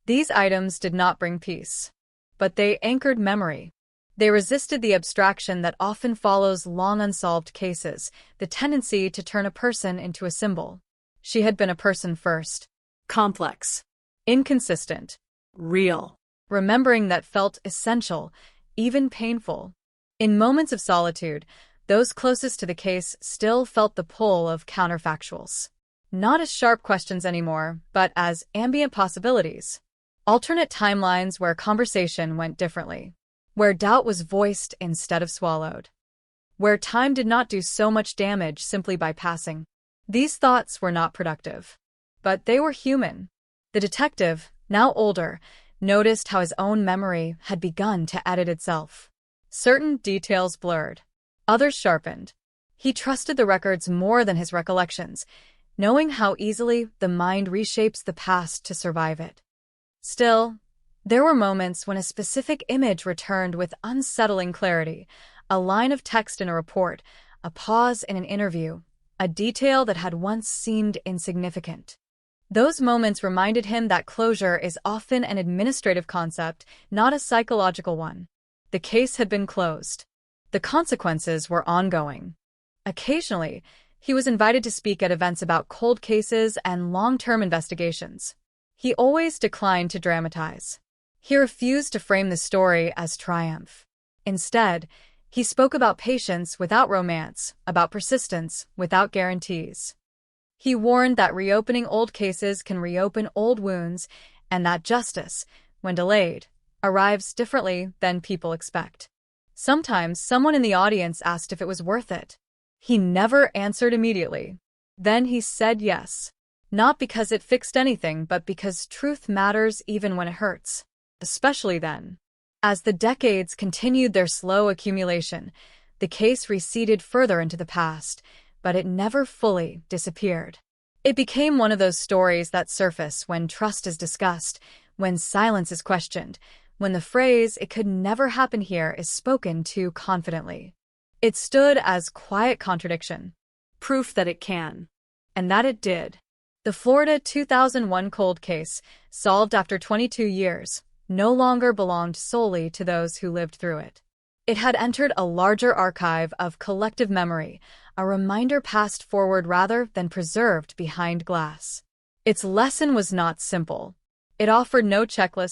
These items did not bring peace, but they anchored memory. They resisted the abstraction that often follows long unsolved cases, the tendency to turn a person into a symbol. She had been a person first. Complex, inconsistent, real. Remembering that felt essential, even painful. In moments of solitude, those closest to the case still felt the pull of counterfactuals. Not as sharp questions anymore, but as ambient possibilities. Alternate timelines where conversation went differently. Where doubt was voiced instead of swallowed. Where time did not do so much damage simply by passing. These thoughts were not productive. But they were human. The detective, now older, noticed how his own memory had begun to edit itself. Certain details blurred. Others sharpened. He trusted the records more than his recollections, knowing how easily the mind reshapes the past to survive it. Still, there were moments when a specific image returned with unsettling clarity, a line of text in a report, a pause in an interview, a detail that had once seemed insignificant. Those moments reminded him that closure is often an administrative concept, not a psychological one. The case had been closed. The consequences were ongoing. Occasionally, he was invited to speak at events about cold cases and long-term investigations. He always declined to dramatize. He refused to frame the story as triumph. Instead, he spoke about patience without romance, about persistence without guarantees. He warned that reopening old cases can reopen old wounds, and that justice, when delayed, arrives differently than people expect. Sometimes someone in the audience asked if it was worth it. He never answered immediately. Then he said yes. Not because it fixed anything, but because truth matters even when it hurts. Especially then. As the decades continued their slow accumulation, the case receded further into the past, but it never fully disappeared. It became one of those stories that surface when trust is discussed, when silence is questioned, when the phrase, "it could never happen here," is spoken too confidently. It stood as quiet contradiction, proof that it can, and that it did. The Florida 2001 cold case, solved after 22 years, no longer belonged solely to those who lived through it. It had entered a larger archive of collective memory, a reminder passed forward rather than preserved behind glass. Its lesson was not simple. It offered no checklist